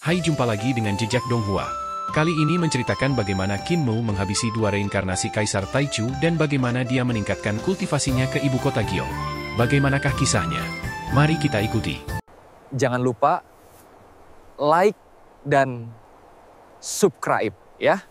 Hai, jumpa lagi dengan Jejak Donghua. Kali ini menceritakan bagaimana Qin Mu menghabisi dua reinkarnasi Kaisar Taichu dan bagaimana dia meningkatkan kultivasinya ke ibu kota Giong. Bagaimanakah kisahnya? Mari kita ikuti. Jangan lupa like dan subscribe ya.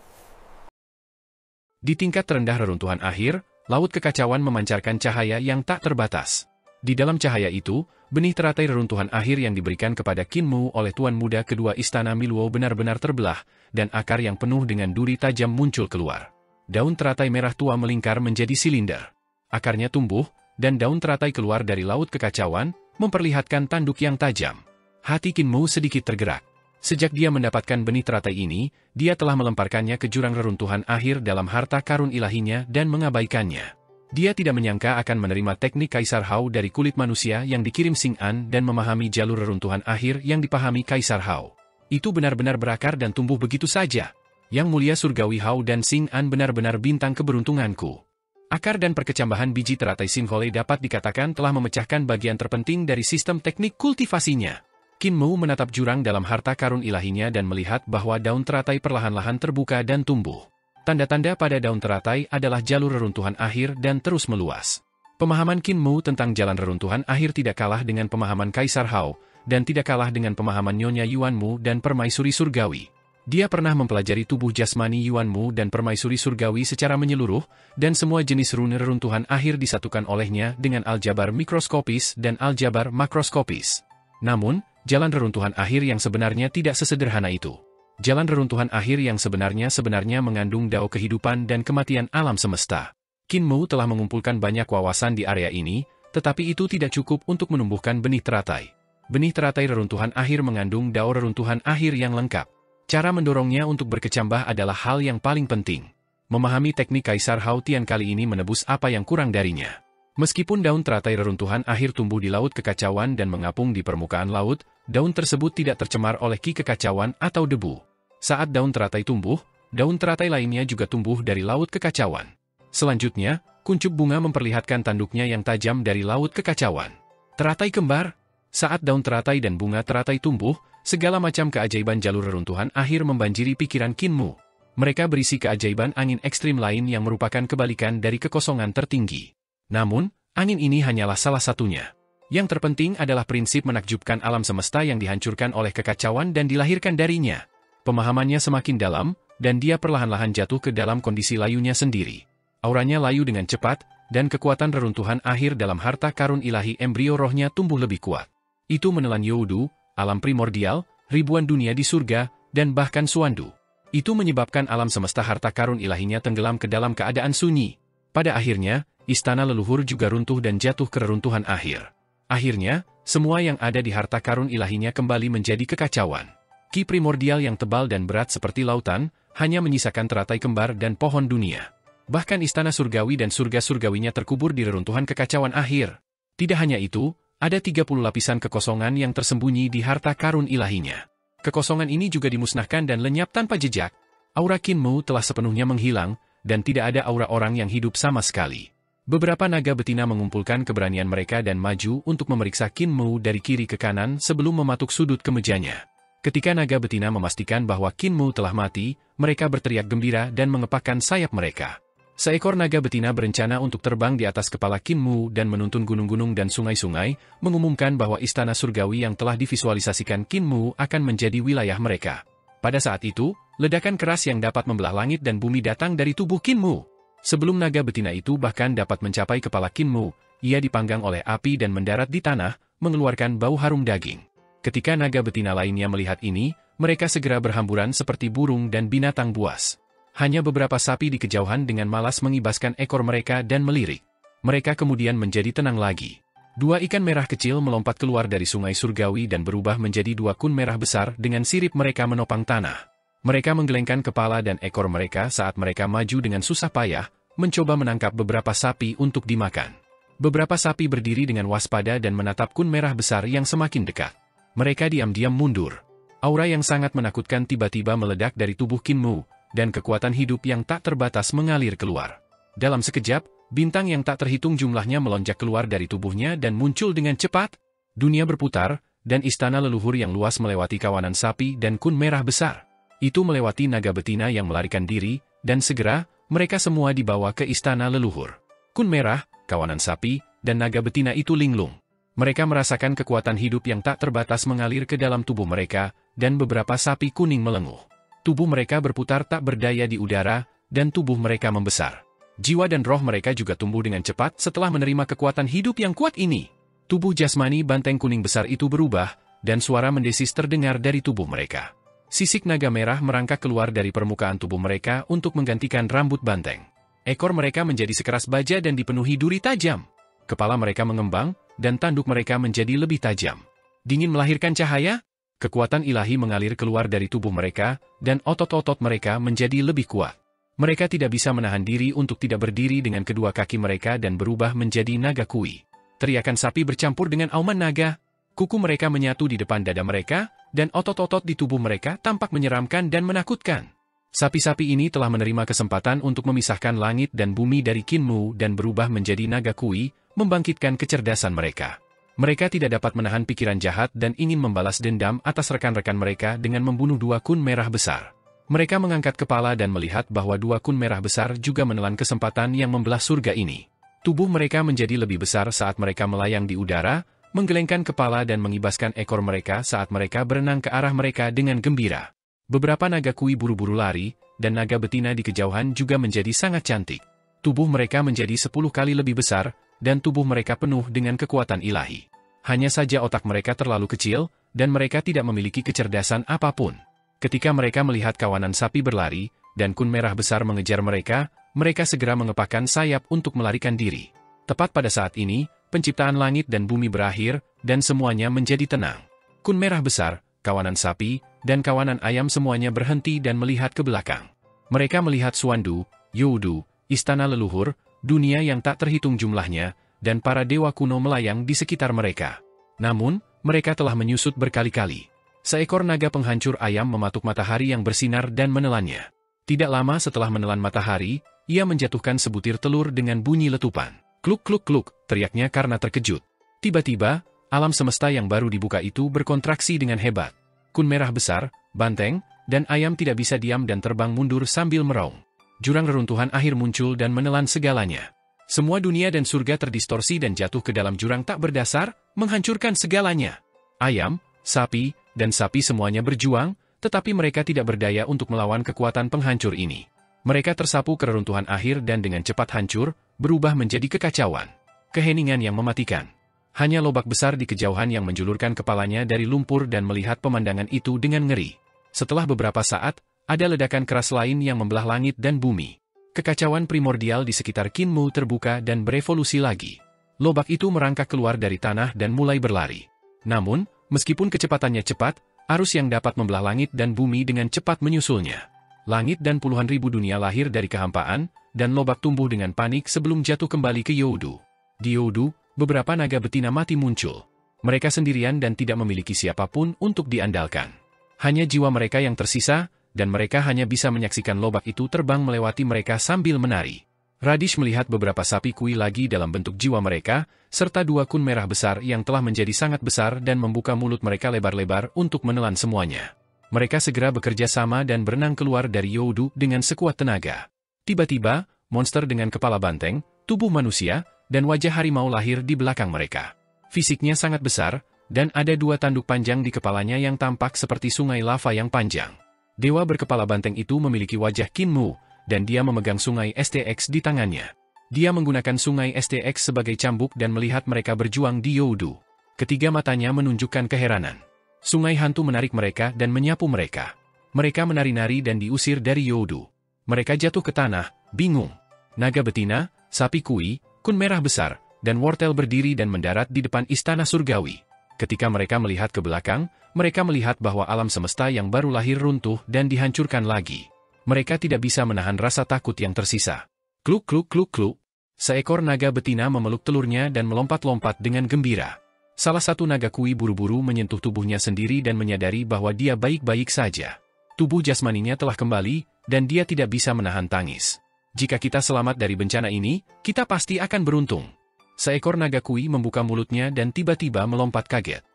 Di tingkat terendah reruntuhan akhir, laut kekacauan memancarkan cahaya yang tak terbatas. Di dalam cahaya itu, benih teratai reruntuhan akhir yang diberikan kepada Qin Mu oleh Tuan Muda kedua Istana Miluo benar-benar terbelah, dan akar yang penuh dengan duri tajam muncul keluar. Daun teratai merah tua melingkar menjadi silinder. Akarnya tumbuh, dan daun teratai keluar dari laut kekacauan, memperlihatkan tanduk yang tajam. Hati Qin Mu sedikit tergerak. Sejak dia mendapatkan benih teratai ini, dia telah melemparkannya ke jurang reruntuhan akhir dalam harta karun ilahinya dan mengabaikannya. Dia tidak menyangka akan menerima teknik Kaisar Hao dari kulit manusia yang dikirim Xing An dan memahami jalur reruntuhan akhir yang dipahami Kaisar Hao. Itu benar-benar berakar dan tumbuh begitu saja. Yang mulia Surgawi Hao dan Xing An benar-benar bintang keberuntunganku. Akar dan perkecambahan biji teratai Sinhole dapat dikatakan telah memecahkan bagian terpenting dari sistem teknik kultivasinya. Qin Mu menatap jurang dalam harta karun ilahinya dan melihat bahwa daun teratai perlahan-lahan terbuka dan tumbuh. Tanda-tanda pada daun teratai adalah jalur reruntuhan akhir dan terus meluas. Pemahaman Qin Mu tentang jalan reruntuhan akhir tidak kalah dengan pemahaman Kaisar Hao, dan tidak kalah dengan pemahaman Nyonya Yuan Mu dan Permaisuri Surgawi. Dia pernah mempelajari tubuh jasmani Yuan Mu dan Permaisuri Surgawi secara menyeluruh, dan semua jenis rune reruntuhan akhir disatukan olehnya dengan aljabar mikroskopis dan aljabar makroskopis. Namun, jalan reruntuhan akhir yang sebenarnya tidak sesederhana itu. Jalan reruntuhan akhir yang sebenarnya mengandung dao kehidupan dan kematian alam semesta. Qin Mu telah mengumpulkan banyak wawasan di area ini, tetapi itu tidak cukup untuk menumbuhkan benih teratai. Benih teratai reruntuhan akhir mengandung dao reruntuhan akhir yang lengkap. Cara mendorongnya untuk berkecambah adalah hal yang paling penting. Memahami teknik Kaisar Hao Tian kali ini menebus apa yang kurang darinya. Meskipun daun teratai reruntuhan akhir tumbuh di laut kekacauan dan mengapung di permukaan laut, daun tersebut tidak tercemar oleh ki kekacauan atau debu. Saat daun teratai tumbuh, daun teratai lainnya juga tumbuh dari laut kekacauan. Selanjutnya, kuncup bunga memperlihatkan tanduknya yang tajam dari laut kekacauan. Teratai kembar. Saat daun teratai dan bunga teratai tumbuh, segala macam keajaiban jalur reruntuhan akhir membanjiri pikiran Qin Mu. Mereka berisi keajaiban angin ekstrim lain yang merupakan kebalikan dari kekosongan tertinggi. Namun, angin ini hanyalah salah satunya. Yang terpenting adalah prinsip menakjubkan alam semesta yang dihancurkan oleh kekacauan dan dilahirkan darinya. Pemahamannya semakin dalam, dan dia perlahan-lahan jatuh ke dalam kondisi layunya sendiri. Auranya layu dengan cepat, dan kekuatan reruntuhan akhir dalam harta karun ilahi embrio rohnya tumbuh lebih kuat. Itu menelan Youdu, alam primordial, ribuan dunia di surga, dan bahkan Suandu. Itu menyebabkan alam semesta harta karun ilahinya tenggelam ke dalam keadaan sunyi. Pada akhirnya, istana leluhur juga runtuh dan jatuh ke reruntuhan akhir. Akhirnya, semua yang ada di harta karun ilahinya kembali menjadi kekacauan. Ki primordial yang tebal dan berat seperti lautan, hanya menyisakan teratai kembar dan pohon dunia. Bahkan istana surgawi dan surga surgawinya terkubur di reruntuhan kekacauan akhir. Tidak hanya itu, ada 30 lapisan kekosongan yang tersembunyi di harta karun ilahinya. Kekosongan ini juga dimusnahkan dan lenyap tanpa jejak. Aura Qin Mu telah sepenuhnya menghilang, dan tidak ada aura orang yang hidup sama sekali. Beberapa naga betina mengumpulkan keberanian mereka dan maju untuk memeriksa Qin Mu dari kiri ke kanan sebelum mematuk sudut kemejanya. Ketika naga betina memastikan bahwa Qin Mu telah mati, mereka berteriak gembira dan mengepakkan sayap mereka. Seekor naga betina berencana untuk terbang di atas kepala Qin Mu dan menuntun gunung-gunung dan sungai-sungai, mengumumkan bahwa istana surgawi yang telah divisualisasikan Qin Mu akan menjadi wilayah mereka. Pada saat itu, ledakan keras yang dapat membelah langit dan bumi datang dari tubuh Qin Mu. Sebelum naga betina itu bahkan dapat mencapai kepala Qin Mu, ia dipanggang oleh api dan mendarat di tanah, mengeluarkan bau harum daging. Ketika naga betina lainnya melihat ini, mereka segera berhamburan seperti burung dan binatang buas. Hanya beberapa sapi di kejauhan dengan malas mengibaskan ekor mereka dan melirik. Mereka kemudian menjadi tenang lagi. Dua ikan merah kecil melompat keluar dari sungai surgawi dan berubah menjadi dua kun merah besar dengan sirip mereka menopang tanah. Mereka menggelengkan kepala dan ekor mereka saat mereka maju dengan susah payah, mencoba menangkap beberapa sapi untuk dimakan. Beberapa sapi berdiri dengan waspada dan menatap kun merah besar yang semakin dekat. Mereka diam-diam mundur. Aura yang sangat menakutkan tiba-tiba meledak dari tubuh Qin Mu, dan kekuatan hidup yang tak terbatas mengalir keluar. Dalam sekejap, bintang yang tak terhitung jumlahnya melonjak keluar dari tubuhnya dan muncul dengan cepat. Dunia berputar, dan istana leluhur yang luas melewati kawanan sapi dan kun merah besar. Itu melewati naga betina yang melarikan diri, dan segera, mereka semua dibawa ke istana leluhur. Kun merah, kawanan sapi, dan naga betina itu linglung. Mereka merasakan kekuatan hidup yang tak terbatas mengalir ke dalam tubuh mereka, dan beberapa sapi kuning melenguh. Tubuh mereka berputar tak berdaya di udara, dan tubuh mereka membesar. Jiwa dan roh mereka juga tumbuh dengan cepat setelah menerima kekuatan hidup yang kuat ini. Tubuh jasmani banteng kuning besar itu berubah, dan suara mendesis terdengar dari tubuh mereka. Sisik naga merah merangkak keluar dari permukaan tubuh mereka untuk menggantikan rambut banteng. Ekor mereka menjadi sekeras baja dan dipenuhi duri tajam. Kepala mereka mengembang, dan tanduk mereka menjadi lebih tajam. Dingin melahirkan cahaya, kekuatan ilahi mengalir keluar dari tubuh mereka, dan otot-otot mereka menjadi lebih kuat. Mereka tidak bisa menahan diri untuk tidak berdiri dengan kedua kaki mereka dan berubah menjadi naga kui. Teriakan sapi bercampur dengan auman naga. Kuku mereka menyatu di depan dada mereka, dan otot-otot di tubuh mereka tampak menyeramkan dan menakutkan. Sapi-sapi ini telah menerima kesempatan untuk memisahkan langit dan bumi dari Kinmu dan berubah menjadi naga kui, membangkitkan kecerdasan mereka. Mereka tidak dapat menahan pikiran jahat dan ingin membalas dendam atas rekan-rekan mereka dengan membunuh dua kun merah besar. Mereka mengangkat kepala dan melihat bahwa dua kun merah besar juga menelan kesempatan yang membelah surga ini. Tubuh mereka menjadi lebih besar saat mereka melayang di udara, menggelengkan kepala dan mengibaskan ekor mereka saat mereka berenang ke arah mereka dengan gembira. Beberapa naga kui buru-buru lari, dan naga betina di kejauhan juga menjadi sangat cantik. Tubuh mereka menjadi 10 kali lebih besar, dan tubuh mereka penuh dengan kekuatan ilahi. Hanya saja otak mereka terlalu kecil, dan mereka tidak memiliki kecerdasan apapun. Ketika mereka melihat kawanan sapi berlari, dan kun merah besar mengejar mereka, mereka segera mengepakkan sayap untuk melarikan diri. Tepat pada saat ini, penciptaan langit dan bumi berakhir, dan semuanya menjadi tenang. Kun merah besar, kawanan sapi, dan kawanan ayam semuanya berhenti dan melihat ke belakang. Mereka melihat Suandu, Youdu, istana leluhur, dunia yang tak terhitung jumlahnya, dan para dewa kuno melayang di sekitar mereka. Namun, mereka telah menyusut berkali-kali. Seekor naga penghancur ayam mematuk matahari yang bersinar dan menelannya. Tidak lama setelah menelan matahari, ia menjatuhkan sebutir telur dengan bunyi letupan. Kluk kluk kluk, teriaknya karena terkejut. Tiba-tiba, alam semesta yang baru dibuka itu berkontraksi dengan hebat. Kun merah besar, banteng, dan ayam tidak bisa diam dan terbang mundur sambil meraung. Jurang reruntuhan akhir muncul dan menelan segalanya. Semua dunia dan surga terdistorsi dan jatuh ke dalam jurang tak berdasar, menghancurkan segalanya. Ayam, sapi, dan sapi semuanya berjuang, tetapi mereka tidak berdaya untuk melawan kekuatan penghancur ini. Mereka tersapu ke reruntuhan akhir dan dengan cepat hancur, berubah menjadi kekacauan. Keheningan yang mematikan. Hanya lobak besar di kejauhan yang menjulurkan kepalanya dari lumpur dan melihat pemandangan itu dengan ngeri. Setelah beberapa saat, ada ledakan keras lain yang membelah langit dan bumi. Kekacauan primordial di sekitar Kinmu terbuka dan berevolusi lagi. Lobak itu merangkak keluar dari tanah dan mulai berlari. Namun, meskipun kecepatannya cepat, arus yang dapat membelah langit dan bumi dengan cepat menyusulnya. Langit dan puluhan ribu dunia lahir dari kehampaan, dan lobak tumbuh dengan panik sebelum jatuh kembali ke Youdu. Di Youdu, beberapa naga betina mati muncul. Mereka sendirian dan tidak memiliki siapapun untuk diandalkan. Hanya jiwa mereka yang tersisa, dan mereka hanya bisa menyaksikan lobak itu terbang melewati mereka sambil menari. Radish melihat beberapa sapi kui lagi dalam bentuk jiwa mereka, serta dua kun merah besar yang telah menjadi sangat besar dan membuka mulut mereka lebar-lebar untuk menelan semuanya. Mereka segera bekerja sama dan berenang keluar dari Youdu dengan sekuat tenaga. Tiba-tiba, monster dengan kepala banteng, tubuh manusia, dan wajah harimau lahir di belakang mereka. Fisiknya sangat besar, dan ada dua tanduk panjang di kepalanya yang tampak seperti sungai lava yang panjang. Dewa berkepala banteng itu memiliki wajah Kinmu, dan dia memegang sungai STX di tangannya. Dia menggunakan sungai STX sebagai cambuk dan melihat mereka berjuang di Youdu. Ketiga matanya menunjukkan keheranan. Sungai hantu menarik mereka dan menyapu mereka. Mereka menari-nari dan diusir dari Youdu. Mereka jatuh ke tanah, bingung. Naga betina, sapi kui, kun merah besar, dan wortel berdiri dan mendarat di depan istana surgawi. Ketika mereka melihat ke belakang, mereka melihat bahwa alam semesta yang baru lahir runtuh dan dihancurkan lagi. Mereka tidak bisa menahan rasa takut yang tersisa. Kluk kluk kluk kluk. Seekor naga betina memeluk telurnya dan melompat-lompat dengan gembira. Salah satu naga kui buru-buru menyentuh tubuhnya sendiri dan menyadari bahwa dia baik-baik saja. Tubuh jasmaninya telah kembali, dan dia tidak bisa menahan tangis. Jika kita selamat dari bencana ini, kita pasti akan beruntung. Seekor naga kui membuka mulutnya dan tiba-tiba melompat kaget.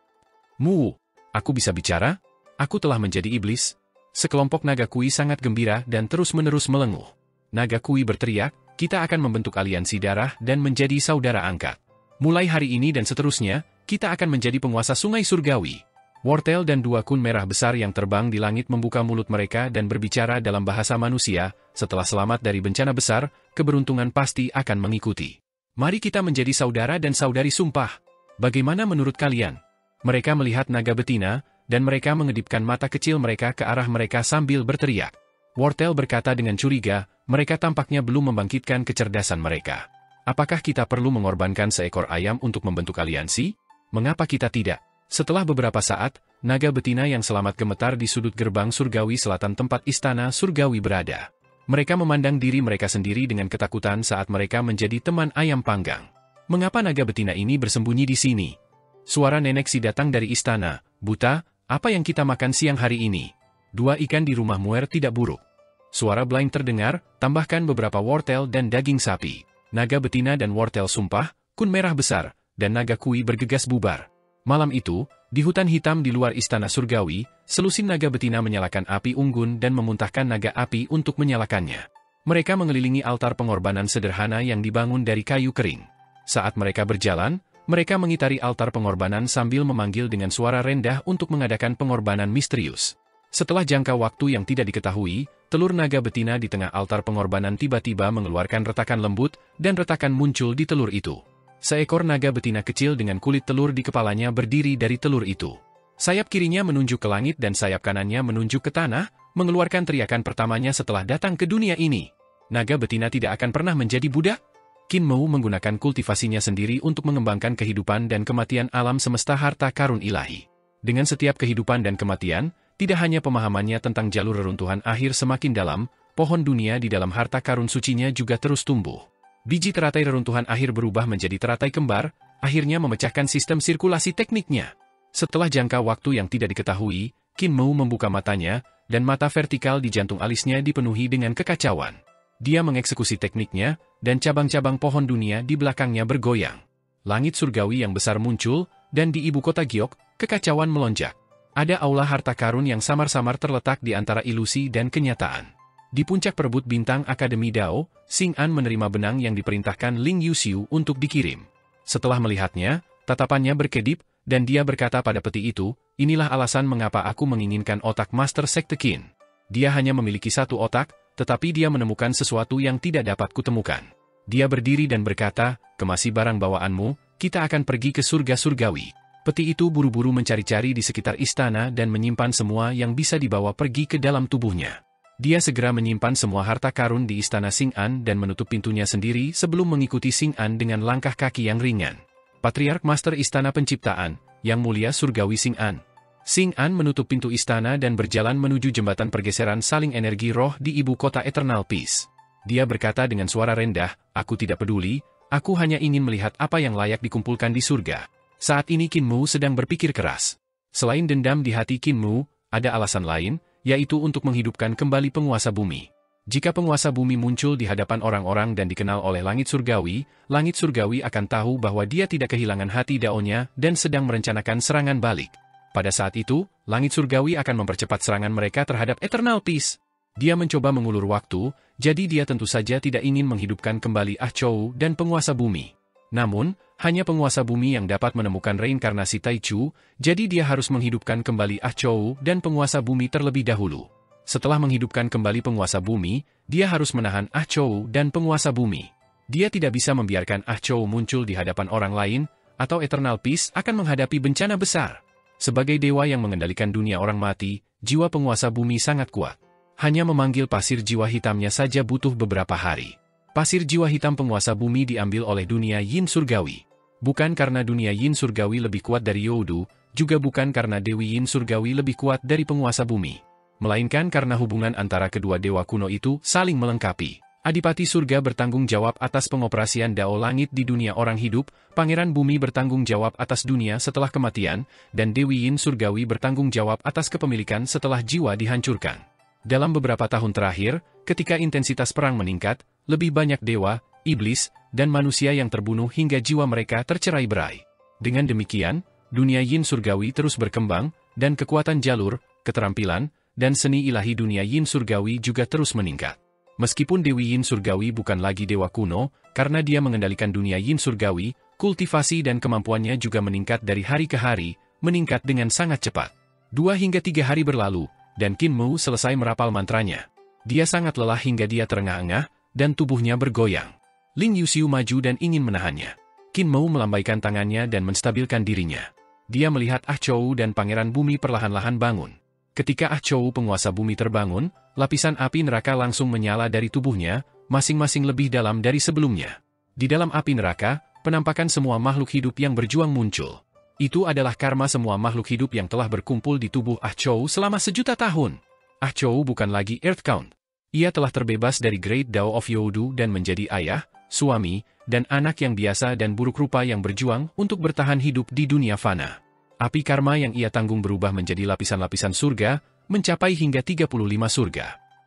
Mu, aku bisa bicara? Aku telah menjadi iblis? Sekelompok naga kui sangat gembira dan terus-menerus melenguh. Naga kui berteriak, kita akan membentuk aliansi darah dan menjadi saudara angkat. Mulai hari ini dan seterusnya, kita akan menjadi penguasa sungai surgawi. Wortel dan dua kun merah besar yang terbang di langit membuka mulut mereka dan berbicara dalam bahasa manusia. Setelah selamat dari bencana besar, keberuntungan pasti akan mengikuti. Mari kita menjadi saudara dan saudari sumpah. Bagaimana menurut kalian? Mereka melihat naga betina, dan mereka mengedipkan mata kecil mereka ke arah mereka sambil berteriak. Wortel berkata dengan curiga, mereka tampaknya belum membangkitkan kecerdasan mereka. Apakah kita perlu mengorbankan seekor ayam untuk membentuk aliansi? Mengapa kita tidak? Setelah beberapa saat, naga betina yang selamat gemetar di sudut gerbang surgawi selatan tempat istana surgawi berada. Mereka memandang diri mereka sendiri dengan ketakutan saat mereka menjadi teman ayam panggang. Mengapa naga betina ini bersembunyi di sini? Suara nenek si datang dari istana. Buta, apa yang kita makan siang hari ini? 2 ikan di rumah Muer tidak buruk. Suara Blind terdengar, tambahkan beberapa wortel dan daging sapi. Naga betina dan wortel sumpah, kun merah besar, dan naga kui bergegas bubar. Malam itu, di hutan hitam di luar istana surgawi, selusin naga betina menyalakan api unggun dan memuntahkan naga api untuk menyalakannya. Mereka mengelilingi altar pengorbanan sederhana yang dibangun dari kayu kering. Saat mereka berjalan, mereka mengitari altar pengorbanan sambil memanggil dengan suara rendah untuk mengadakan pengorbanan misterius. Setelah jangka waktu yang tidak diketahui, telur naga betina di tengah altar pengorbanan tiba-tiba mengeluarkan retakan lembut, dan retakan muncul di telur itu. Seekor naga betina kecil dengan kulit telur di kepalanya berdiri dari telur itu. Sayap kirinya menunjuk ke langit dan sayap kanannya menunjuk ke tanah, mengeluarkan teriakan pertamanya setelah datang ke dunia ini. Naga betina tidak akan pernah menjadi budak? Qin Mou menggunakan kultivasinya sendiri untuk mengembangkan kehidupan dan kematian alam semesta harta karun ilahi. Dengan setiap kehidupan dan kematian, tidak hanya pemahamannya tentang jalur reruntuhan akhir semakin dalam, pohon dunia di dalam harta karun sucinya juga terus tumbuh. Biji teratai reruntuhan akhir berubah menjadi teratai kembar, akhirnya memecahkan sistem sirkulasi tekniknya. Setelah jangka waktu yang tidak diketahui, Qin Mou membuka matanya, dan mata vertikal di jantung alisnya dipenuhi dengan kekacauan. Dia mengeksekusi tekniknya, dan cabang-cabang pohon dunia di belakangnya bergoyang. Langit surgawi yang besar muncul, dan di ibu kota Giok, kekacauan melonjak. Ada aula harta karun yang samar-samar terletak di antara ilusi dan kenyataan. Di puncak perebut bintang Akademi Dao, Xing An menerima benang yang diperintahkan Ling Yuxiu untuk dikirim. Setelah melihatnya, tatapannya berkedip, dan dia berkata pada peti itu, inilah alasan mengapa aku menginginkan otak Master Sekte Qin. Dia hanya memiliki satu otak, tetapi dia menemukan sesuatu yang tidak dapat kutemukan. Dia berdiri dan berkata, kemasi barang bawaanmu, kita akan pergi ke surga surgawi. Peti itu buru-buru mencari-cari di sekitar istana dan menyimpan semua yang bisa dibawa pergi ke dalam tubuhnya. Dia segera menyimpan semua harta karun di istana Xing An dan menutup pintunya sendiri sebelum mengikuti Xing An dengan langkah kaki yang ringan. Patriark Master Istana Penciptaan, Yang Mulia Surgawi Xing An. Xing An menutup pintu istana dan berjalan menuju jembatan pergeseran saling energi roh di ibu kota Eternal Peace. Dia berkata dengan suara rendah, aku tidak peduli, aku hanya ingin melihat apa yang layak dikumpulkan di surga. Saat ini Qin Mou sedang berpikir keras. Selain dendam di hati Qin Mou, ada alasan lain, yaitu untuk menghidupkan kembali penguasa bumi. Jika penguasa bumi muncul di hadapan orang-orang dan dikenal oleh langit surgawi akan tahu bahwa dia tidak kehilangan hati daonya dan sedang merencanakan serangan balik. Pada saat itu, langit surgawi akan mempercepat serangan mereka terhadap Eternal Peace. Dia mencoba mengulur waktu, jadi dia tentu saja tidak ingin menghidupkan kembali Ah Chou dan penguasa bumi. Namun, hanya penguasa bumi yang dapat menemukan reinkarnasi Tai Chu, jadi dia harus menghidupkan kembali Ah Chou dan penguasa bumi terlebih dahulu. Setelah menghidupkan kembali penguasa bumi, dia harus menahan Ah Chou dan penguasa bumi. Dia tidak bisa membiarkan Ah Chou muncul di hadapan orang lain, atau Eternal Peace akan menghadapi bencana besar. Sebagai dewa yang mengendalikan dunia orang mati, jiwa penguasa bumi sangat kuat. Hanya memanggil pasir jiwa hitamnya saja butuh beberapa hari. Pasir jiwa hitam penguasa bumi diambil oleh dunia Yin surgawi. Bukan karena dunia Yin surgawi lebih kuat dari Youdu, juga bukan karena Dewi Yin surgawi lebih kuat dari penguasa bumi. Melainkan karena hubungan antara kedua dewa kuno itu saling melengkapi. Adipati surga bertanggung jawab atas pengoperasian dao langit di dunia orang hidup, pangeran bumi bertanggung jawab atas dunia setelah kematian, dan Dewi Yin surgawi bertanggung jawab atas kepemilikan setelah jiwa dihancurkan. Dalam beberapa tahun terakhir, ketika intensitas perang meningkat, lebih banyak dewa, iblis, dan manusia yang terbunuh hingga jiwa mereka tercerai-berai. Dengan demikian, dunia yin surgawi terus berkembang, dan kekuatan jalur, keterampilan, dan seni ilahi dunia yin surgawi juga terus meningkat. Meskipun Dewi Yin surgawi bukan lagi dewa kuno, karena dia mengendalikan dunia yin surgawi, kultivasi dan kemampuannya juga meningkat dari hari ke hari, meningkat dengan sangat cepat. 2 hingga 3 hari berlalu, dan Qin Mu selesai merapal mantranya. Dia sangat lelah hingga dia terengah-engah, dan tubuhnya bergoyang. Lin Yuxiu maju dan ingin menahannya. Qin Mu melambaikan tangannya dan menstabilkan dirinya. Dia melihat Ah Chou dan Pangeran Bumi perlahan-lahan bangun. Ketika Ah Chou penguasa bumi terbangun, lapisan api neraka langsung menyala dari tubuhnya, masing-masing lebih dalam dari sebelumnya. Di dalam api neraka, penampakan semua makhluk hidup yang berjuang muncul. Itu adalah karma semua makhluk hidup yang telah berkumpul di tubuh Ah Chou selama 1.000.000 tahun. Ah Chou bukan lagi Earth Count. Ia telah terbebas dari Great Dao of Youdu dan menjadi ayah, suami, dan anak yang biasa dan buruk rupa yang berjuang untuk bertahan hidup di dunia fana. Api karma yang ia tanggung berubah menjadi lapisan-lapisan surga, mencapai hingga 35 surga.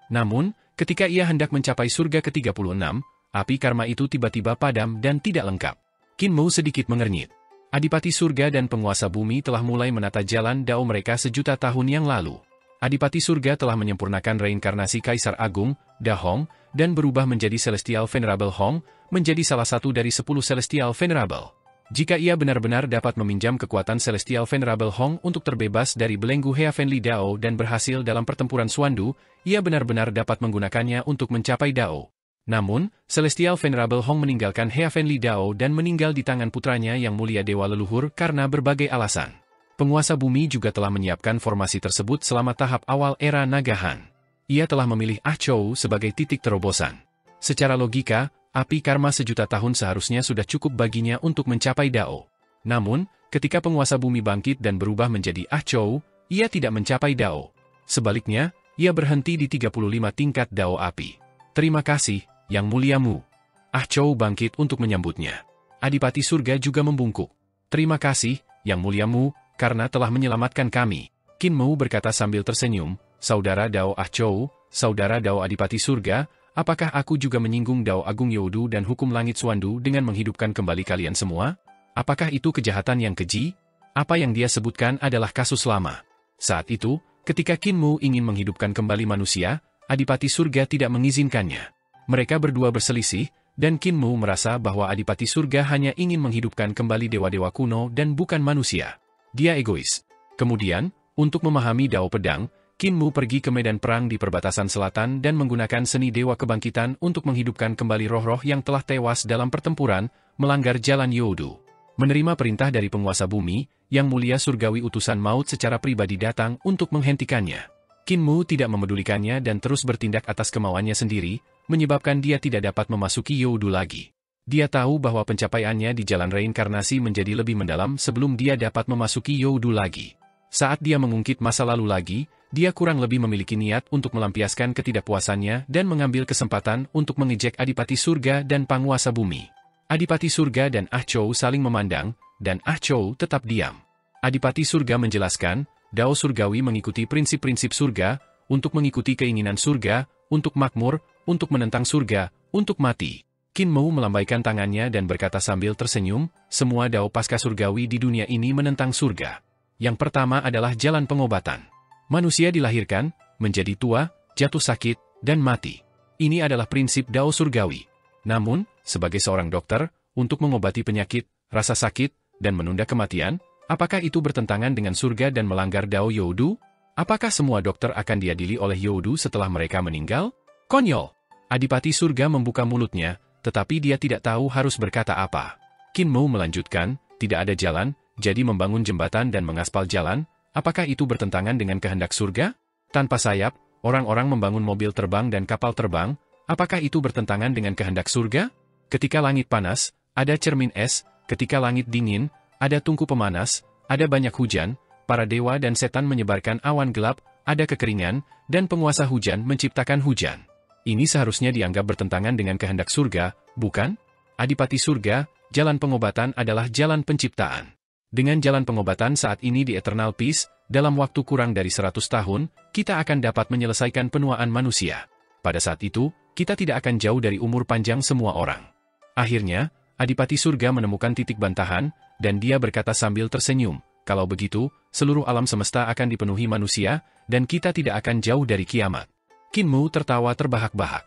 Namun, ketika ia hendak mencapai surga ke-36, api karma itu tiba-tiba padam dan tidak lengkap. Qin Mu sedikit mengernyit. Adipati surga dan penguasa bumi telah mulai menata jalan dao mereka 1.000.000 tahun yang lalu. Adipati surga telah menyempurnakan reinkarnasi Kaisar Agung, Da Hong, dan berubah menjadi Celestial Venerable Hong, menjadi salah satu dari 10 Celestial Venerable. Jika ia benar-benar dapat meminjam kekuatan Celestial Venerable Hong untuk terbebas dari belenggu Heavenly Dao dan berhasil dalam pertempuran Xuandu, ia benar-benar dapat menggunakannya untuk mencapai Dao. Namun, Celestial Venerable Hong meninggalkan Heavenly Dao dan meninggal di tangan putranya yang mulia Dewa Leluhur karena berbagai alasan. Penguasa bumi juga telah menyiapkan formasi tersebut selama tahap awal era Naga Han. Ia telah memilih Ah Chou sebagai titik terobosan. Secara logika, api karma 1.000.000 tahun seharusnya sudah cukup baginya untuk mencapai Dao. Namun, ketika penguasa bumi bangkit dan berubah menjadi Ah Chou, ia tidak mencapai Dao. Sebaliknya, ia berhenti di 35 tingkat Dao api. Terima kasih, Yang Mulia Mu. Ah Chou bangkit untuk menyambutnya. Adipati surga juga membungkuk. Terima kasih, Yang Mulia Mu, karena telah menyelamatkan kami. Qin Mu berkata sambil tersenyum, Saudara Dao Ah Chou, Saudara Dao Adipati surga, apakah aku juga menyinggung Dao Agung Youdu dan hukum langit Xuandu dengan menghidupkan kembali kalian semua? Apakah itu kejahatan yang keji? Apa yang dia sebutkan adalah kasus lama. Saat itu, ketika Qin Mu ingin menghidupkan kembali manusia, Adipati surga tidak mengizinkannya. Mereka berdua berselisih, dan Qin Mu merasa bahwa Adipati surga hanya ingin menghidupkan kembali dewa-dewa kuno dan bukan manusia. Dia egois. Kemudian, untuk memahami Dao Pedang, Qin Mu pergi ke medan perang di perbatasan selatan dan menggunakan seni Dewa Kebangkitan untuk menghidupkan kembali roh-roh yang telah tewas dalam pertempuran, melanggar jalan Youdu. Menerima perintah dari penguasa bumi, Yang Mulia Surgawi utusan maut secara pribadi datang untuk menghentikannya. Qin Mu tidak memedulikannya dan terus bertindak atas kemauannya sendiri, menyebabkan dia tidak dapat memasuki Youdu lagi. Dia tahu bahwa pencapaiannya di jalan reinkarnasi menjadi lebih mendalam sebelum dia dapat memasuki Youdu lagi. Saat dia mengungkit masa lalu lagi, dia kurang lebih memiliki niat untuk melampiaskan ketidakpuasannya dan mengambil kesempatan untuk mengejek Adipati Surga dan Penguasa Bumi. Adipati Surga dan Ah Chou saling memandang, dan Ah Chou tetap diam. Adipati Surga menjelaskan, Dao Surgawi mengikuti prinsip-prinsip surga, untuk mengikuti keinginan surga, untuk makmur, untuk menentang surga, untuk mati. Qin Mu melambaikan tangannya dan berkata sambil tersenyum, semua Dao Pasca Surgawi di dunia ini menentang surga. Yang pertama adalah jalan pengobatan. Manusia dilahirkan, menjadi tua, jatuh sakit, dan mati. Ini adalah prinsip Dao Surgawi. Namun, sebagai seorang dokter, untuk mengobati penyakit, rasa sakit, dan menunda kematian, apakah itu bertentangan dengan surga dan melanggar Dao Youdu? Apakah semua dokter akan diadili oleh Youdu setelah mereka meninggal? Konyol! Adipati surga membuka mulutnya, tetapi dia tidak tahu harus berkata apa. Qin Mu melanjutkan, tidak ada jalan, jadi membangun jembatan dan mengaspal jalan, apakah itu bertentangan dengan kehendak surga? Tanpa sayap, orang-orang membangun mobil terbang dan kapal terbang, apakah itu bertentangan dengan kehendak surga? Ketika langit panas, ada cermin es, ketika langit dingin, ada tungku pemanas, ada banyak hujan, para dewa dan setan menyebarkan awan gelap, ada kekeringan, dan penguasa hujan menciptakan hujan. Ini seharusnya dianggap bertentangan dengan kehendak surga, bukan? Adipati surga, jalan pengobatan adalah jalan penciptaan. Dengan jalan pengobatan saat ini di Eternal Peace, dalam waktu kurang dari 100 tahun, kita akan dapat menyelesaikan penuaan manusia. Pada saat itu, kita tidak akan jauh dari umur panjang semua orang. Akhirnya, Adipati surga menemukan titik bantahan, dan dia berkata sambil tersenyum, Kalau begitu, seluruh alam semesta akan dipenuhi manusia, dan kita tidak akan jauh dari kiamat. Qin Mu tertawa terbahak-bahak.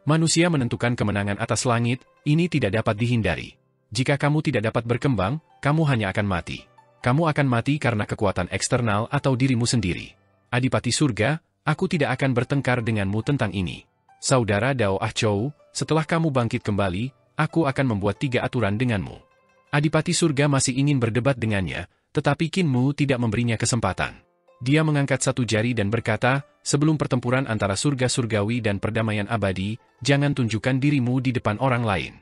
Manusia menentukan kemenangan atas langit, ini tidak dapat dihindari. Jika kamu tidak dapat berkembang, kamu hanya akan mati. Kamu akan mati karena kekuatan eksternal atau dirimu sendiri. Adipati surga, aku tidak akan bertengkar denganmu tentang ini. Saudara Dao Ah Chou, setelah kamu bangkit kembali, aku akan membuat 3 aturan denganmu. Adipati surga masih ingin berdebat dengannya, tetapi Qin Mu tidak memberinya kesempatan. Dia mengangkat satu jari dan berkata, sebelum pertempuran antara surga surgawi dan perdamaian abadi, jangan tunjukkan dirimu di depan orang lain.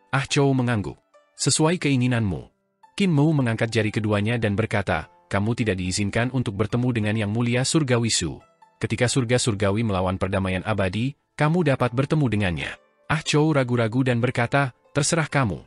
Ah Chou mengangguk. Sesuai keinginanmu. Qin Mu mengangkat jari keduanya dan berkata, kamu tidak diizinkan untuk bertemu dengan Yang Mulia Surgawi Su. Ketika surga surgawi melawan perdamaian abadi, kamu dapat bertemu dengannya. Ah Chou ragu-ragu dan berkata, terserah kamu.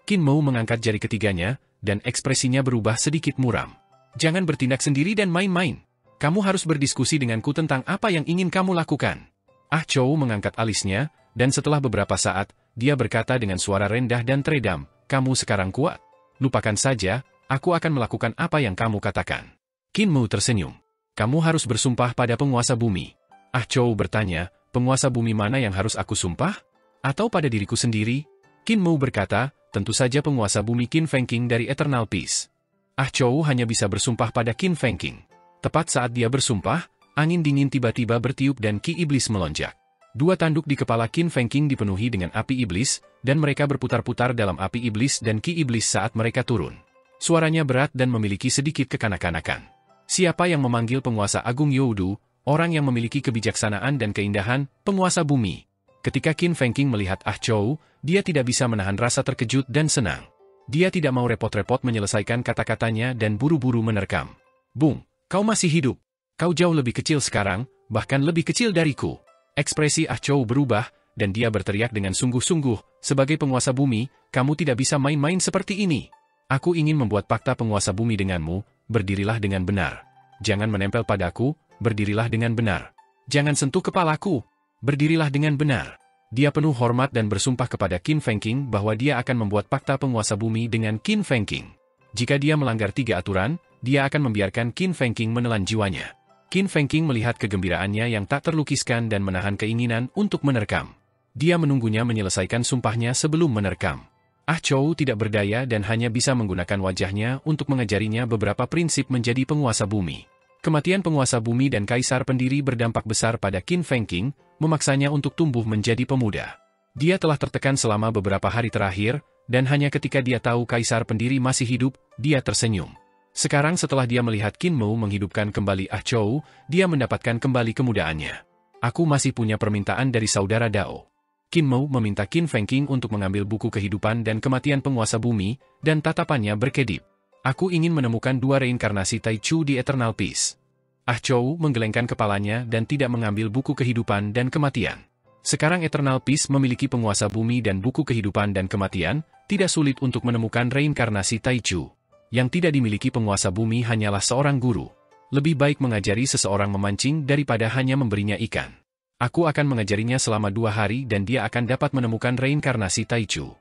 Qin Mu mengangkat jari ketiganya, dan ekspresinya berubah sedikit muram. Jangan bertindak sendiri dan main-main. Kamu harus berdiskusi denganku tentang apa yang ingin kamu lakukan. Ah Chou mengangkat alisnya, dan setelah beberapa saat, dia berkata dengan suara rendah dan teredam, kamu sekarang kuat. Lupakan saja, aku akan melakukan apa yang kamu katakan. Qin Mu tersenyum. Kamu harus bersumpah pada penguasa bumi. Ah Chou bertanya, penguasa bumi mana yang harus aku sumpah? Atau pada diriku sendiri? Qin Mu berkata, tentu saja penguasa bumi Qin Fengqing dari Eternal Peace. Ah Chou hanya bisa bersumpah pada Qin Fengqing. Tepat saat dia bersumpah, angin dingin tiba-tiba bertiup dan Ki Iblis melonjak. 2 tanduk di kepala Qin Fengqing dipenuhi dengan api iblis, dan mereka berputar-putar dalam api iblis dan Ki Iblis saat mereka turun. Suaranya berat dan memiliki sedikit kekanak-kanakan. Siapa yang memanggil penguasa agung Youdu, orang yang memiliki kebijaksanaan dan keindahan, penguasa bumi? Ketika Qin Fengqing melihat Ah Chou, dia tidak bisa menahan rasa terkejut dan senang. Dia tidak mau repot-repot menyelesaikan kata-katanya dan buru-buru menerkam. Bung, kau masih hidup. Kau jauh lebih kecil sekarang, bahkan lebih kecil dariku. Ekspresi Ah Chou berubah, dan dia berteriak dengan sungguh-sungguh, sebagai penguasa bumi, kamu tidak bisa main-main seperti ini. Aku ingin membuat fakta penguasa bumi denganmu, berdirilah dengan benar. Jangan menempel padaku, berdirilah dengan benar. Jangan sentuh kepalaku. Berdirilah dengan benar. Dia penuh hormat dan bersumpah kepada Qin Fengqing bahwa dia akan membuat fakta penguasa bumi dengan Qin Fengqing. Jika dia melanggar 3 aturan, dia akan membiarkan Qin Fengqing menelan jiwanya. Qin Fengqing melihat kegembiraannya yang tak terlukiskan dan menahan keinginan untuk menerkam. Dia menunggunya menyelesaikan sumpahnya sebelum menerkam. Ah Chou tidak berdaya dan hanya bisa menggunakan wajahnya untuk mengajarinya beberapa prinsip menjadi penguasa bumi. Kematian penguasa bumi dan kaisar pendiri berdampak besar pada Qin Fengqing, memaksanya untuk tumbuh menjadi pemuda. Dia telah tertekan selama beberapa hari terakhir, dan hanya ketika dia tahu kaisar pendiri masih hidup, dia tersenyum. Sekarang setelah dia melihat Qin Mu menghidupkan kembali Ah Chou, dia mendapatkan kembali kemudaannya. Aku masih punya permintaan dari saudara Dao. Qin Mu meminta Qin Fengqing untuk mengambil buku kehidupan dan kematian penguasa bumi, dan tatapannya berkedip. Aku ingin menemukan 2 reinkarnasi Tai Chu di Eternal Peace. Ah Chou menggelengkan kepalanya dan tidak mengambil buku kehidupan dan kematian. Sekarang Eternal Peace memiliki penguasa bumi dan buku kehidupan dan kematian, tidak sulit untuk menemukan reinkarnasi Tai Chu. Yang tidak dimiliki penguasa bumi hanyalah seorang guru. Lebih baik mengajari seseorang memancing daripada hanya memberinya ikan. Aku akan mengajarinya selama 2 hari dan dia akan dapat menemukan reinkarnasi Tai Chu.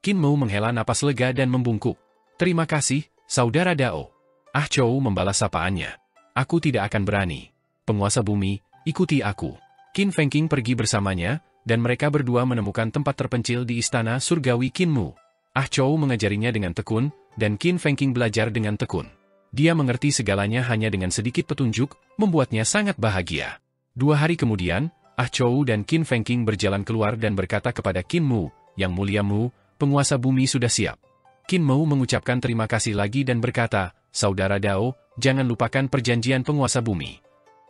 Qin Mu menghela napas lega dan membungkuk. Terima kasih, Saudara Dao. Ah Chou membalas sapaannya. Aku tidak akan berani. Penguasa bumi, ikuti aku. Qin Fengqing pergi bersamanya, dan mereka berdua menemukan tempat terpencil di istana surgawi Qin Mu. Ah Chou mengajarinya dengan tekun, dan Qin Fengqing belajar dengan tekun. Dia mengerti segalanya hanya dengan sedikit petunjuk, membuatnya sangat bahagia. 2 hari kemudian, Ah Chou dan Qin Fengqing berjalan keluar dan berkata kepada Qin Mu, Yang Mulia Mu, penguasa bumi sudah siap. Qin Mu mengucapkan terima kasih lagi dan berkata, Saudara Dao, jangan lupakan perjanjian penguasa bumi.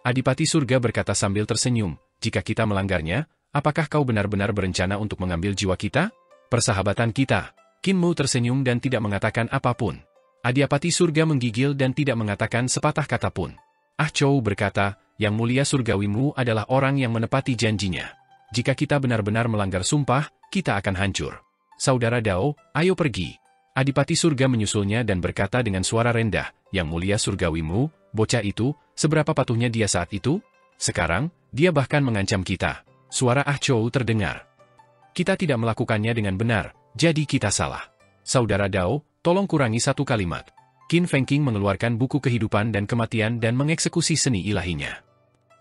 Adipati surga berkata sambil tersenyum, jika kita melanggarnya, apakah kau benar-benar berencana untuk mengambil jiwa kita? Persahabatan kita. Qin Mu tersenyum dan tidak mengatakan apapun. Adipati surga menggigil dan tidak mengatakan sepatah kata pun. Ah Chou berkata, Yang Mulia Surgawimu adalah orang yang menepati janjinya. Jika kita benar-benar melanggar sumpah, kita akan hancur. Saudara Dao, ayo pergi. Adipati surga menyusulnya dan berkata dengan suara rendah, Yang Mulia Surgawimu, bocah itu, seberapa patuhnya dia saat itu? Sekarang, dia bahkan mengancam kita. Suara Ah Chou terdengar. Kita tidak melakukannya dengan benar, jadi kita salah. Saudara Dao, tolong kurangi 1 kalimat. Qin Fengqing mengeluarkan buku kehidupan dan kematian dan mengeksekusi seni ilahinya.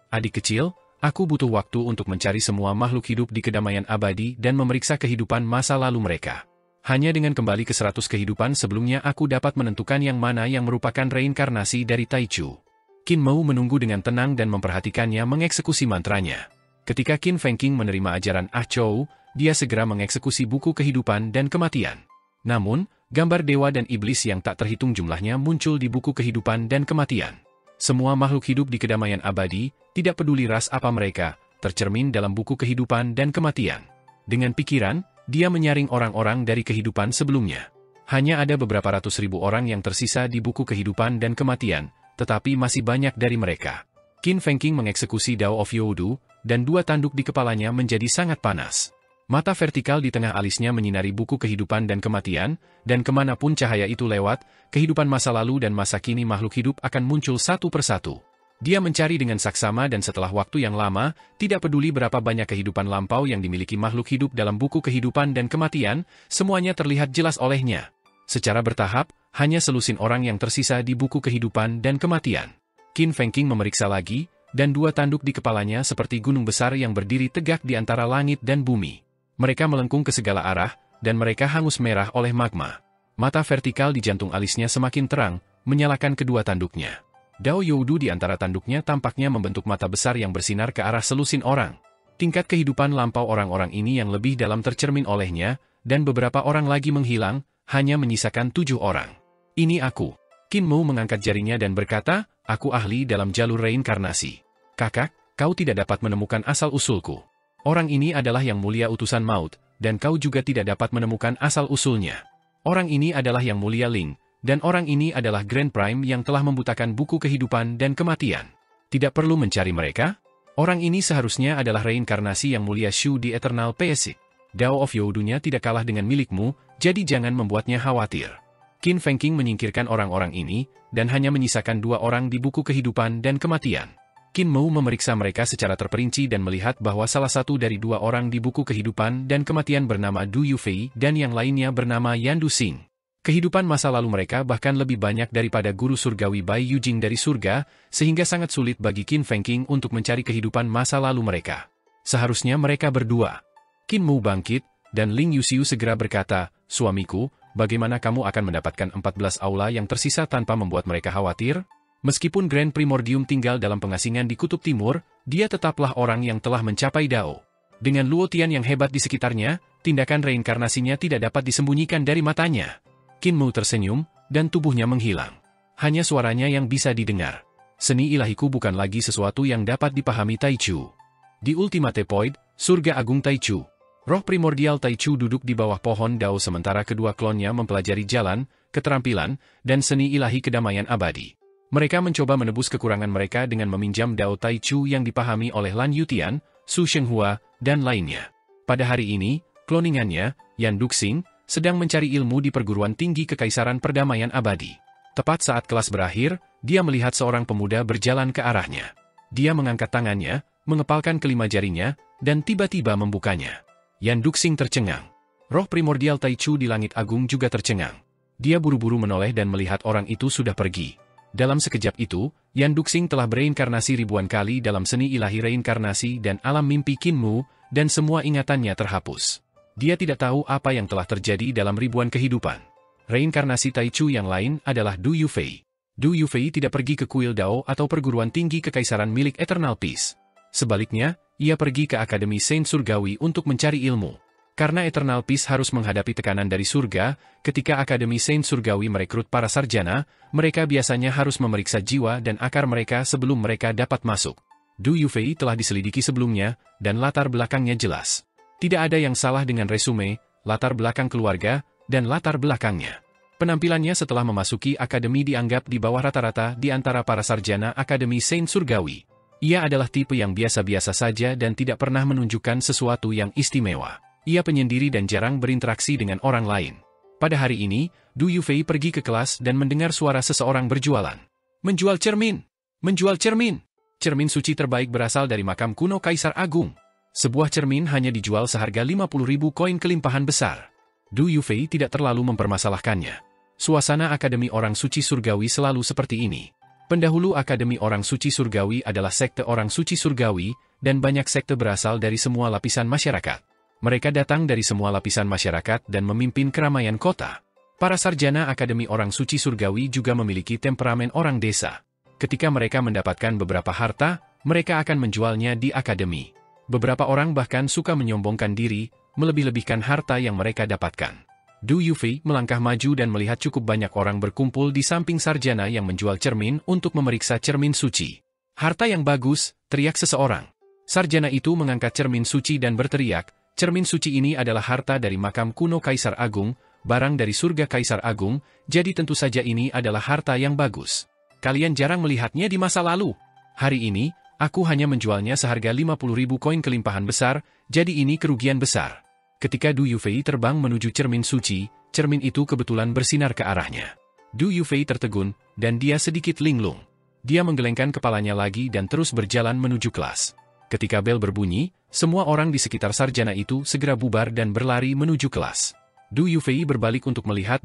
Adik kecil, aku butuh waktu untuk mencari semua makhluk hidup di kedamaian abadi dan memeriksa kehidupan masa lalu mereka. Hanya dengan kembali ke 100 kehidupan sebelumnya aku dapat menentukan yang mana yang merupakan reinkarnasi dari Taichu. Qin Mou menunggu dengan tenang dan memperhatikannya mengeksekusi mantranya. Ketika Qin Fengqing menerima ajaran Ah Chou, dia segera mengeksekusi buku kehidupan dan kematian. Namun, gambar dewa dan iblis yang tak terhitung jumlahnya muncul di buku kehidupan dan kematian. Semua makhluk hidup di kedamaian abadi, tidak peduli ras apa mereka, tercermin dalam buku kehidupan dan kematian. Dengan pikiran, dia menyaring orang-orang dari kehidupan sebelumnya. Hanya ada beberapa ratus ribu orang yang tersisa di buku kehidupan dan kematian, tetapi masih banyak dari mereka. Qin Fengqing mengeksekusi Dao of Youdu, dan dua tanduk di kepalanya menjadi sangat panas. Mata vertikal di tengah alisnya menyinari buku kehidupan dan kematian, dan kemanapun cahaya itu lewat, kehidupan masa lalu dan masa kini makhluk hidup akan muncul satu persatu. Dia mencari dengan saksama dan setelah waktu yang lama, tidak peduli berapa banyak kehidupan lampau yang dimiliki makhluk hidup dalam buku kehidupan dan kematian, semuanya terlihat jelas olehnya. Secara bertahap, hanya selusin orang yang tersisa di buku kehidupan dan kematian. Qin Fengqing memeriksa lagi, dan dua tanduk di kepalanya seperti gunung besar yang berdiri tegak di antara langit dan bumi. Mereka melengkung ke segala arah, dan mereka hangus merah oleh magma. Mata vertikal di jantung alisnya semakin terang, menyalakan kedua tanduknya. Dao Youdu di antara tanduknya tampaknya membentuk mata besar yang bersinar ke arah selusin orang. Tingkat kehidupan lampau orang-orang ini yang lebih dalam tercermin olehnya, dan beberapa orang lagi menghilang, hanya menyisakan 7 orang. Ini aku. Qin Mou mengangkat jarinya dan berkata, aku ahli dalam jalur reinkarnasi. Kakak, kau tidak dapat menemukan asal-usulku. Orang ini adalah yang mulia utusan maut, dan kau juga tidak dapat menemukan asal-usulnya. Orang ini adalah yang mulia Ling, dan orang ini adalah Grand Prime yang telah membutakan buku kehidupan dan kematian. Tidak perlu mencari mereka? Orang ini seharusnya adalah reinkarnasi yang mulia Shu di Eternal PSI. Dao of Youdunya tidak kalah dengan milikmu, jadi jangan membuatnya khawatir. Qin Fengqing menyingkirkan orang-orang ini, dan hanya menyisakan 2 orang di buku kehidupan dan kematian. Qin Mou memeriksa mereka secara terperinci dan melihat bahwa salah satu dari 2 orang di buku kehidupan dan kematian bernama Du Yufei dan yang lainnya bernama Yan Duxing. Kehidupan masa lalu mereka bahkan lebih banyak daripada guru surgawi Bai Yujing dari surga, sehingga sangat sulit bagi Qin Fengqing untuk mencari kehidupan masa lalu mereka. Seharusnya mereka berdua. Qin Mou bangkit, dan Ling Yuxiu segera berkata, suamiku, bagaimana kamu akan mendapatkan 14 aula yang tersisa tanpa membuat mereka khawatir? Meskipun Grand Primordium tinggal dalam pengasingan di Kutub Timur, dia tetaplah orang yang telah mencapai Dao. Dengan Luo Tian yang hebat di sekitarnya, tindakan reinkarnasinya tidak dapat disembunyikan dari matanya. Qin Mou tersenyum, dan tubuhnya menghilang. Hanya suaranya yang bisa didengar. Seni ilahiku bukan lagi sesuatu yang dapat dipahami Taichu. Di Ultimate Void, surga agung Taichu. Roh primordial Taichu duduk di bawah pohon Dao sementara kedua klonnya mempelajari jalan, keterampilan, dan seni ilahi kedamaian abadi. Mereka mencoba menebus kekurangan mereka dengan meminjam Dao Taichu yang dipahami oleh Lan Yutian, Su Shenghua, dan lainnya. Pada hari ini, kloningannya, Yan Duxing, sedang mencari ilmu di perguruan tinggi Kekaisaran Perdamaian Abadi. Tepat saat kelas berakhir, dia melihat seorang pemuda berjalan ke arahnya. Dia mengangkat tangannya, mengepalkan kelima jarinya, dan tiba-tiba membukanya. Yan Duxing tercengang. Roh primordial Taichu di langit agung juga tercengang. Dia buru-buru menoleh dan melihat orang itu sudah pergi. Dalam sekejap itu, Yan Duxing telah bereinkarnasi ribuan kali dalam seni ilahi reinkarnasi dan alam mimpi Qin Mou, dan semua ingatannya terhapus. Dia tidak tahu apa yang telah terjadi dalam ribuan kehidupan. Reinkarnasi Taichu yang lain adalah Du Yufei. Du Yufei tidak pergi ke kuil Dao atau perguruan tinggi kekaisaran milik Eternal Peace. Sebaliknya, ia pergi ke Akademi Saint Surgawi untuk mencari ilmu. Karena Eternal Peace harus menghadapi tekanan dari surga, ketika Akademi Saint Surgawi merekrut para sarjana, mereka biasanya harus memeriksa jiwa dan akar mereka sebelum mereka dapat masuk. Du Yufei telah diselidiki sebelumnya, dan latar belakangnya jelas. Tidak ada yang salah dengan resume, latar belakang keluarga, dan latar belakangnya. Penampilannya setelah memasuki akademi dianggap di bawah rata-rata di antara para sarjana Akademi Saint Surgawi. Ia adalah tipe yang biasa-biasa saja dan tidak pernah menunjukkan sesuatu yang istimewa. Ia penyendiri dan jarang berinteraksi dengan orang lain. Pada hari ini, Du Yufei pergi ke kelas dan mendengar suara seseorang berjualan. Menjual cermin! Menjual cermin! Cermin suci terbaik berasal dari makam kuno Kaisar Agung. Sebuah cermin hanya dijual seharga 50.000 koin kelimpahan besar. Du Yufei tidak terlalu mempermasalahkannya. Suasana Akademi Orang Suci Surgawi selalu seperti ini. Pendahulu Akademi Orang Suci Surgawi adalah sekte Orang Suci Surgawi, dan banyak sekte berasal dari semua lapisan masyarakat. Mereka datang dari semua lapisan masyarakat dan memimpin keramaian kota. Para sarjana Akademi Orang Suci Surgawi juga memiliki temperamen orang desa. Ketika mereka mendapatkan beberapa harta, mereka akan menjualnya di akademi. Beberapa orang bahkan suka menyombongkan diri, melebih-lebihkan harta yang mereka dapatkan. Du Yufei melangkah maju dan melihat cukup banyak orang berkumpul di samping sarjana yang menjual cermin untuk memeriksa cermin suci. Harta yang bagus, teriak seseorang. Sarjana itu mengangkat cermin suci dan berteriak, cermin suci ini adalah harta dari makam kuno Kaisar Agung, barang dari surga Kaisar Agung, jadi tentu saja ini adalah harta yang bagus. Kalian jarang melihatnya di masa lalu. Hari ini, aku hanya menjualnya seharga 50.000 koin kelimpahan besar, jadi ini kerugian besar. Ketika Du Yufei terbang menuju cermin suci, cermin itu kebetulan bersinar ke arahnya. Du Yufei tertegun, dan dia sedikit linglung. Dia menggelengkan kepalanya lagi dan terus berjalan menuju kelas. Ketika bel berbunyi, semua orang di sekitar sarjana itu segera bubar dan berlari menuju kelas. Du Yufei berbalik untuk melihat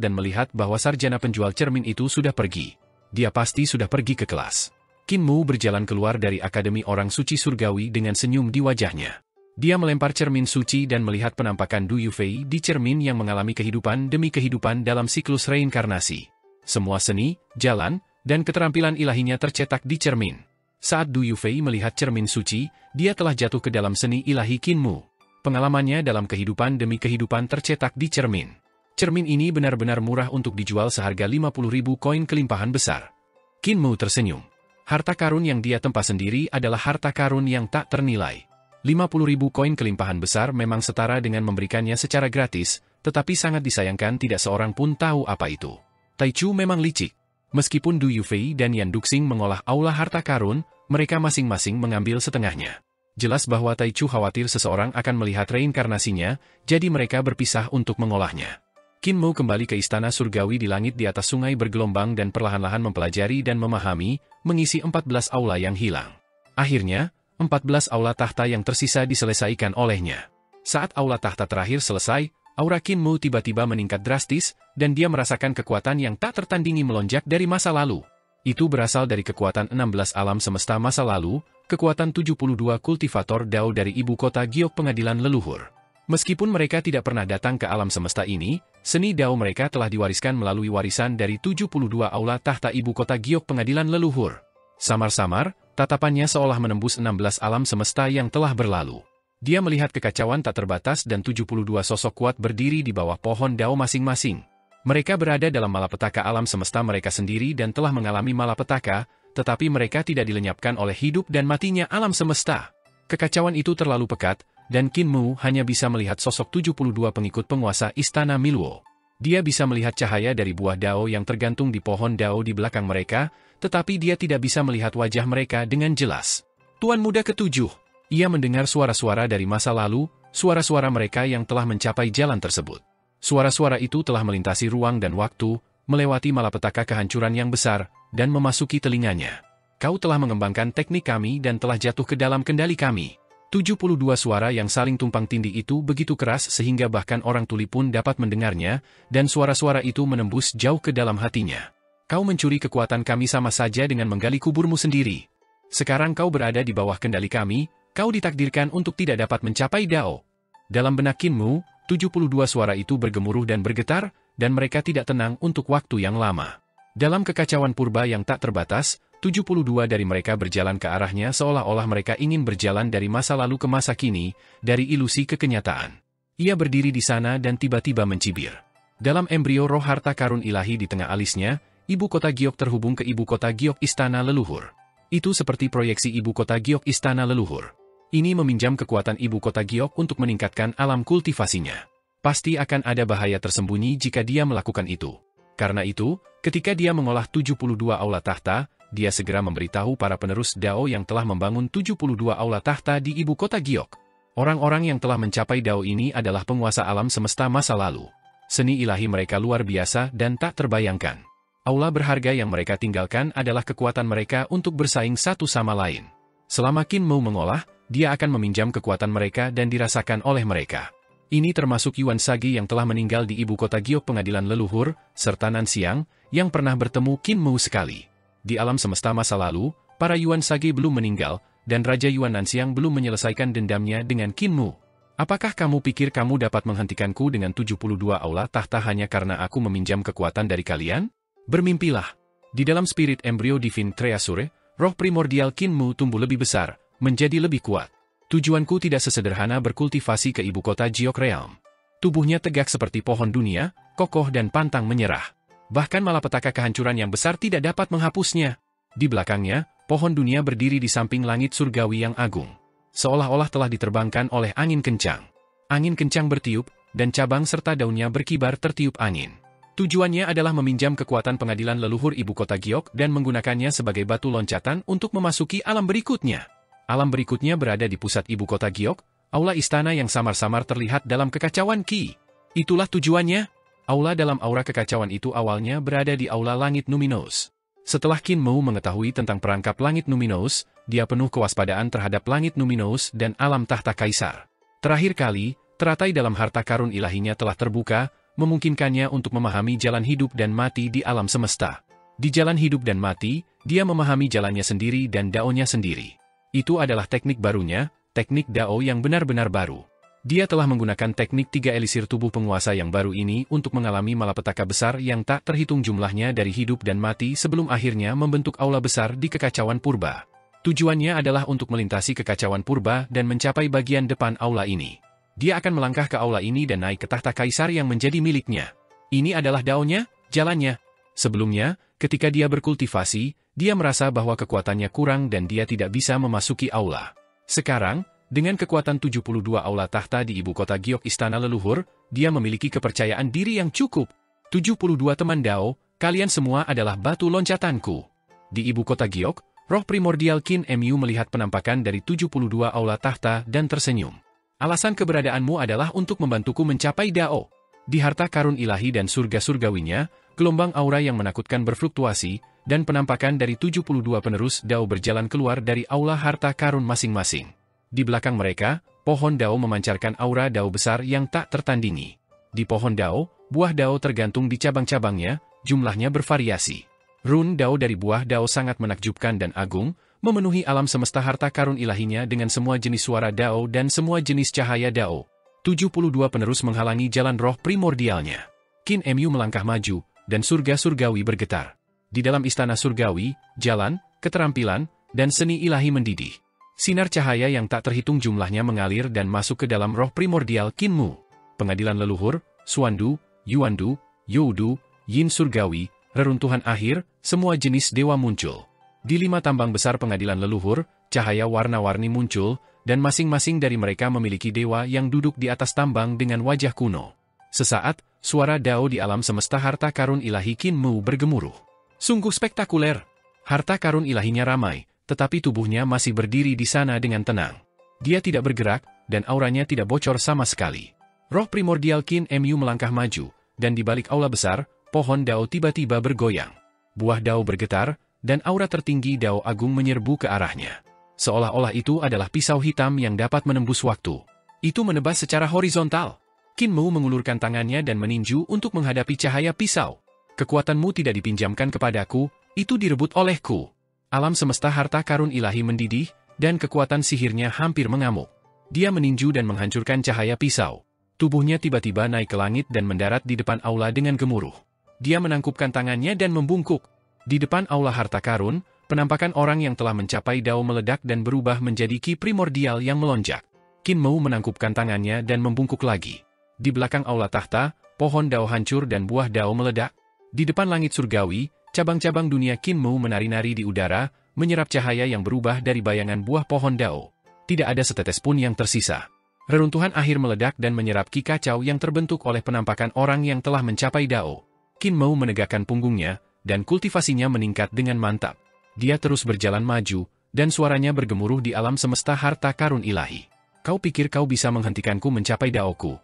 bahwa sarjana penjual cermin itu sudah pergi. Dia pasti sudah pergi ke kelas. Qin Mu berjalan keluar dari Akademi Orang Suci Surgawi dengan senyum di wajahnya. Dia melempar cermin suci dan melihat penampakan Du Yufei di cermin yang mengalami kehidupan demi kehidupan dalam siklus reinkarnasi. Semua seni, jalan, dan keterampilan ilahinya tercetak di cermin. Saat Du Yufei melihat cermin suci, dia telah jatuh ke dalam seni ilahi Qin Mu. Pengalamannya dalam kehidupan demi kehidupan tercetak di cermin. Cermin ini benar-benar murah untuk dijual seharga 50.000 koin kelimpahan besar. Qin Mu tersenyum. Harta karun yang dia tempa sendiri adalah harta karun yang tak ternilai. 50.000 koin kelimpahan besar memang setara dengan memberikannya secara gratis, tetapi sangat disayangkan tidak seorang pun tahu apa itu. Taichu memang licik. Meskipun Du Yufei dan Yan Duxing mengolah aula harta karun, mereka masing-masing mengambil setengahnya. Jelas bahwa Taichu khawatir seseorang akan melihat reinkarnasinya, jadi mereka berpisah untuk mengolahnya. Qin Mu kembali ke istana surgawi di langit di atas sungai bergelombang dan perlahan-lahan mempelajari dan memahami, mengisi 14 aula yang hilang. Akhirnya, 14 aula tahta yang tersisa diselesaikan olehnya. Saat aula tahta terakhir selesai, aura Qin Mu tiba-tiba meningkat drastis, dan dia merasakan kekuatan yang tak tertandingi melonjak dari masa lalu. Itu berasal dari kekuatan 16 alam semesta masa lalu, kekuatan 72 kultivator Dao dari ibu kota Giok pengadilan leluhur. Meskipun mereka tidak pernah datang ke alam semesta ini, seni Dao mereka telah diwariskan melalui warisan dari 72 aula tahta ibu kota Giok pengadilan leluhur. Samar-samar, tatapannya seolah menembus 16 alam semesta yang telah berlalu. Dia melihat kekacauan tak terbatas dan 72 sosok kuat berdiri di bawah pohon Dao masing-masing. Mereka berada dalam malapetaka alam semesta mereka sendiri dan telah mengalami malapetaka, tetapi mereka tidak dilenyapkan oleh hidup dan matinya alam semesta. Kekacauan itu terlalu pekat, dan Qin Mu hanya bisa melihat sosok 72 pengikut penguasa Istana Miluo. Dia bisa melihat cahaya dari buah Dao yang tergantung di pohon Dao di belakang mereka, tetapi dia tidak bisa melihat wajah mereka dengan jelas. Tuan Muda Ketujuh. Ia mendengar suara-suara dari masa lalu, suara-suara mereka yang telah mencapai jalan tersebut. Suara-suara itu telah melintasi ruang dan waktu, melewati malapetaka kehancuran yang besar, dan memasuki telinganya. Kau telah mengembangkan teknik kami dan telah jatuh ke dalam kendali kami. 72 suara yang saling tumpang tindih itu begitu keras sehingga bahkan orang tuli pun dapat mendengarnya, dan suara-suara itu menembus jauh ke dalam hatinya. Kau mencuri kekuatan kami sama saja dengan menggali kuburmu sendiri. Sekarang kau berada di bawah kendali kami, kau ditakdirkan untuk tidak dapat mencapai Dao. Dalam benak Qin Mu, 72 suara itu bergemuruh dan bergetar, dan mereka tidak tenang untuk waktu yang lama. Dalam kekacauan purba yang tak terbatas, 72 dari mereka berjalan ke arahnya seolah-olah mereka ingin berjalan dari masa lalu ke masa kini, dari ilusi ke kenyataan. Ia berdiri di sana dan tiba-tiba mencibir. Dalam embrio roh harta karun ilahi di tengah alisnya, ibu kota Giok terhubung ke ibu kota Giok Istana Leluhur. Itu seperti proyeksi ibu kota Giok Istana Leluhur. Ini meminjam kekuatan ibu kota Giok untuk meningkatkan alam kultivasinya. Pasti akan ada bahaya tersembunyi jika dia melakukan itu. Karena itu, ketika dia mengolah 72 aula tahta, dia segera memberitahu para penerus Dao yang telah membangun 72 aula tahta di ibu kota Giok. Orang-orang yang telah mencapai Dao ini adalah penguasa alam semesta masa lalu. Seni ilahi mereka luar biasa dan tak terbayangkan. Aula berharga yang mereka tinggalkan adalah kekuatan mereka untuk bersaing satu sama lain. Selama Qin Mu mengolah, dia akan meminjam kekuatan mereka dan dirasakan oleh mereka. Ini termasuk Yuan Sage yang telah meninggal di ibu kota Giok pengadilan leluhur, serta Nanxiang, yang pernah bertemu Qin Mu sekali. Di alam semesta masa lalu, para Yuan Sage belum meninggal, dan Raja Yuan Nanxiang belum menyelesaikan dendamnya dengan Qin Mu. Apakah kamu pikir kamu dapat menghentikanku dengan 72 aula tahta hanya karena aku meminjam kekuatan dari kalian? Bermimpilah. Di dalam spirit embrio divine Treasure, roh primordial Qin Mu tumbuh lebih besar, menjadi lebih kuat. Tujuanku tidak sesederhana berkultivasi ke ibu kota Giok Realm. Tubuhnya tegak seperti pohon dunia, kokoh dan pantang menyerah. Bahkan malapetaka kehancuran yang besar tidak dapat menghapusnya. Di belakangnya, pohon dunia berdiri di samping langit surgawi yang agung. Seolah-olah telah diterbangkan oleh angin kencang. Angin kencang bertiup, dan cabang serta daunnya berkibar tertiup angin. Tujuannya adalah meminjam kekuatan pengadilan leluhur ibu kota Giok dan menggunakannya sebagai batu loncatan untuk memasuki alam berikutnya. Alam berikutnya berada di pusat ibu kota Giok, aula istana yang samar-samar terlihat dalam kekacauan Qi. Itulah tujuannya. Aula dalam aura kekacauan itu awalnya berada di aula langit Numinous. Setelah Qin Mu mengetahui tentang perangkap langit Numinous, dia penuh kewaspadaan terhadap langit Numinous dan alam tahta kaisar. Terakhir kali, teratai dalam harta karun ilahinya telah terbuka, memungkinkannya untuk memahami jalan hidup dan mati di alam semesta. Di jalan hidup dan mati, dia memahami jalannya sendiri dan daonya sendiri. Itu adalah teknik barunya, teknik Dao yang benar-benar baru. Dia telah menggunakan teknik 3 elisir tubuh penguasa yang baru ini untuk mengalami malapetaka besar yang tak terhitung jumlahnya dari hidup dan mati sebelum akhirnya membentuk aula besar di kekacauan purba. Tujuannya adalah untuk melintasi kekacauan purba dan mencapai bagian depan aula ini. Dia akan melangkah ke aula ini dan naik ke tahta kaisar yang menjadi miliknya. Ini adalah Dao-nya, jalannya. Sebelumnya, ketika dia berkultivasi, dia merasa bahwa kekuatannya kurang dan dia tidak bisa memasuki aula. Sekarang, dengan kekuatan 72 aula tahta di ibu kota Giok istana leluhur, dia memiliki kepercayaan diri yang cukup. 72 teman Dao, kalian semua adalah batu loncatanku. Di ibu kota Giok, roh primordial Qin Mu melihat penampakan dari 72 aula tahta dan tersenyum. Alasan keberadaanmu adalah untuk membantuku mencapai Dao. Di harta karun ilahi dan surga-surgawinya, gelombang aura yang menakutkan berfluktuasi, dan penampakan dari 72 penerus Dao berjalan keluar dari aula harta karun masing-masing. Di belakang mereka, pohon Dao memancarkan aura Dao besar yang tak tertandingi. Di pohon Dao, buah Dao tergantung di cabang-cabangnya, jumlahnya bervariasi. Run Dao dari buah Dao sangat menakjubkan dan agung, memenuhi alam semesta harta karun ilahinya dengan semua jenis suara Dao dan semua jenis cahaya Dao. 72 penerus menghalangi jalan roh primordialnya. Qin Mu melangkah maju, dan surga surgawi bergetar. Di dalam istana surgawi, jalan, keterampilan, dan seni ilahi mendidih. Sinar cahaya yang tak terhitung jumlahnya mengalir dan masuk ke dalam roh primordial Qin Mu. Pengadilan leluhur, Xuandu, Yuandu, Youdu, Yin surgawi, reruntuhan akhir, semua jenis dewa muncul. Di 5 tambang besar pengadilan leluhur, cahaya warna-warni muncul, dan masing-masing dari mereka memiliki dewa yang duduk di atas tambang dengan wajah kuno. Sesaat, suara Dao di alam semesta harta karun ilahi Qin Mu bergemuruh. Sungguh spektakuler. Harta karun ilahinya ramai, tetapi tubuhnya masih berdiri di sana dengan tenang. Dia tidak bergerak, dan auranya tidak bocor sama sekali. Roh primordial Qin Mu melangkah maju, dan di balik aula besar, pohon Dao tiba-tiba bergoyang. Buah Dao bergetar, dan aura tertinggi Dao agung menyerbu ke arahnya. Seolah-olah itu adalah pisau hitam yang dapat menembus waktu. Itu menebas secara horizontal. Qin Mu mengulurkan tangannya dan meninju untuk menghadapi cahaya pisau. Kekuatanmu tidak dipinjamkan kepadaku, itu direbut olehku. Alam semesta harta karun ilahi mendidih, dan kekuatan sihirnya hampir mengamuk. Dia meninju dan menghancurkan cahaya pisau. Tubuhnya tiba-tiba naik ke langit dan mendarat di depan aula dengan gemuruh. Dia menangkupkan tangannya dan membungkuk. Di depan aula harta karun, penampakan orang yang telah mencapai Dao meledak dan berubah menjadi ki primordial yang melonjak. Qin Mu menangkupkan tangannya dan membungkuk lagi. Di belakang aula tahta, pohon Dao hancur dan buah Dao meledak. Di depan langit surgawi, cabang-cabang dunia Qin Mu menari-nari di udara, menyerap cahaya yang berubah dari bayangan buah pohon Dao. Tidak ada setetes pun yang tersisa. Reruntuhan akhir meledak dan menyerap ki kacau yang terbentuk oleh penampakan orang yang telah mencapai Dao. Qin Mu menegakkan punggungnya, dan kultivasinya meningkat dengan mantap. Dia terus berjalan maju, dan suaranya bergemuruh di alam semesta harta karun ilahi. Kau pikir kau bisa menghentikanku mencapai Daoku?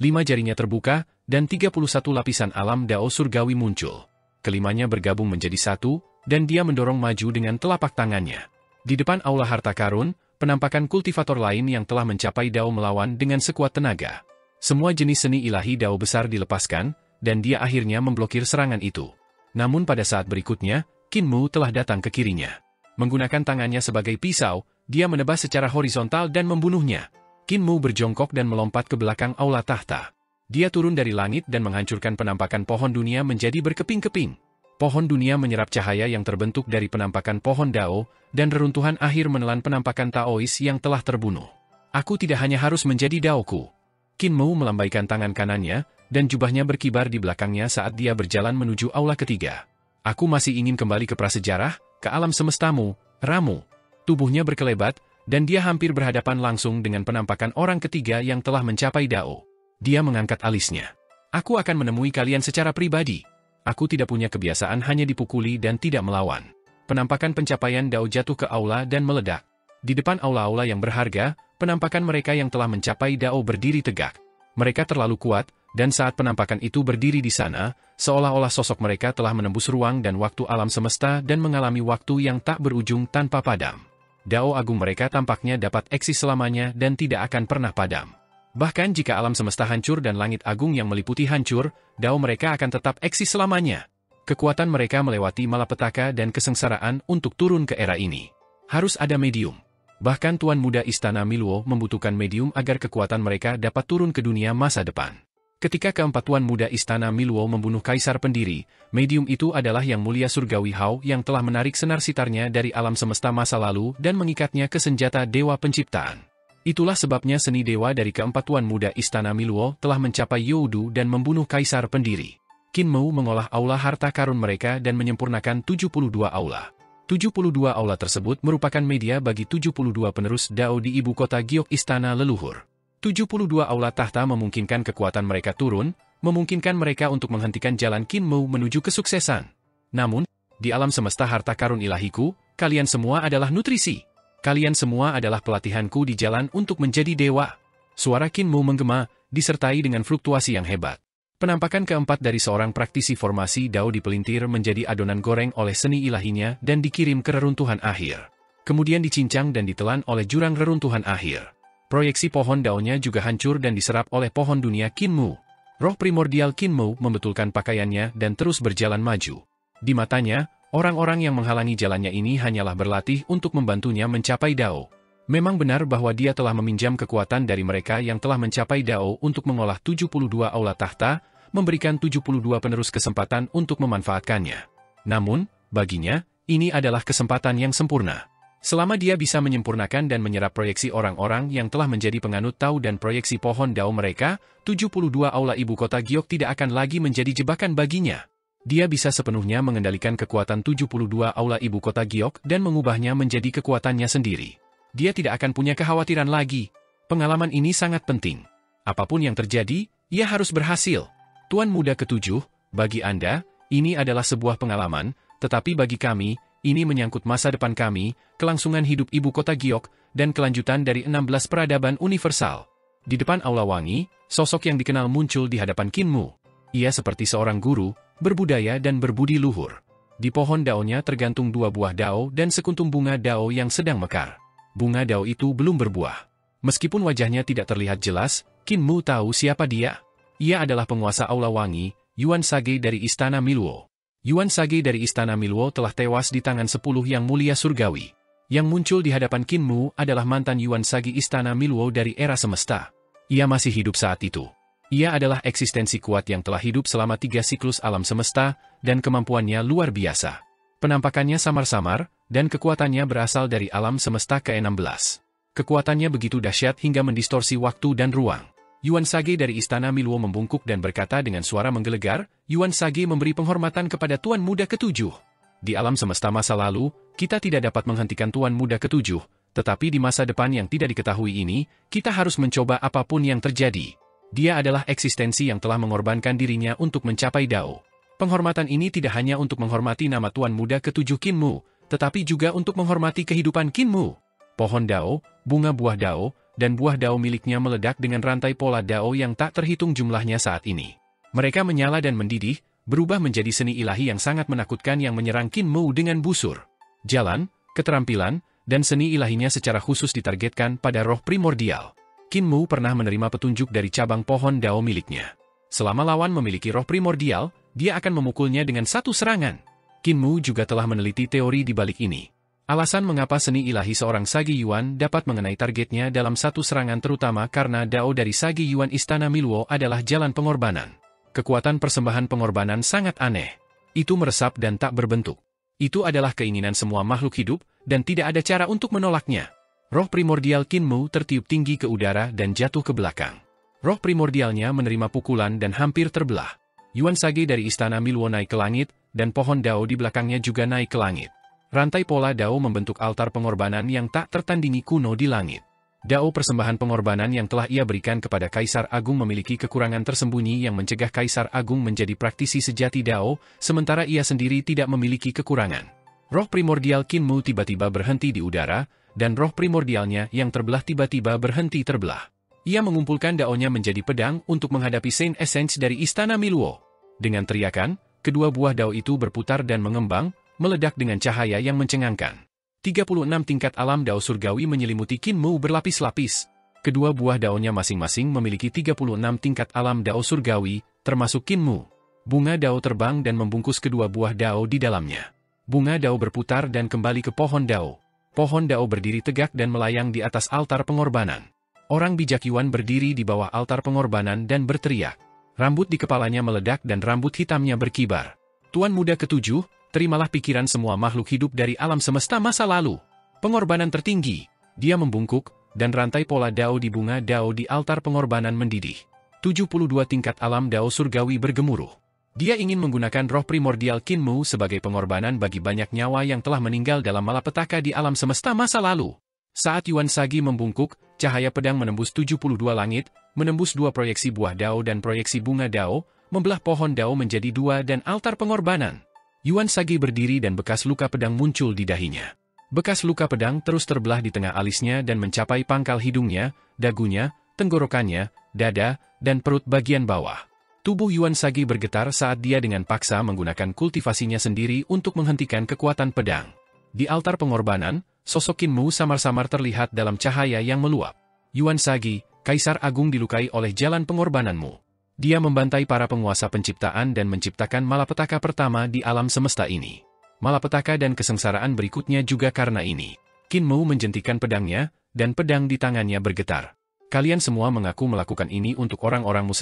5 jarinya terbuka, dan 31 lapisan alam Dao surgawi muncul. Kelimanya bergabung menjadi satu, dan dia mendorong maju dengan telapak tangannya. Di depan aula harta karun, penampakan kultivator lain yang telah mencapai Dao melawan dengan sekuat tenaga. Semua jenis seni ilahi Dao besar dilepaskan, dan dia akhirnya memblokir serangan itu. Namun pada saat berikutnya, Qin Mu telah datang ke kirinya. Menggunakan tangannya sebagai pisau, dia menebas secara horizontal dan membunuhnya. Qin Mu berjongkok dan melompat ke belakang aula tahta. Dia turun dari langit dan menghancurkan penampakan pohon dunia menjadi berkeping-keping. Pohon dunia menyerap cahaya yang terbentuk dari penampakan pohon Dao, dan reruntuhan akhir menelan penampakan Taois yang telah terbunuh. Aku tidak hanya harus menjadi Daoku. Qin Mu melambaikan tangan kanannya, dan jubahnya berkibar di belakangnya saat dia berjalan menuju aula ketiga. Aku masih ingin kembali ke prasejarah, ke alam semestamu, Ramu. Tubuhnya berkelebat, dan dia hampir berhadapan langsung dengan penampakan orang ketiga yang telah mencapai Dao. Dia mengangkat alisnya. Aku akan menemui kalian secara pribadi. Aku tidak punya kebiasaan hanya dipukuli dan tidak melawan. Penampakan pencapaian Dao jatuh ke aula dan meledak. Di depan aula-aula yang berharga, penampakan mereka yang telah mencapai Dao berdiri tegak. Mereka terlalu kuat, dan saat penampakan itu berdiri di sana, seolah-olah sosok mereka telah menembus ruang dan waktu alam semesta dan mengalami waktu yang tak berujung tanpa padam. Dao agung mereka tampaknya dapat eksis selamanya dan tidak akan pernah padam. Bahkan jika alam semesta hancur dan langit agung yang meliputi hancur, Dao mereka akan tetap eksis selamanya. Kekuatan mereka melewati malapetaka dan kesengsaraan untuk turun ke era ini. Harus ada medium. Bahkan Tuan Muda Istana Miluo membutuhkan medium agar kekuatan mereka dapat turun ke dunia masa depan. Ketika keempat Tuan Muda Istana Miluo membunuh Kaisar Pendiri, medium itu adalah Yang Mulia Surgawi Hao yang telah menarik senar sitarnya dari alam semesta masa lalu dan mengikatnya ke senjata Dewa Penciptaan. Itulah sebabnya seni dewa dari keempat Tuan Muda Istana Miluo telah mencapai Youdu dan membunuh Kaisar Pendiri. Qin Mu mengolah aula harta karun mereka dan menyempurnakan 72 aula. 72 aula tersebut merupakan media bagi 72 penerus Dao di ibu kota Giok Istana Leluhur. 72 aula tahta memungkinkan kekuatan mereka turun, memungkinkan mereka untuk menghentikan jalan Qin Mu menuju kesuksesan. Namun, di alam semesta harta karun ilahiku, kalian semua adalah nutrisi. Kalian semua adalah pelatihanku di jalan untuk menjadi dewa. Suara Qin Mu menggema, disertai dengan fluktuasi yang hebat. Penampakan keempat dari seorang praktisi formasi Dao dipelintir menjadi adonan goreng oleh seni ilahinya dan dikirim ke reruntuhan akhir. Kemudian dicincang dan ditelan oleh jurang reruntuhan akhir. Proyeksi pohon Dao-nya juga hancur dan diserap oleh pohon dunia Qin Mu. Roh primordial Qin Mu membetulkan pakaiannya dan terus berjalan maju. Di matanya, orang-orang yang menghalangi jalannya ini hanyalah berlatih untuk membantunya mencapai Dao. Memang benar bahwa dia telah meminjam kekuatan dari mereka yang telah mencapai Dao untuk mengolah 72 aula tahta, memberikan 72 penerus kesempatan untuk memanfaatkannya. Namun, baginya, ini adalah kesempatan yang sempurna. Selama dia bisa menyempurnakan dan menyerap proyeksi orang-orang yang telah menjadi penganut Tao dan proyeksi pohon Dao mereka, 72 aula ibu kota Giok tidak akan lagi menjadi jebakan baginya. Dia bisa sepenuhnya mengendalikan kekuatan 72 aula ibu kota Giok dan mengubahnya menjadi kekuatannya sendiri. Dia tidak akan punya kekhawatiran lagi. Pengalaman ini sangat penting. Apapun yang terjadi, ia harus berhasil. Tuan Muda ketujuh, bagi Anda, ini adalah sebuah pengalaman, tetapi bagi kami, ini menyangkut masa depan kami, kelangsungan hidup ibu kota Giok, dan kelanjutan dari 16 peradaban universal. Di depan Aula Wangi, sosok yang dikenal muncul di hadapan Qin Mu. Ia seperti seorang guru, berbudaya dan berbudi luhur. Di pohon Dao-nya tergantung 2 buah Dao dan sekuntum bunga Dao yang sedang mekar. Bunga Dao itu belum berbuah. Meskipun wajahnya tidak terlihat jelas, Qin Mu tahu siapa dia. Ia adalah penguasa Aula Wangi, Yuan Sage dari Istana Miluo. Yuan Sage dari Istana Miluo telah tewas di tangan 10 Yang Mulia Surgawi. Yang muncul di hadapan Qin Mu adalah mantan Yuan Sage Istana Miluo dari era semesta. Ia masih hidup saat itu. Ia adalah eksistensi kuat yang telah hidup selama 3 siklus alam semesta, dan kemampuannya luar biasa. Penampakannya samar-samar, dan kekuatannya berasal dari alam semesta ke-16. Kekuatannya begitu dahsyat hingga mendistorsi waktu dan ruang. Yuan Sage dari Istana Miluo membungkuk dan berkata dengan suara menggelegar, Yuan Sage memberi penghormatan kepada Tuan Muda ketujuh. Di alam semesta masa lalu, kita tidak dapat menghentikan Tuan Muda ketujuh, tetapi di masa depan yang tidak diketahui ini, kita harus mencoba apapun yang terjadi. Dia adalah eksistensi yang telah mengorbankan dirinya untuk mencapai Dao. Penghormatan ini tidak hanya untuk menghormati nama Tuan Muda ketujuh Qin Mu, tetapi juga untuk menghormati kehidupan Qin Mu. Pohon Dao, bunga buah Dao, dan buah Dao miliknya meledak dengan rantai pola Dao yang tak terhitung jumlahnya saat ini. Mereka menyala dan mendidih, berubah menjadi seni ilahi yang sangat menakutkan yang menyerang Qin Mu dengan busur. Jalan, keterampilan, dan seni ilahinya secara khusus ditargetkan pada roh primordial. Qin Mu pernah menerima petunjuk dari cabang pohon Dao miliknya. Selama lawan memiliki roh primordial, dia akan memukulnya dengan satu serangan. Qin Mu juga telah meneliti teori di balik ini. Alasan mengapa seni ilahi seorang Sage Yuan dapat mengenai targetnya dalam satu serangan terutama karena Dao dari Sage Yuan Istana Miluo adalah jalan pengorbanan. Kekuatan persembahan pengorbanan sangat aneh. Itu meresap dan tak berbentuk. Itu adalah keinginan semua makhluk hidup, dan tidak ada cara untuk menolaknya. Roh primordial Qin Mu tertiup tinggi ke udara dan jatuh ke belakang. Roh primordialnya menerima pukulan dan hampir terbelah. Yuan Sage dari Istana Miluo naik ke langit, dan pohon Dao di belakangnya juga naik ke langit. Rantai pola Dao membentuk altar pengorbanan yang tak tertandingi kuno di langit. Dao persembahan pengorbanan yang telah ia berikan kepada Kaisar Agung memiliki kekurangan tersembunyi yang mencegah Kaisar Agung menjadi praktisi sejati Dao, sementara ia sendiri tidak memiliki kekurangan. Roh primordial Qin Mu tiba-tiba berhenti di udara, dan roh primordialnya yang terbelah tiba-tiba berhenti terbelah. Ia mengumpulkan Dao-nya menjadi pedang untuk menghadapi Saint Essence dari Istana Miluo. Dengan teriakan, kedua buah Dao itu berputar dan mengembang, meledak dengan cahaya yang mencengangkan. 36 tingkat alam Dao surgawi menyelimuti Qin Mu berlapis-lapis. Kedua buah Dao-nya masing-masing memiliki 36 tingkat alam Dao surgawi, termasuk Qin Mu. Bunga Dao terbang dan membungkus kedua buah Dao di dalamnya. Bunga Dao berputar dan kembali ke pohon Dao. Pohon Dao berdiri tegak dan melayang di atas altar pengorbanan. Orang bijak Yuan berdiri di bawah altar pengorbanan dan berteriak. Rambut di kepalanya meledak dan rambut hitamnya berkibar. Tuan Muda Ketujuh, terimalah pikiran semua makhluk hidup dari alam semesta masa lalu. Pengorbanan tertinggi. Dia membungkuk, dan rantai pola Dao di bunga Dao di altar pengorbanan mendidih. 72 tingkat alam Dao surgawi bergemuruh. Dia ingin menggunakan roh primordial Qin Mu sebagai pengorbanan bagi banyak nyawa yang telah meninggal dalam malapetaka di alam semesta masa lalu. Saat Yuan Sage membungkuk, cahaya pedang menembus 72 langit, menembus dua proyeksi buah Dao dan proyeksi bunga Dao, membelah pohon Dao menjadi dua dan altar pengorbanan. Yuan Sage berdiri dan bekas luka pedang muncul di dahinya. Bekas luka pedang terus terbelah di tengah alisnya dan mencapai pangkal hidungnya, dagunya, tenggorokannya, dada, dan perut bagian bawah. Tubuh Yuan Sage bergetar saat dia dengan paksa menggunakan kultivasinya sendiri untuk menghentikan kekuatan pedang. Di altar pengorbanan, sosok Qin Mu samar-samar terlihat dalam cahaya yang meluap. Yuan Sage, Kaisar Agung dilukai oleh jalan pengorbananmu. Dia membantai para penguasa penciptaan dan menciptakan malapetaka pertama di alam semesta ini. Malapetaka dan kesengsaraan berikutnya juga karena ini. Qin Mu menjentikan pedangnya, dan pedang di tangannya bergetar. Kalian semua mengaku melakukan ini untuk orang-orangmu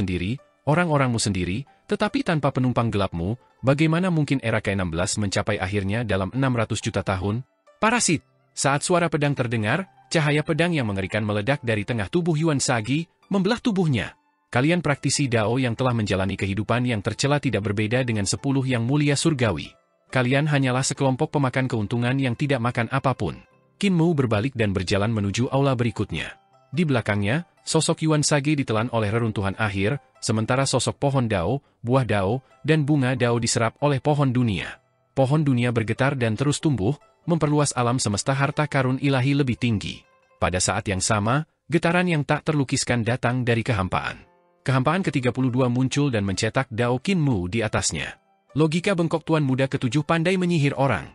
sendiri, tetapi tanpa penumpang gelapmu, bagaimana mungkin era ke-16 mencapai akhirnya dalam 600 juta tahun? Parasit! Saat suara pedang terdengar, cahaya pedang yang mengerikan meledak dari tengah tubuh Yuan Sage, membelah tubuhnya. Kalian praktisi Dao yang telah menjalani kehidupan yang tercela tidak berbeda dengan 10 yang mulia surgawi. Kalian hanyalah sekelompok pemakan keuntungan yang tidak makan apapun. Qin Mu berbalik dan berjalan menuju aula berikutnya. Di belakangnya, sosok Yuan Sage ditelan oleh reruntuhan akhir, sementara sosok pohon Dao, buah Dao, dan bunga Dao diserap oleh pohon dunia. Pohon dunia bergetar dan terus tumbuh, memperluas alam semesta harta karun ilahi lebih tinggi. Pada saat yang sama, getaran yang tak terlukiskan datang dari kehampaan. Kehampaan ke-32 muncul dan mencetak Dao Qin Mu di atasnya. Logika bengkok Tuan Muda Ketujuh pandai menyihir orang.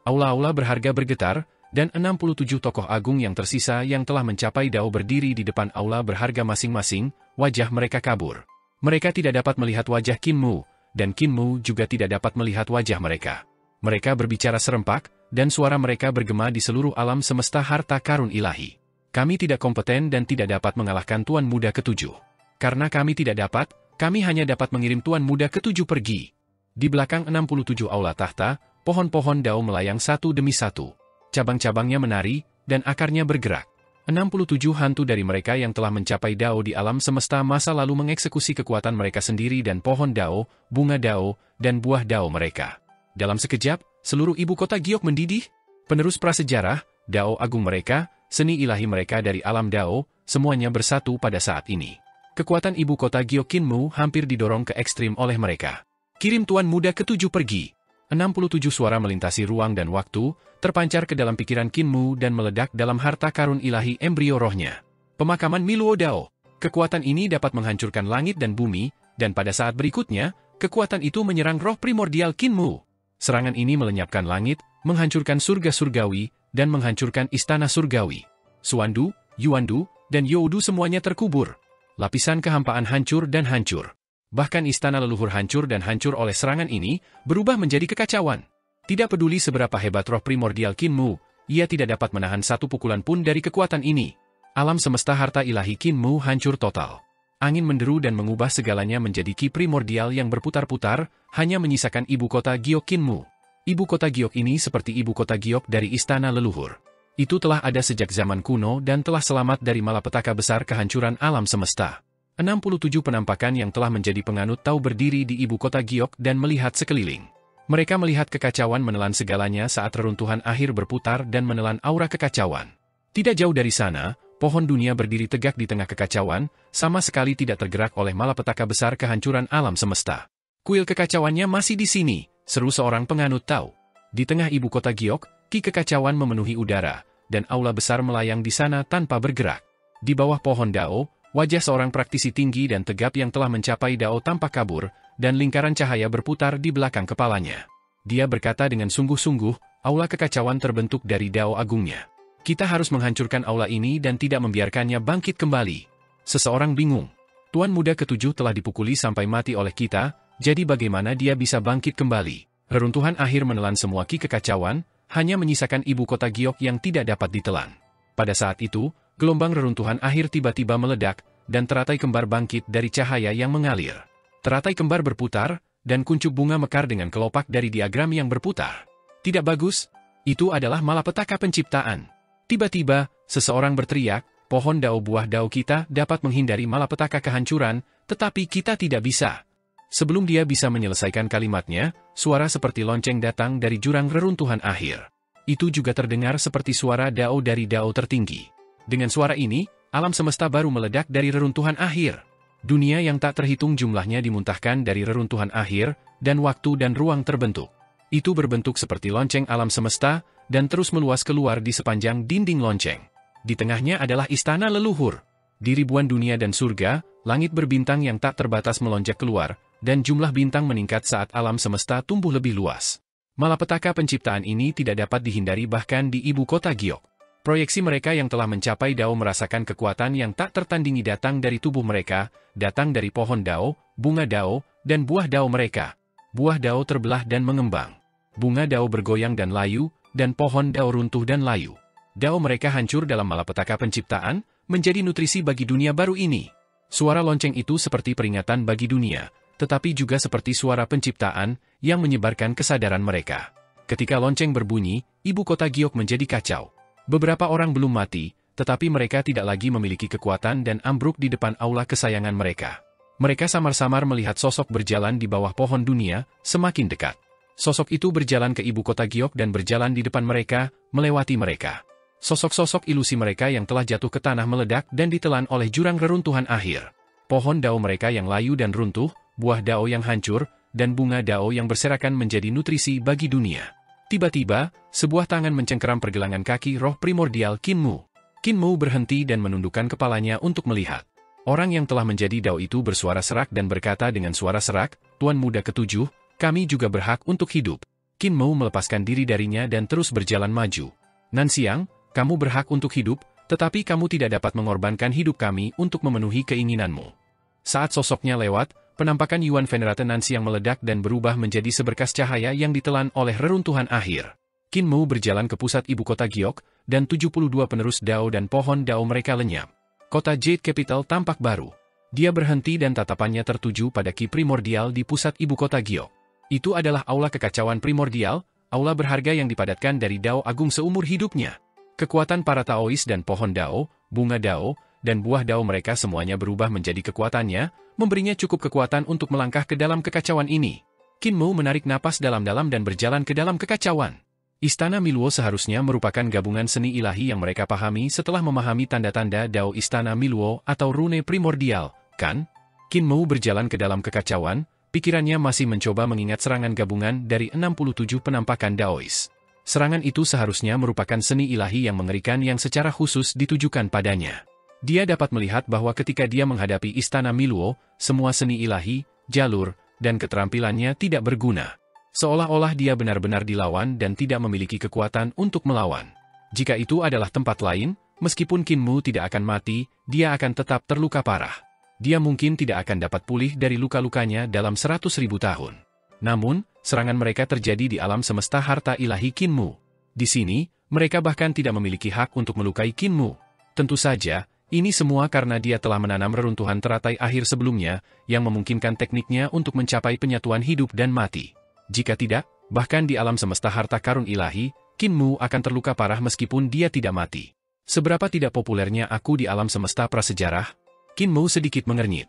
Aula-aula berharga bergetar, dan 67 tokoh agung yang tersisa yang telah mencapai Dao berdiri di depan aula berharga masing-masing, wajah mereka kabur. Mereka tidak dapat melihat wajah Qin Mu, dan Qin Mu juga tidak dapat melihat wajah mereka. Mereka berbicara serempak, dan suara mereka bergema di seluruh alam semesta harta karun ilahi. Kami tidak kompeten dan tidak dapat mengalahkan Tuan Muda Ketujuh. Karena kami tidak dapat, kami hanya dapat mengirim Tuan Muda Ketujuh pergi. Di belakang 67 aula tahta, pohon-pohon Dao melayang satu demi satu. Cabang-cabangnya menari, dan akarnya bergerak. 67 hantu dari mereka yang telah mencapai Dao di alam semesta masa lalu mengeksekusi kekuatan mereka sendiri dan pohon Dao, bunga Dao, dan buah Dao mereka. Dalam sekejap, seluruh ibu kota Giok mendidih. Penerus prasejarah, Dao agung mereka, seni ilahi mereka dari alam Dao, semuanya bersatu pada saat ini. Kekuatan ibu kota Giok Qin Mu hampir didorong ke ekstrim oleh mereka. Kirim Tuan Muda Ketujuh pergi. 67 suara melintasi ruang dan waktu, terpancar ke dalam pikiran Qin Mu dan meledak dalam harta karun ilahi embrio rohnya. Pemakaman Miluo Dao. Kekuatan ini dapat menghancurkan langit dan bumi, dan pada saat berikutnya, kekuatan itu menyerang roh primordial Qin Mu. Serangan ini melenyapkan langit, menghancurkan surga surgawi, dan menghancurkan istana surgawi. Xuandu, Yuandu, dan Youdu semuanya terkubur. Lapisan kehampaan hancur dan hancur. Bahkan istana leluhur hancur dan hancur oleh serangan ini, berubah menjadi kekacauan. Tidak peduli seberapa hebat roh primordial Qin Mu, ia tidak dapat menahan satu pukulan pun dari kekuatan ini. Alam semesta harta ilahi Qin Mu hancur total. Angin menderu dan mengubah segalanya menjadi ki primordial yang berputar-putar, hanya menyisakan ibu kota Giok Qin Mu. Ibu kota Giok ini seperti ibu kota Giok dari istana leluhur. Itu telah ada sejak zaman kuno dan telah selamat dari malapetaka besar kehancuran alam semesta. 67 penampakan yang telah menjadi penganut tahu berdiri di ibu kota Giok dan melihat sekeliling. Mereka melihat kekacauan menelan segalanya saat reruntuhan akhir berputar dan menelan aura kekacauan. Tidak jauh dari sana, pohon dunia berdiri tegak di tengah kekacauan, sama sekali tidak tergerak oleh malapetaka besar kehancuran alam semesta. Kuil kekacauannya masih di sini, seru seorang penganut tahu. Di tengah ibu kota Giok, ki kekacauan memenuhi udara, dan aula besar melayang di sana tanpa bergerak. Di bawah pohon Dao, wajah seorang praktisi tinggi dan tegap yang telah mencapai Dao tampak kabur, dan lingkaran cahaya berputar di belakang kepalanya. Dia berkata dengan sungguh-sungguh, aula kekacauan terbentuk dari Dao agungnya. Kita harus menghancurkan aula ini dan tidak membiarkannya bangkit kembali. Seseorang bingung. Tuan muda ketujuh telah dipukuli sampai mati oleh kita, jadi bagaimana dia bisa bangkit kembali? Reruntuhan akhir menelan semua ki kekacauan, hanya menyisakan ibu kota Giok yang tidak dapat ditelan. Pada saat itu, gelombang reruntuhan akhir tiba-tiba meledak, dan teratai kembar bangkit dari cahaya yang mengalir. Teratai kembar berputar, dan kuncup bunga mekar dengan kelopak dari diagram yang berputar. Tidak bagus, itu adalah malapetaka penciptaan. Tiba-tiba, seseorang berteriak, pohon Dao buah Dao kita dapat menghindari malapetaka kehancuran, tetapi kita tidak bisa. Sebelum dia bisa menyelesaikan kalimatnya, suara seperti lonceng datang dari jurang reruntuhan akhir. Itu juga terdengar seperti suara Dao dari Dao tertinggi. Dengan suara ini, alam semesta baru meledak dari reruntuhan akhir. Dunia yang tak terhitung jumlahnya dimuntahkan dari reruntuhan akhir, dan waktu dan ruang terbentuk. Itu berbentuk seperti lonceng alam semesta, dan terus meluas keluar di sepanjang dinding lonceng. Di tengahnya adalah istana leluhur. Di ribuan dunia dan surga, langit berbintang yang tak terbatas melonjak keluar, dan jumlah bintang meningkat saat alam semesta tumbuh lebih luas. Malapetaka penciptaan ini tidak dapat dihindari bahkan di ibu kota Giok. Proyeksi mereka yang telah mencapai Dao merasakan kekuatan yang tak tertandingi datang dari tubuh mereka, datang dari pohon Dao, bunga Dao, dan buah Dao mereka. Buah Dao terbelah dan mengembang. Bunga Dao bergoyang dan layu, dan pohon Dao runtuh dan layu. Dao mereka hancur dalam malapetaka penciptaan, menjadi nutrisi bagi dunia baru ini. Suara lonceng itu seperti peringatan bagi dunia, tetapi juga seperti suara penciptaan yang menyebarkan kesadaran mereka. Ketika lonceng berbunyi, ibu kota Giok menjadi kacau. Beberapa orang belum mati, tetapi mereka tidak lagi memiliki kekuatan dan ambruk di depan aula kesayangan mereka. Mereka samar-samar melihat sosok berjalan di bawah pohon dunia, semakin dekat. Sosok itu berjalan ke ibu kota Giok dan berjalan di depan mereka, melewati mereka. Sosok-sosok ilusi mereka yang telah jatuh ke tanah meledak dan ditelan oleh jurang reruntuhan akhir. Pohon Dao mereka yang layu dan runtuh, buah Dao yang hancur, dan bunga Dao yang berserakan menjadi nutrisi bagi dunia. Tiba-tiba, sebuah tangan mencengkeram pergelangan kaki roh primordial Qin Mu. Qin Mu berhenti dan menundukkan kepalanya untuk melihat. Orang yang telah menjadi Dao itu bersuara serak dan berkata dengan suara serak, "Tuan muda ketujuh, kami juga berhak untuk hidup." Qin Mu melepaskan diri darinya dan terus berjalan maju. "Nanxiang, kamu berhak untuk hidup, tetapi kamu tidak dapat mengorbankan hidup kami untuk memenuhi keinginanmu." Saat sosoknya lewat, penampakan Yuan Venerate Nanxiang meledak dan berubah menjadi seberkas cahaya yang ditelan oleh reruntuhan akhir. Qin Mu berjalan ke pusat ibu kota Giok, dan 72 penerus Dao dan pohon Dao mereka lenyap. Kota Jade Capital tampak baru. Dia berhenti dan tatapannya tertuju pada ki primordial di pusat ibu kota Giok. Itu adalah aula kekacauan primordial, aula berharga yang dipadatkan dari Dao Agung seumur hidupnya. Kekuatan para Taois dan pohon Dao, bunga Dao, dan buah Dao mereka semuanya berubah menjadi kekuatannya, memberinya cukup kekuatan untuk melangkah ke dalam kekacauan ini. Qin Mu menarik napas dalam-dalam dan berjalan ke dalam kekacauan. Istana Miluo seharusnya merupakan gabungan seni ilahi yang mereka pahami setelah memahami tanda-tanda Dao Istana Miluo atau rune primordial, kan? Qin Mu berjalan ke dalam kekacauan, pikirannya masih mencoba mengingat serangan gabungan dari 67 penampakan Daois. Serangan itu seharusnya merupakan seni ilahi yang mengerikan yang secara khusus ditujukan padanya. Dia dapat melihat bahwa ketika dia menghadapi Istana Miluo, semua seni ilahi, jalur, dan keterampilannya tidak berguna. Seolah-olah dia benar-benar dilawan dan tidak memiliki kekuatan untuk melawan. Jika itu adalah tempat lain, meskipun Qin Mu tidak akan mati, dia akan tetap terluka parah. Dia mungkin tidak akan dapat pulih dari luka-lukanya dalam 100.000 tahun. Namun, serangan mereka terjadi di alam semesta harta ilahi Qin Mu. Di sini, mereka bahkan tidak memiliki hak untuk melukai Qin Mu. Tentu saja, ini semua karena dia telah menanam reruntuhan teratai akhir sebelumnya, yang memungkinkan tekniknya untuk mencapai penyatuan hidup dan mati. Jika tidak, bahkan di alam semesta harta karun ilahi, Qin Mu akan terluka parah meskipun dia tidak mati. Seberapa tidak populernya aku di alam semesta prasejarah? Qin Mu sedikit mengernyit.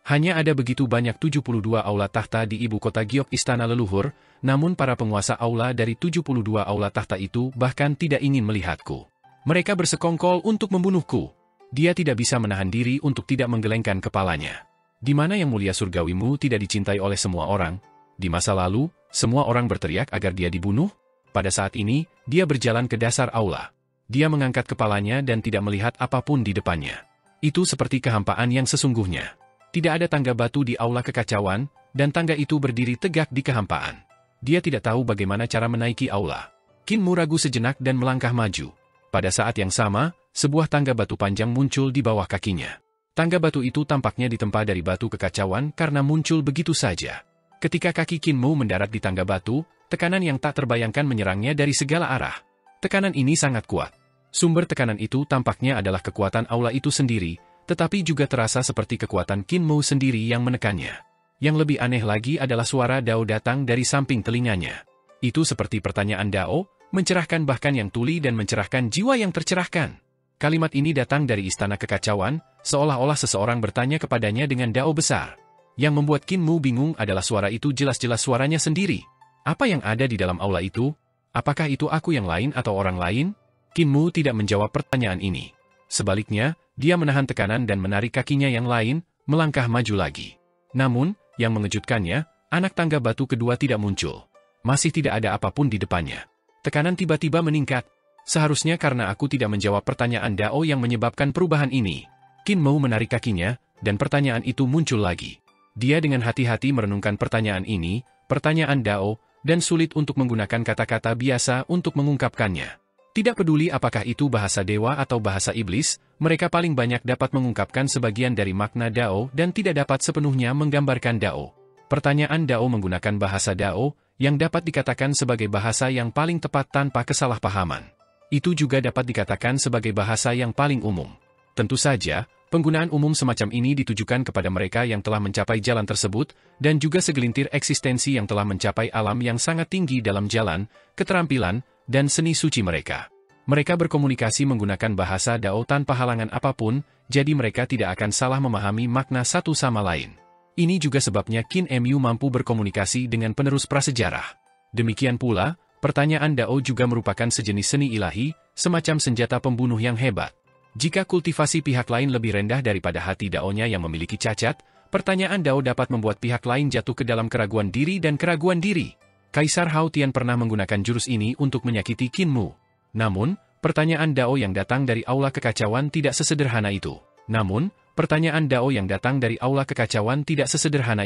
Hanya ada begitu banyak 72 aula tahta di ibu kota Giok istana leluhur, namun para penguasa aula dari 72 aula tahta itu bahkan tidak ingin melihatku. Mereka bersekongkol untuk membunuhku. Dia tidak bisa menahan diri untuk tidak menggelengkan kepalanya. Di mana yang mulia surgawimu tidak dicintai oleh semua orang? Di masa lalu, semua orang berteriak agar dia dibunuh. Pada saat ini, dia berjalan ke dasar aula. Dia mengangkat kepalanya dan tidak melihat apapun di depannya. Itu seperti kehampaan yang sesungguhnya. Tidak ada tangga batu di aula kekacauan, dan tangga itu berdiri tegak di kehampaan. Dia tidak tahu bagaimana cara menaiki aula. Qin Mu ragu sejenak dan melangkah maju. Pada saat yang sama, sebuah tangga batu panjang muncul di bawah kakinya. Tangga batu itu tampaknya ditempa dari batu kekacauan karena muncul begitu saja. Ketika kaki Qin Mu mendarat di tangga batu, tekanan yang tak terbayangkan menyerangnya dari segala arah. Tekanan ini sangat kuat. Sumber tekanan itu tampaknya adalah kekuatan aula itu sendiri, tetapi juga terasa seperti kekuatan Qin Mu sendiri yang menekannya. Yang lebih aneh lagi adalah suara Dao datang dari samping telinganya. Itu seperti pertanyaan Dao, mencerahkan bahkan yang tuli dan mencerahkan jiwa yang tercerahkan. Kalimat ini datang dari istana kekacauan, seolah-olah seseorang bertanya kepadanya dengan Dao besar. Yang membuat Qin Mu bingung adalah suara itu jelas-jelas suaranya sendiri. Apa yang ada di dalam aula itu? Apakah itu aku yang lain atau orang lain? Qin Mu tidak menjawab pertanyaan ini. Sebaliknya, dia menahan tekanan dan menarik kakinya yang lain, melangkah maju lagi. Namun, yang mengejutkannya, anak tangga batu kedua tidak muncul. Masih tidak ada apapun di depannya. Tekanan tiba-tiba meningkat. Seharusnya karena aku tidak menjawab pertanyaan Dao yang menyebabkan perubahan ini. Qin Mu menarik kakinya, dan pertanyaan itu muncul lagi. Dia dengan hati-hati merenungkan pertanyaan ini, pertanyaan Dao, dan sulit untuk menggunakan kata-kata biasa untuk mengungkapkannya. Tidak peduli apakah itu bahasa dewa atau bahasa iblis, mereka paling banyak dapat mengungkapkan sebagian dari makna Dao dan tidak dapat sepenuhnya menggambarkan Dao. Pertanyaan Dao menggunakan bahasa Dao, yang dapat dikatakan sebagai bahasa yang paling tepat tanpa kesalahpahaman. Itu juga dapat dikatakan sebagai bahasa yang paling umum. Tentu saja, penggunaan umum semacam ini ditujukan kepada mereka yang telah mencapai jalan tersebut, dan juga segelintir eksistensi yang telah mencapai alam yang sangat tinggi dalam jalan, keterampilan, dan seni suci mereka. Mereka berkomunikasi menggunakan bahasa Dao tanpa halangan apapun, jadi mereka tidak akan salah memahami makna satu sama lain. Ini juga sebabnya Qin Mu mampu berkomunikasi dengan penerus prasejarah. Demikian pula, pertanyaan Dao juga merupakan sejenis seni ilahi, semacam senjata pembunuh yang hebat. Jika kultivasi pihak lain lebih rendah daripada hati Dao-nya yang memiliki cacat, pertanyaan Dao dapat membuat pihak lain jatuh ke dalam keraguan diri dan keraguan diri. Kaisar Hao Tian pernah menggunakan jurus ini untuk menyakiti Qin Mu. Namun, pertanyaan Dao yang datang dari aula kekacauan tidak sesederhana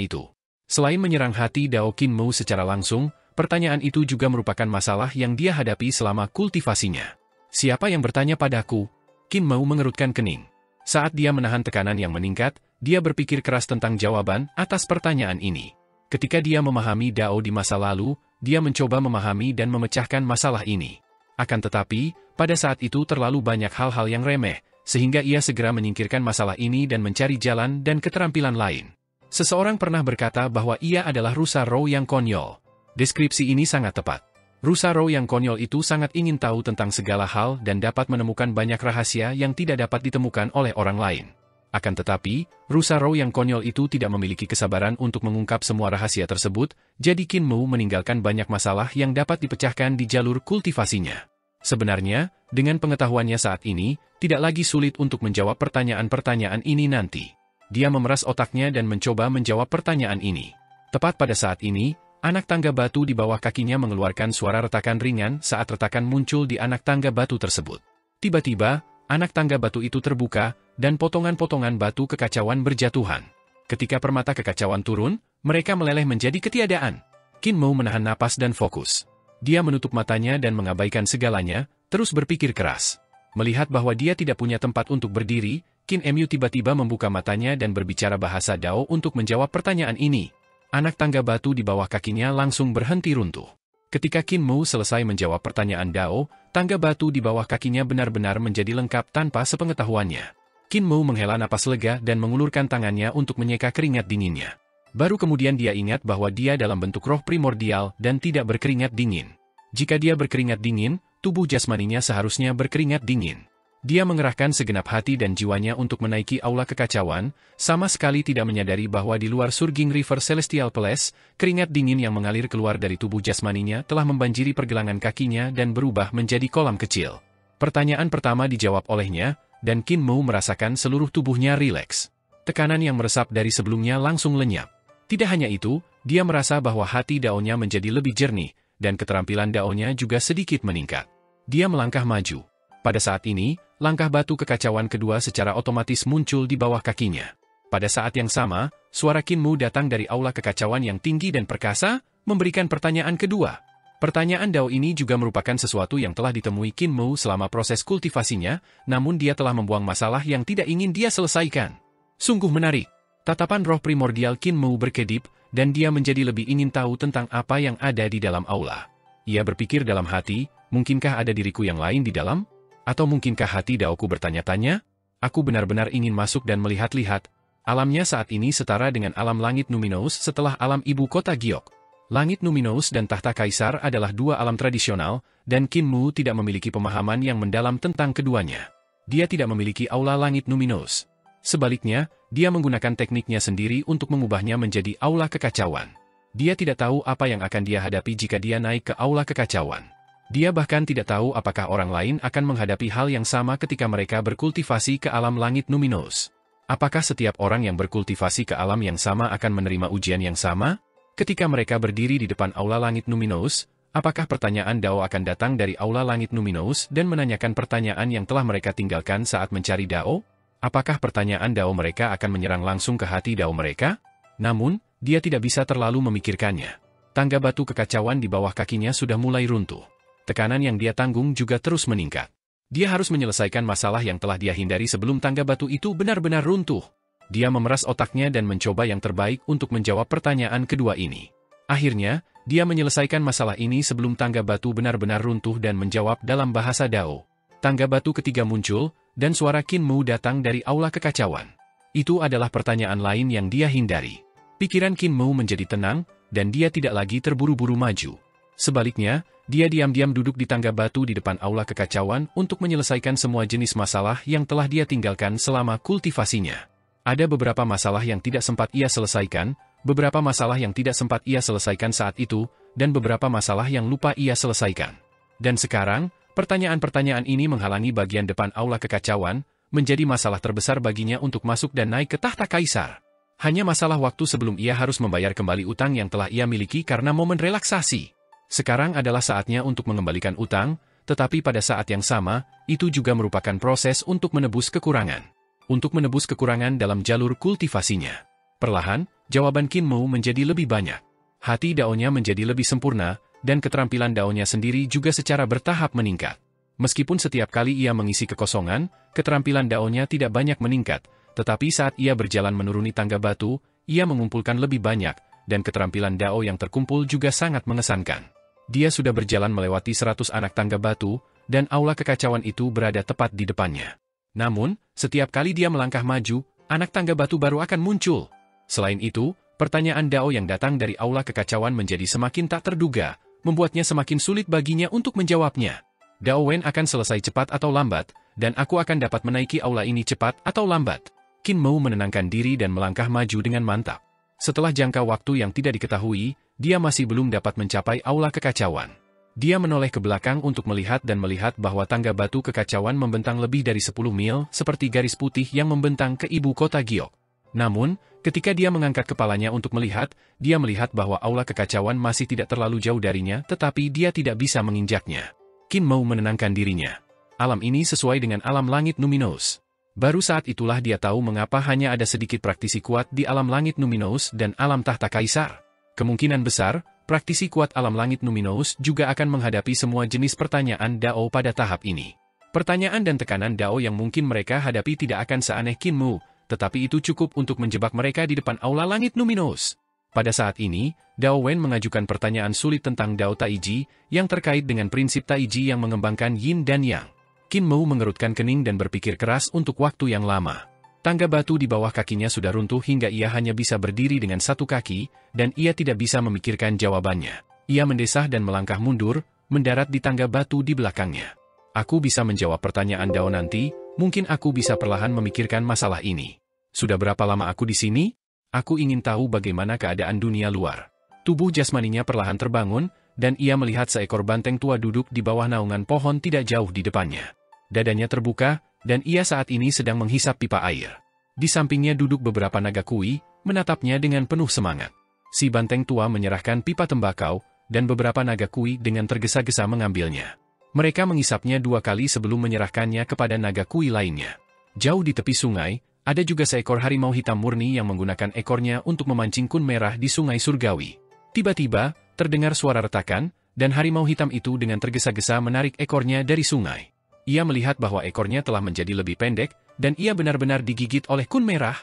itu. Selain menyerang hati Dao Qin Mu secara langsung, pertanyaan itu juga merupakan masalah yang dia hadapi selama kultivasinya. Siapa yang bertanya padaku? Qin Mu mengerutkan kening. Saat dia menahan tekanan yang meningkat, dia berpikir keras tentang jawaban atas pertanyaan ini. Ketika dia memahami Dao di masa lalu, dia mencoba memahami dan memecahkan masalah ini. Akan tetapi, pada saat itu terlalu banyak hal-hal yang remeh, sehingga ia segera menyingkirkan masalah ini dan mencari jalan dan keterampilan lain. Seseorang pernah berkata bahwa ia adalah rusa roh yang konyol. Deskripsi ini sangat tepat. Rusa roh yang konyol itu sangat ingin tahu tentang segala hal dan dapat menemukan banyak rahasia yang tidak dapat ditemukan oleh orang lain. Akan tetapi, rusa roh yang konyol itu tidak memiliki kesabaran untuk mengungkap semua rahasia tersebut, jadi Qin Mu meninggalkan banyak masalah yang dapat dipecahkan di jalur kultivasinya. Sebenarnya, dengan pengetahuannya saat ini, tidak lagi sulit untuk menjawab pertanyaan-pertanyaan ini nanti. Dia memeras otaknya dan mencoba menjawab pertanyaan ini. Tepat pada saat ini, anak tangga batu di bawah kakinya mengeluarkan suara retakan ringan saat retakan muncul di anak tangga batu tersebut. Tiba-tiba, anak tangga batu itu terbuka, dan potongan-potongan batu kekacauan berjatuhan. Ketika permata kekacauan turun, mereka meleleh menjadi ketiadaan. Qin Mu menahan napas dan fokus. Dia menutup matanya dan mengabaikan segalanya, terus berpikir keras. Melihat bahwa dia tidak punya tempat untuk berdiri, Qin Mu tiba-tiba membuka matanya dan berbicara bahasa Dao untuk menjawab pertanyaan ini. Anak tangga batu di bawah kakinya langsung berhenti runtuh. Ketika Qin Mu selesai menjawab pertanyaan Dao, tangga batu di bawah kakinya benar-benar menjadi lengkap tanpa sepengetahuannya. Qin Mu menghela napas lega dan mengulurkan tangannya untuk menyeka keringat dinginnya. Baru kemudian dia ingat bahwa dia dalam bentuk roh primordial dan tidak berkeringat dingin. Jika dia berkeringat dingin, tubuh jasmaninya seharusnya berkeringat dingin. Dia mengerahkan segenap hati dan jiwanya untuk menaiki aula kekacauan, sama sekali tidak menyadari bahwa di luar surging river Celestial Palace, keringat dingin yang mengalir keluar dari tubuh jasmaninya telah membanjiri pergelangan kakinya dan berubah menjadi kolam kecil. Pertanyaan pertama dijawab olehnya, dan Qin Mu merasakan seluruh tubuhnya rileks. Tekanan yang meresap dari sebelumnya langsung lenyap. Tidak hanya itu, dia merasa bahwa hati Dao-nya menjadi lebih jernih, dan keterampilan Dao-nya juga sedikit meningkat. Dia melangkah maju. Pada saat ini, langkah batu kekacauan kedua secara otomatis muncul di bawah kakinya. Pada saat yang sama, suara Qin Mu datang dari aula kekacauan yang tinggi dan perkasa, memberikan pertanyaan kedua. Pertanyaan Dao ini juga merupakan sesuatu yang telah ditemui Qin Mu selama proses kultivasinya, namun dia telah membuang masalah yang tidak ingin dia selesaikan. Sungguh menarik. Tatapan roh primordial Qin Mu berkedip, dan dia menjadi lebih ingin tahu tentang apa yang ada di dalam aula. Ia berpikir dalam hati, mungkinkah ada diriku yang lain di dalam? Atau mungkinkah hati Daoku bertanya-tanya? Aku benar-benar ingin masuk dan melihat-lihat. Alamnya saat ini setara dengan alam langit Numinous setelah alam ibu kota Giok. Langit Numinous dan tahta kaisar adalah dua alam tradisional, dan Qin Mu tidak memiliki pemahaman yang mendalam tentang keduanya. Dia tidak memiliki aula langit Numinous. Sebaliknya, dia menggunakan tekniknya sendiri untuk mengubahnya menjadi aula kekacauan. Dia tidak tahu apa yang akan dia hadapi jika dia naik ke aula kekacauan. Dia bahkan tidak tahu apakah orang lain akan menghadapi hal yang sama ketika mereka berkultivasi ke alam langit Numinous. Apakah setiap orang yang berkultivasi ke alam yang sama akan menerima ujian yang sama? Ketika mereka berdiri di depan aula langit Numinous, apakah pertanyaan Dao akan datang dari aula langit Numinous dan menanyakan pertanyaan yang telah mereka tinggalkan saat mencari Dao? Apakah pertanyaan Dao mereka akan menyerang langsung ke hati Dao mereka? Namun, dia tidak bisa terlalu memikirkannya. Tangga batu kekacauan di bawah kakinya sudah mulai runtuh. Tekanan yang dia tanggung juga terus meningkat. Dia harus menyelesaikan masalah yang telah dia hindari sebelum tangga batu itu benar-benar runtuh. Dia memeras otaknya dan mencoba yang terbaik untuk menjawab pertanyaan kedua ini. Akhirnya, dia menyelesaikan masalah ini sebelum tangga batu benar-benar runtuh dan menjawab dalam bahasa Dao. Tangga batu ketiga muncul, dan suara Qin Mu datang dari aula kekacauan. Itu adalah pertanyaan lain yang dia hindari. Pikiran Qin Mu menjadi tenang, dan dia tidak lagi terburu-buru maju. Sebaliknya, dia diam-diam duduk di tangga batu di depan aula kekacauan untuk menyelesaikan semua jenis masalah yang telah dia tinggalkan selama kultivasinya. Ada beberapa masalah yang tidak sempat ia selesaikan, beberapa masalah yang tidak sempat ia selesaikan saat itu, dan beberapa masalah yang lupa ia selesaikan. Dan sekarang, pertanyaan-pertanyaan ini menghalangi bagian depan aula kekacauan, menjadi masalah terbesar baginya untuk masuk dan naik ke tahta kaisar. Hanya masalah waktu sebelum ia harus membayar kembali utang yang telah ia miliki karena momen relaksasi. Sekarang adalah saatnya untuk mengembalikan utang, tetapi pada saat yang sama, itu juga merupakan proses untuk menebus kekurangan. Untuk menebus kekurangan dalam jalur kultivasinya. Perlahan, jawaban Qin Mu menjadi lebih banyak. Hati Dao-nya menjadi lebih sempurna, dan keterampilan Dao-nya sendiri juga secara bertahap meningkat. Meskipun setiap kali ia mengisi kekosongan, keterampilan Dao-nya tidak banyak meningkat, tetapi saat ia berjalan menuruni tangga batu, ia mengumpulkan lebih banyak, dan keterampilan Dao yang terkumpul juga sangat mengesankan. Dia sudah berjalan melewati 100 anak tangga batu, dan aula kekacauan itu berada tepat di depannya. Namun, setiap kali dia melangkah maju, anak tangga batu baru akan muncul. Selain itu, pertanyaan Dao yang datang dari aula kekacauan menjadi semakin tak terduga, membuatnya semakin sulit baginya untuk menjawabnya. Dao Wen akan selesai cepat atau lambat, dan aku akan dapat menaiki aula ini cepat atau lambat. Qin Mu menenangkan diri dan melangkah maju dengan mantap. Setelah jangka waktu yang tidak diketahui, dia masih belum dapat mencapai aula kekacauan. Dia menoleh ke belakang untuk melihat dan melihat bahwa tangga batu kekacauan membentang lebih dari 10 mil, seperti garis putih yang membentang ke ibu kota Giok. Namun, ketika dia mengangkat kepalanya untuk melihat, dia melihat bahwa aula kekacauan masih tidak terlalu jauh darinya, tetapi dia tidak bisa menginjaknya. Qin Mu menenangkan dirinya. Alam ini sesuai dengan alam langit Numinous. Baru saat itulah dia tahu mengapa hanya ada sedikit praktisi kuat di alam langit Numinous dan alam tahta kaisar. Kemungkinan besar, praktisi kuat alam langit Numinous juga akan menghadapi semua jenis pertanyaan Dao pada tahap ini. Pertanyaan dan tekanan Dao yang mungkin mereka hadapi tidak akan seaneh Qin Mu, tetapi itu cukup untuk menjebak mereka di depan aula langit luminous. Pada saat ini, Dao Wen mengajukan pertanyaan sulit tentang Dao Taiji yang terkait dengan prinsip Taiji yang mengembangkan Yin dan Yang. Qin Mu mengerutkan kening dan berpikir keras untuk waktu yang lama. Tangga batu di bawah kakinya sudah runtuh hingga ia hanya bisa berdiri dengan satu kaki, dan ia tidak bisa memikirkan jawabannya. Ia mendesah dan melangkah mundur, mendarat di tangga batu di belakangnya. Aku bisa menjawab pertanyaan Dao nanti, mungkin aku bisa perlahan memikirkan masalah ini. Sudah berapa lama aku di sini? Aku ingin tahu bagaimana keadaan dunia luar. Tubuh jasmaninya perlahan terbangun, dan ia melihat seekor banteng tua duduk di bawah naungan pohon tidak jauh di depannya. Dadanya terbuka, dan ia saat ini sedang menghisap pipa air. Di sampingnya duduk beberapa naga kui, menatapnya dengan penuh semangat. Si banteng tua menyerahkan pipa tembakau, dan beberapa naga kui dengan tergesa-gesa mengambilnya. Mereka mengisapnya 2 kali sebelum menyerahkannya kepada naga kui lainnya. Jauh di tepi sungai, ada juga seekor harimau hitam murni yang menggunakan ekornya untuk memancing kun merah di sungai surgawi. Tiba-tiba, terdengar suara retakan, dan harimau hitam itu dengan tergesa-gesa menarik ekornya dari sungai. Ia melihat bahwa ekornya telah menjadi lebih pendek, dan ia benar-benar digigit oleh kun merah.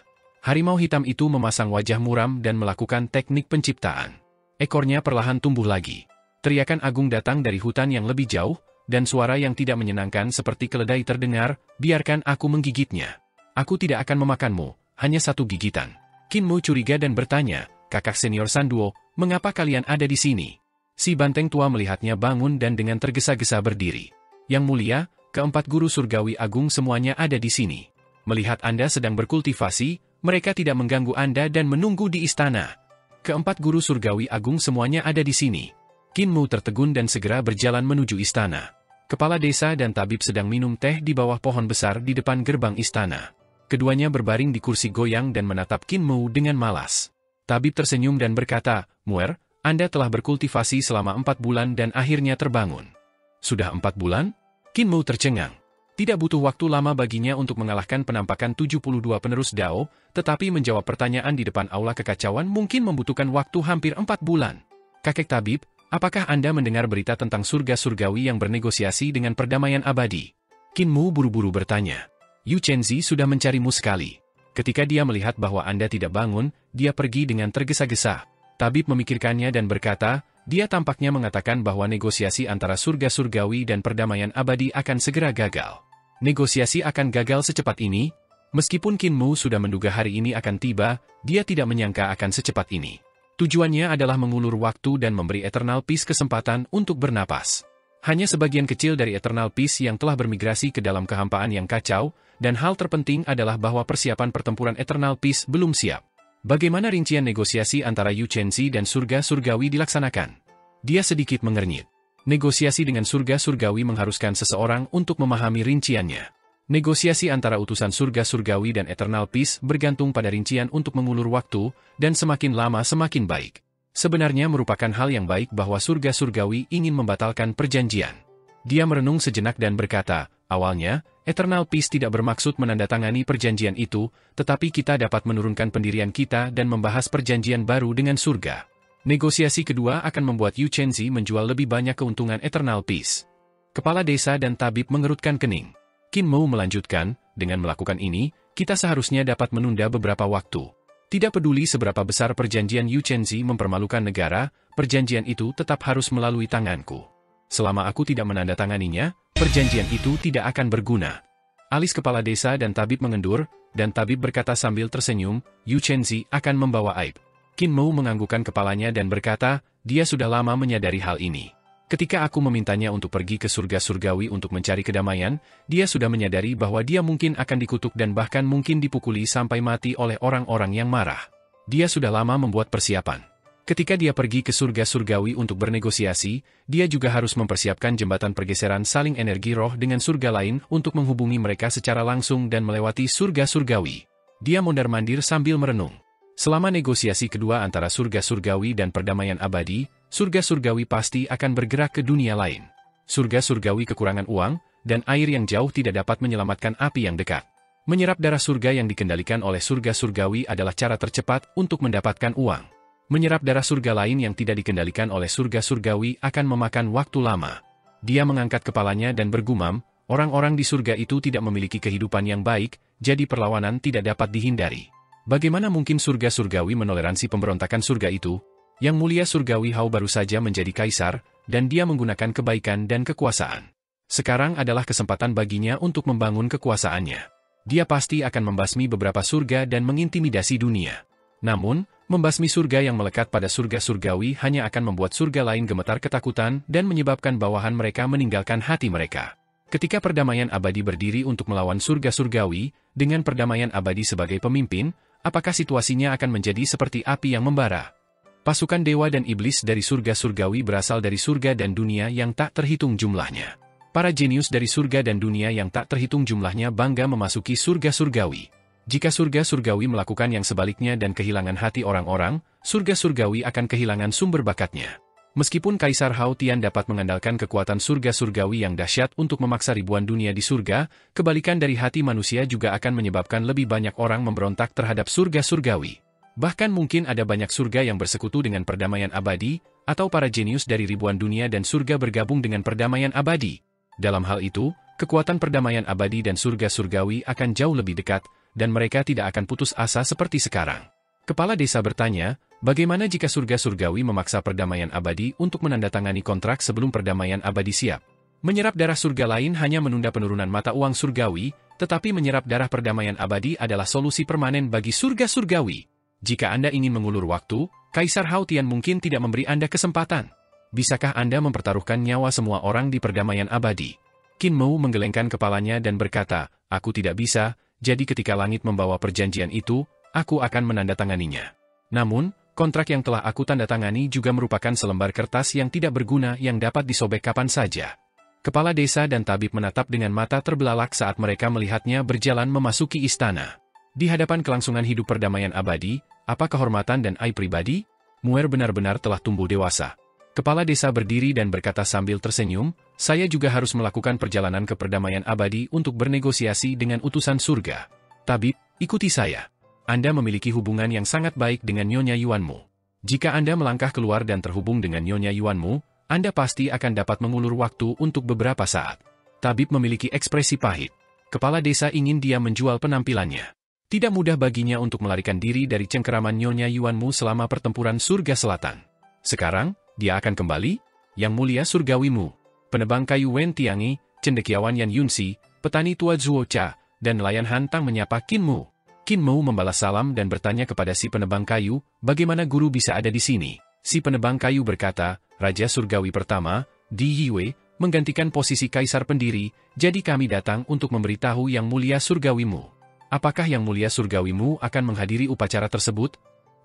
Harimau hitam itu memasang wajah muram dan melakukan teknik penciptaan. Ekornya perlahan tumbuh lagi. Teriakan agung datang dari hutan yang lebih jauh, dan suara yang tidak menyenangkan seperti keledai terdengar, biarkan aku menggigitnya. Aku tidak akan memakanmu, hanya 1 gigitan. Qin Mu curiga dan bertanya, kakak senior Sanduo, mengapa kalian ada di sini? Si banteng tua melihatnya bangun dan dengan tergesa-gesa berdiri. Yang mulia, keempat guru surgawi agung semuanya ada di sini. Melihat Anda sedang berkultivasi, mereka tidak mengganggu Anda dan menunggu di istana. Keempat guru surgawi agung semuanya ada di sini. Qin Mu tertegun dan segera berjalan menuju istana. Kepala desa dan tabib sedang minum teh di bawah pohon besar di depan gerbang istana. Keduanya berbaring di kursi goyang dan menatap Qin Mu dengan malas. Tabib tersenyum dan berkata, Muer, Anda telah berkultivasi selama 4 bulan dan akhirnya terbangun. Sudah 4 bulan? Qin Mu tercengang. Tidak butuh waktu lama baginya untuk mengalahkan penampakan 72 penerus Dao, tetapi menjawab pertanyaan di depan aula kekacauan mungkin membutuhkan waktu hampir 4 bulan. Kakek tabib, apakah Anda mendengar berita tentang surga surgawi yang bernegosiasi dengan perdamaian abadi? Qin Mu buru-buru bertanya. Yu Chenzi sudah mencarimu sekali. Ketika dia melihat bahwa Anda tidak bangun, dia pergi dengan tergesa-gesa. Tabib memikirkannya dan berkata, dia tampaknya mengatakan bahwa negosiasi antara surga surgawi dan perdamaian abadi akan segera gagal. Negosiasi akan gagal secepat ini? Meskipun Qin Mu sudah menduga hari ini akan tiba, dia tidak menyangka akan secepat ini. Tujuannya adalah mengulur waktu dan memberi Eternal Peace kesempatan untuk bernapas. Hanya sebagian kecil dari Eternal Peace yang telah bermigrasi ke dalam kehampaan yang kacau, dan hal terpenting adalah bahwa persiapan pertempuran Eternal Peace belum siap. Bagaimana rincian negosiasi antara Yu Chenzi dan surga surgawi dilaksanakan? Dia sedikit mengernyit. Negosiasi dengan surga surgawi mengharuskan seseorang untuk memahami rinciannya. Negosiasi antara utusan surga surgawi dan Eternal Peace bergantung pada rincian untuk mengulur waktu, dan semakin lama semakin baik. Sebenarnya merupakan hal yang baik bahwa surga surgawi ingin membatalkan perjanjian. Dia merenung sejenak dan berkata, awalnya, Eternal Peace tidak bermaksud menandatangani perjanjian itu, tetapi kita dapat menurunkan pendirian kita dan membahas perjanjian baru dengan surga. Negosiasi kedua akan membuat Yu Chenzi menjual lebih banyak keuntungan Eternal Peace. Kepala desa dan tabib mengerutkan kening. Qin Mu melanjutkan, dengan melakukan ini, kita seharusnya dapat menunda beberapa waktu. Tidak peduli seberapa besar perjanjian Yu Chenzi mempermalukan negara, perjanjian itu tetap harus melalui tanganku. Selama aku tidak menandatanganinya, perjanjian itu tidak akan berguna. Alis kepala desa dan tabib mengendur, dan tabib berkata sambil tersenyum, Yu Chenzi akan membawa aib. Qin Mu menganggukkan kepalanya dan berkata, dia sudah lama menyadari hal ini. Ketika aku memintanya untuk pergi ke surga surgawi untuk mencari kedamaian, dia sudah menyadari bahwa dia mungkin akan dikutuk dan bahkan mungkin dipukuli sampai mati oleh orang-orang yang marah. Dia sudah lama membuat persiapan. Ketika dia pergi ke surga surgawi untuk bernegosiasi, dia juga harus mempersiapkan jembatan pergeseran saling energi roh dengan surga lain untuk menghubungi mereka secara langsung dan melewati surga surgawi. Dia mondar-mandir sambil merenung. Selama negosiasi kedua antara surga surgawi dan perdamaian abadi, surga surgawi pasti akan bergerak ke dunia lain. Surga surgawi kekurangan uang, dan air yang jauh tidak dapat menyelamatkan api yang dekat. Menyerap darah surga yang dikendalikan oleh surga surgawi adalah cara tercepat untuk mendapatkan uang. Menyerap darah surga lain yang tidak dikendalikan oleh surga surgawi akan memakan waktu lama. Dia mengangkat kepalanya dan bergumam, Orang-orang di surga itu tidak memiliki kehidupan yang baik, jadi perlawanan tidak dapat dihindari. Bagaimana mungkin surga surgawi menoleransi pemberontakan surga itu? Yang mulia surgawi Hao baru saja menjadi kaisar, dan dia menggunakan kebaikan dan kekuasaan. Sekarang adalah kesempatan baginya untuk membangun kekuasaannya. Dia pasti akan membasmi beberapa surga dan mengintimidasi dunia. Namun, membasmi surga yang melekat pada surga surgawi hanya akan membuat surga lain gemetar ketakutan dan menyebabkan bawahan mereka meninggalkan hati mereka. Ketika perdamaian abadi berdiri untuk melawan surga surgawi, dengan perdamaian abadi sebagai pemimpin, apakah situasinya akan menjadi seperti api yang membara? Pasukan dewa dan iblis dari surga surgawi berasal dari surga dan dunia yang tak terhitung jumlahnya. Para jenius dari surga dan dunia yang tak terhitung jumlahnya bangga memasuki surga surgawi. Jika surga surgawi melakukan yang sebaliknya dan kehilangan hati orang-orang, surga surgawi akan kehilangan sumber bakatnya. Meskipun Kaisar Hao Tian dapat mengandalkan kekuatan surga surgawi yang dahsyat untuk memaksa ribuan dunia di surga, kebalikan dari hati manusia juga akan menyebabkan lebih banyak orang memberontak terhadap surga surgawi. Bahkan mungkin ada banyak surga yang bersekutu dengan perdamaian abadi, atau para jenius dari ribuan dunia dan surga bergabung dengan perdamaian abadi. Dalam hal itu, kekuatan perdamaian abadi dan surga surgawi akan jauh lebih dekat, dan mereka tidak akan putus asa seperti sekarang. Kepala desa bertanya, bagaimana jika surga surgawi memaksa perdamaian abadi untuk menandatangani kontrak sebelum perdamaian abadi siap? Menyerap darah surga lain hanya menunda penurunan mata uang surgawi, tetapi menyerap darah perdamaian abadi adalah solusi permanen bagi surga surgawi. Jika Anda ingin mengulur waktu, Kaisar Hao Tian mungkin tidak memberi Anda kesempatan. Bisakah Anda mempertaruhkan nyawa semua orang di perdamaian abadi? Qin Mou menggelengkan kepalanya dan berkata, aku tidak bisa, jadi ketika langit membawa perjanjian itu, aku akan menandatanganinya. Namun, kontrak yang telah aku tandatangani juga merupakan selembar kertas yang tidak berguna yang dapat disobek kapan saja. Kepala desa dan tabib menatap dengan mata terbelalak saat mereka melihatnya berjalan memasuki istana. Di hadapan kelangsungan hidup perdamaian abadi, apa kehormatan dan aib pribadi? Muer benar-benar telah tumbuh dewasa. Kepala desa berdiri dan berkata sambil tersenyum, saya juga harus melakukan perjalanan ke perdamaian abadi untuk bernegosiasi dengan utusan surga. Tabib, ikuti saya. Anda memiliki hubungan yang sangat baik dengan Nyonya Yuanmu. Jika Anda melangkah keluar dan terhubung dengan Nyonya Yuanmu, Anda pasti akan dapat mengulur waktu untuk beberapa saat. Tabib memiliki ekspresi pahit. Kepala desa ingin dia menjual penampilannya. Tidak mudah baginya untuk melarikan diri dari cengkeraman Nyonya Yuanmu selama pertempuran surga selatan. Sekarang, dia akan kembali? Yang mulia surgawimu. Penebang kayu Wen Tiangi, cendekiawan Yan Yunxi, petani tua Zuo Cha, dan nelayan Hantang menyapa Qin Mou. Qin Mou membalas salam dan bertanya kepada si penebang kayu, bagaimana guru bisa ada di sini? Si penebang kayu berkata, Raja Surgawi pertama, Di Yue, menggantikan posisi kaisar pendiri, jadi kami datang untuk memberitahu yang mulia surgawimu. Apakah yang mulia surgawimu akan menghadiri upacara tersebut?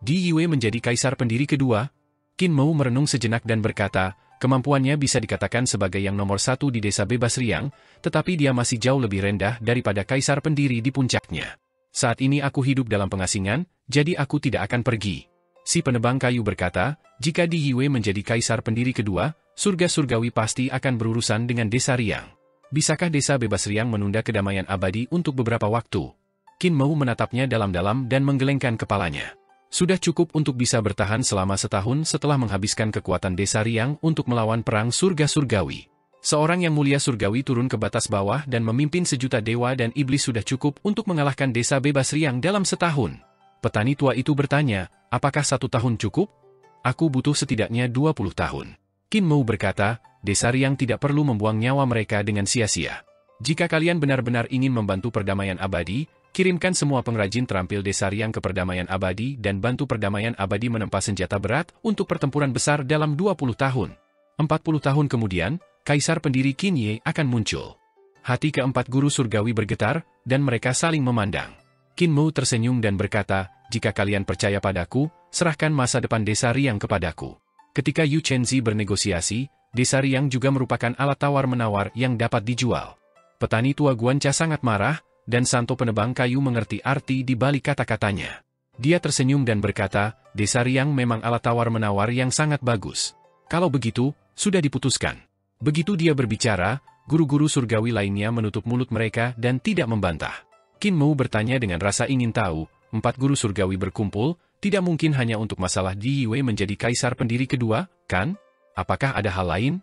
Di Yue menjadi kaisar pendiri kedua? Qin Mou merenung sejenak dan berkata, kemampuannya bisa dikatakan sebagai yang nomor satu di desa bebas riang, tetapi dia masih jauh lebih rendah daripada kaisar pendiri di puncaknya. Saat ini aku hidup dalam pengasingan, jadi aku tidak akan pergi. Si penebang kayu berkata, jika Di Yue menjadi kaisar pendiri kedua, surga surgawi pasti akan berurusan dengan desa riang. Bisakah desa bebas riang menunda kedamaian abadi untuk beberapa waktu? Qin Mou menatapnya dalam-dalam dan menggelengkan kepalanya. Sudah cukup untuk bisa bertahan selama setahun setelah menghabiskan kekuatan desa riang untuk melawan perang surga surgawi. Seorang yang mulia surgawi turun ke batas bawah dan memimpin sejuta dewa dan iblis sudah cukup untuk mengalahkan desa bebas riang dalam setahun. Petani tua itu bertanya, apakah 1 tahun cukup? Aku butuh setidaknya 20 tahun. Qin Mou berkata, desa riang tidak perlu membuang nyawa mereka dengan sia-sia. Jika kalian benar-benar ingin membantu perdamaian abadi, kirimkan semua pengrajin terampil desa riang ke perdamaian abadi dan bantu perdamaian abadi menempa senjata berat untuk pertempuran besar dalam 20 tahun. 40 tahun kemudian, Kaisar pendiri Qin Ye akan muncul. Hati keempat guru surgawi bergetar, dan mereka saling memandang. Qin Mou tersenyum dan berkata, jika kalian percaya padaku, serahkan masa depan desa riang kepadaku. Ketika Yu Chenzi bernegosiasi, desa riang juga merupakan alat tawar-menawar yang dapat dijual. Petani tua Guancha sangat marah, dan Santo penebang kayu mengerti arti di balik kata-katanya. Dia tersenyum dan berkata, desa riang memang alat tawar-menawar yang sangat bagus. Kalau begitu, sudah diputuskan. Begitu dia berbicara, guru-guru surgawi lainnya menutup mulut mereka dan tidak membantah. Qin Mou bertanya dengan rasa ingin tahu, 4 guru surgawi berkumpul, tidak mungkin hanya untuk masalah Di Yue menjadi kaisar pendiri kedua, kan? Apakah ada hal lain?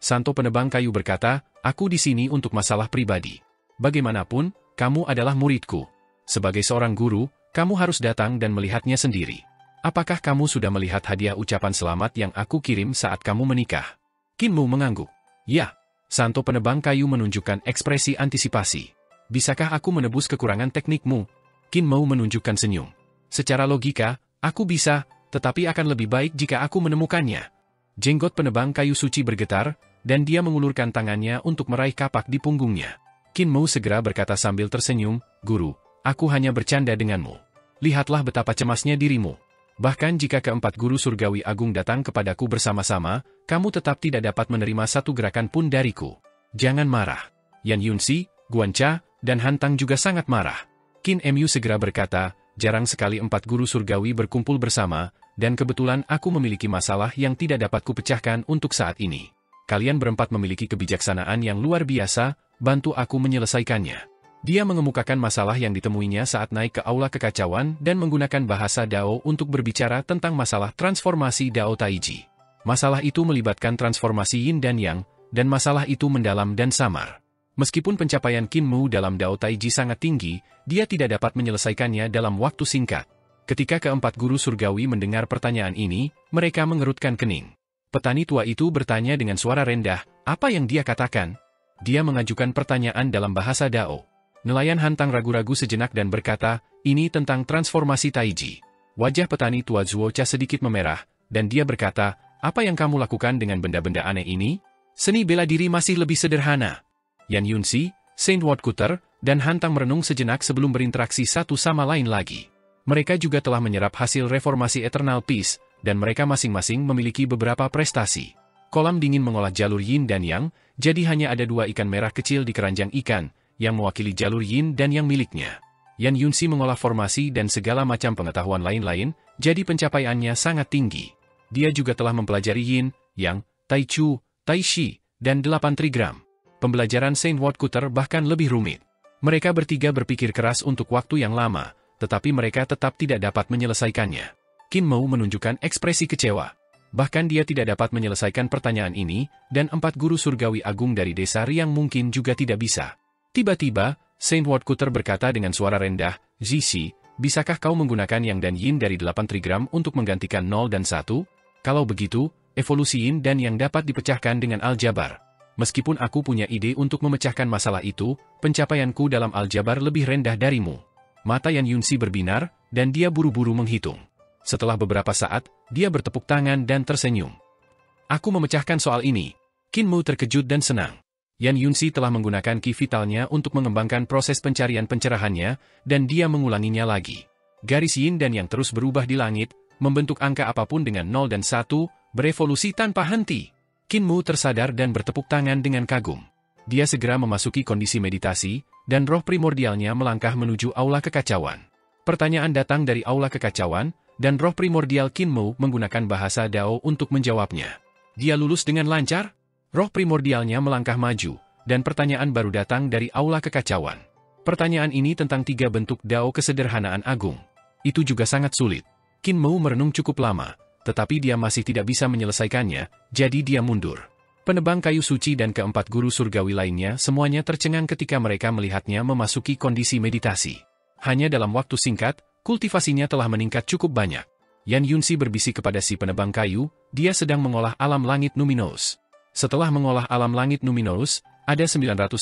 Santo penebang kayu berkata, Aku di sini untuk masalah pribadi. Bagaimanapun, kamu adalah muridku. Sebagai seorang guru, kamu harus datang dan melihatnya sendiri. Apakah kamu sudah melihat hadiah ucapan selamat yang aku kirim saat kamu menikah? Qin Mu mengangguk. Ya. Santo penebang kayu menunjukkan ekspresi antisipasi. Bisakah aku menebus kekurangan teknikmu? Qin Mu menunjukkan senyum. Secara logika, aku bisa, tetapi akan lebih baik jika aku menemukannya. Jenggot penebang kayu suci bergetar, dan dia mengulurkan tangannya untuk meraih kapak di punggungnya. Qin Mu segera berkata sambil tersenyum, Guru, aku hanya bercanda denganmu. Lihatlah betapa cemasnya dirimu. Bahkan jika keempat guru surgawi agung datang kepadaku bersama-sama, kamu tetap tidak dapat menerima satu gerakan pun dariku. Jangan marah. Yan Yunxi, Guan Cha, dan Han Tang juga sangat marah. Qin Mu segera berkata, jarang sekali empat guru surgawi berkumpul bersama, dan kebetulan aku memiliki masalah yang tidak dapat kupecahkan untuk saat ini. Kalian berempat memiliki kebijaksanaan yang luar biasa, bantu aku menyelesaikannya. Dia mengemukakan masalah yang ditemuinya saat naik ke aula kekacauan dan menggunakan bahasa Dao untuk berbicara tentang masalah transformasi Dao Taiji. Masalah itu melibatkan transformasi Yin dan Yang, dan masalah itu mendalam dan samar. Meskipun pencapaian Qin Mu dalam Dao Taiji sangat tinggi, dia tidak dapat menyelesaikannya dalam waktu singkat. Ketika keempat guru surgawi mendengar pertanyaan ini, mereka mengerutkan kening. Petani tua itu bertanya dengan suara rendah, apa yang dia katakan? Dia mengajukan pertanyaan dalam bahasa Dao. Nelayan Han Tang ragu-ragu sejenak dan berkata, ini tentang transformasi Taiji. Wajah petani tua Zuo Cha sedikit memerah, dan dia berkata, apa yang kamu lakukan dengan benda-benda aneh ini? Seni bela diri masih lebih sederhana. Yan Yunxi, Saint Woodcutter, dan Han Tang merenung sejenak sebelum berinteraksi satu sama lain lagi. Mereka juga telah menyerap hasil reformasi Eternal Peace, dan mereka masing-masing memiliki beberapa prestasi. Kolam dingin mengolah jalur Yin dan Yang, jadi hanya ada dua ikan merah kecil di keranjang ikan, yang mewakili jalur Yin dan Yang miliknya. Yan Yunxi mengolah formasi dan segala macam pengetahuan lain-lain, jadi pencapaiannya sangat tinggi. Dia juga telah mempelajari Yin, Yang, Tai Chu, Tai Shi, dan 8 trigram. Pembelajaran Saint Woodcutter bahkan lebih rumit. Mereka bertiga berpikir keras untuk waktu yang lama, tetapi mereka tetap tidak dapat menyelesaikannya. Qin Mu menunjukkan ekspresi kecewa. Bahkan dia tidak dapat menyelesaikan pertanyaan ini, dan empat guru surgawi agung dari desa Riang mungkin juga tidak bisa. Tiba-tiba, Saint Woodcutter berkata dengan suara rendah, Zishi, bisakah kau menggunakan Yang dan Yin dari 8 trigram untuk menggantikan 0 dan 1? Kalau begitu, evolusi Yin dan Yang dapat dipecahkan dengan aljabar. Meskipun aku punya ide untuk memecahkan masalah itu, pencapaianku dalam aljabar lebih rendah darimu. Mata Yan Yunxi berbinar, dan dia buru-buru menghitung. Setelah beberapa saat, dia bertepuk tangan dan tersenyum. Aku memecahkan soal ini. Qin Mu terkejut dan senang. Yan Yunxi telah menggunakan ki vitalnya untuk mengembangkan proses pencarian pencerahannya, dan dia mengulanginya lagi. Garis Yin dan Yang terus berubah di langit, membentuk angka apapun dengan 0 dan 1, berevolusi tanpa henti. Qin Mu tersadar dan bertepuk tangan dengan kagum. Dia segera memasuki kondisi meditasi, dan roh primordialnya melangkah menuju aula kekacauan. Pertanyaan datang dari aula kekacauan, dan roh primordial Qin Mu menggunakan bahasa Dao untuk menjawabnya. Dia lulus dengan lancar? Roh primordialnya melangkah maju, dan pertanyaan baru datang dari aula kekacauan. Pertanyaan ini tentang 3 bentuk Dao kesederhanaan agung. Itu juga sangat sulit. Qin Mu merenung cukup lama, tetapi dia masih tidak bisa menyelesaikannya, jadi dia mundur. Penebang kayu suci dan keempat guru surgawi lainnya semuanya tercengang ketika mereka melihatnya memasuki kondisi meditasi. Hanya dalam waktu singkat, kultivasinya telah meningkat cukup banyak. Yan Yunxi berbisik kepada si penebang kayu, dia sedang mengolah alam langit Numinous. Setelah mengolah alam langit Numinous, ada 999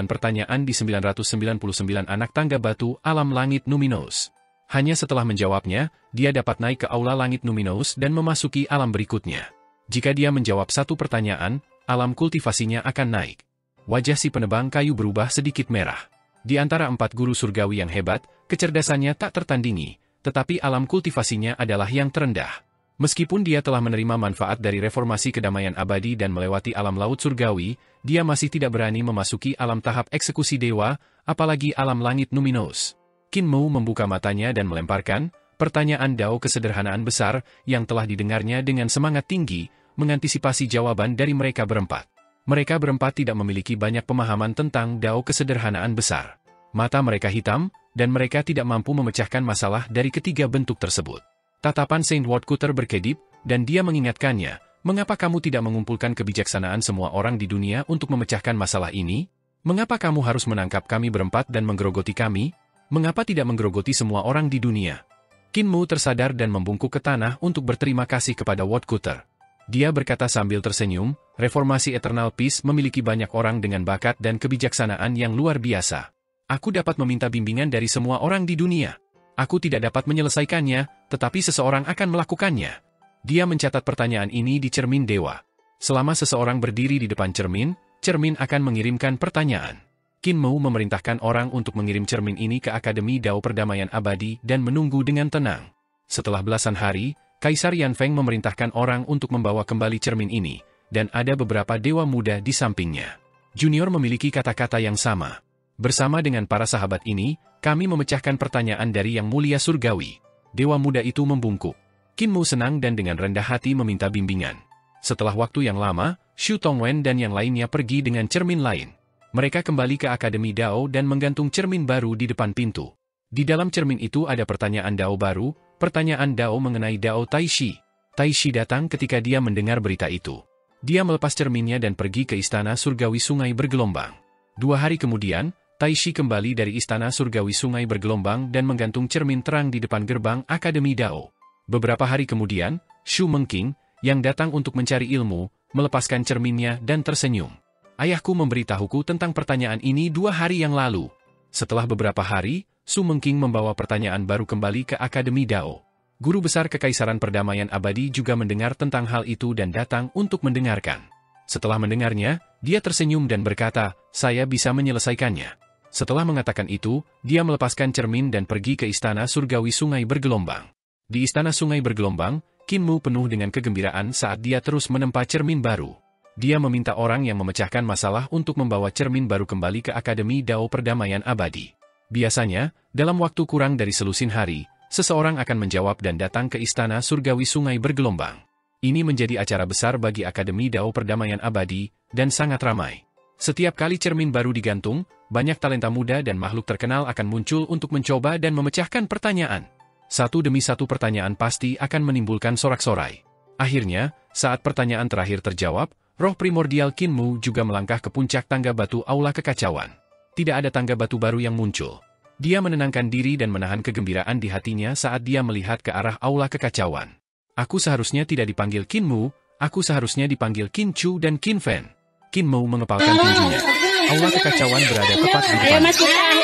pertanyaan di 999 anak tangga batu alam langit Numinous. Hanya setelah menjawabnya, dia dapat naik ke aula langit Numinous dan memasuki alam berikutnya. Jika dia menjawab satu pertanyaan, alam kultivasinya akan naik. Wajah si penebang kayu berubah sedikit merah. Di antara 4 guru surgawi yang hebat, kecerdasannya tak tertandingi, tetapi alam kultivasinya adalah yang terendah. Meskipun dia telah menerima manfaat dari reformasi kedamaian abadi dan melewati alam laut surgawi, dia masih tidak berani memasuki alam tahap eksekusi dewa, apalagi alam langit Numinous. Qin Mu membuka matanya dan melemparkan pertanyaan Dao kesederhanaan besar yang telah didengarnya dengan semangat tinggi, mengantisipasi jawaban dari mereka berempat. Mereka berempat tidak memiliki banyak pemahaman tentang Dao kesederhanaan besar. Mata mereka hitam, dan mereka tidak mampu memecahkan masalah dari ketiga bentuk tersebut. Tatapan Saint Woodcutter berkedip, dan dia mengingatkannya, mengapa kamu tidak mengumpulkan kebijaksanaan semua orang di dunia untuk memecahkan masalah ini? Mengapa kamu harus menangkap kami berempat dan menggerogoti kami? Mengapa tidak menggerogoti semua orang di dunia? Qin Mu tersadar dan membungkuk ke tanah untuk berterima kasih kepada Woodcutter. Dia berkata sambil tersenyum, reformasi Eternal Peace memiliki banyak orang dengan bakat dan kebijaksanaan yang luar biasa. Aku dapat meminta bimbingan dari semua orang di dunia. Aku tidak dapat menyelesaikannya, tetapi seseorang akan melakukannya. Dia mencatat pertanyaan ini di cermin dewa. Selama seseorang berdiri di depan cermin, cermin akan mengirimkan pertanyaan. Qin Mu memerintahkan orang untuk mengirim cermin ini ke Akademi Dao Perdamaian Abadi dan menunggu dengan tenang. Setelah belasan hari, Kaisar Yanfeng memerintahkan orang untuk membawa kembali cermin ini, dan ada beberapa dewa muda di sampingnya. Junior memiliki kata-kata yang sama. Bersama dengan para sahabat ini, kami memecahkan pertanyaan dari Yang Mulia Surgawi. Dewa muda itu membungkuk. Qin Mu senang dan dengan rendah hati meminta bimbingan. Setelah waktu yang lama, Xu Tongwen dan yang lainnya pergi dengan cermin lain. Mereka kembali ke Akademi Dao dan menggantung cermin baru di depan pintu. Di dalam cermin itu ada pertanyaan Dao baru, pertanyaan Dao mengenai Dao Taishi. Taishi datang ketika dia mendengar berita itu. Dia melepas cerminnya dan pergi ke Istana Surgawi Sungai Bergelombang. 2 hari kemudian, Taishi kembali dari Istana Surgawi Sungai Bergelombang dan menggantung cermin terang di depan gerbang Akademi Dao. Beberapa hari kemudian, Shu Mengking, yang datang untuk mencari ilmu, melepaskan cerminnya dan tersenyum. Ayahku memberitahuku tentang pertanyaan ini 2 hari yang lalu. Setelah beberapa hari, Shu Mengking membawa pertanyaan baru kembali ke Akademi Dao. Guru besar Kekaisaran Perdamaian Abadi juga mendengar tentang hal itu dan datang untuk mendengarkan. Setelah mendengarnya, dia tersenyum dan berkata, "Saya bisa menyelesaikannya." Setelah mengatakan itu, dia melepaskan cermin dan pergi ke Istana Surgawi Sungai Bergelombang. Di Istana Sungai Bergelombang, Qin Mu penuh dengan kegembiraan saat dia terus menempa cermin baru. Dia meminta orang yang memecahkan masalah untuk membawa cermin baru kembali ke Akademi Dao Perdamaian Abadi. Biasanya, dalam waktu kurang dari selusin hari, seseorang akan menjawab dan datang ke Istana Surgawi Sungai Bergelombang. Ini menjadi acara besar bagi Akademi Dao Perdamaian Abadi, dan sangat ramai. Setiap kali cermin baru digantung, banyak talenta muda dan makhluk terkenal akan muncul untuk mencoba dan memecahkan pertanyaan. Satu demi satu pertanyaan pasti akan menimbulkan sorak-sorai. Akhirnya, saat pertanyaan terakhir terjawab, roh primordial Qin Mu juga melangkah ke puncak tangga batu Aula Kekacauan. Tidak ada tangga batu baru yang muncul. Dia menenangkan diri dan menahan kegembiraan di hatinya saat dia melihat ke arah Aula Kekacauan. Aku seharusnya tidak dipanggil Qin Mu, aku seharusnya dipanggil Qin Chu dan Qin Fen. Qin Mu mengepalkan tinjunya. Aula Kekacauan berada tepat di depannya.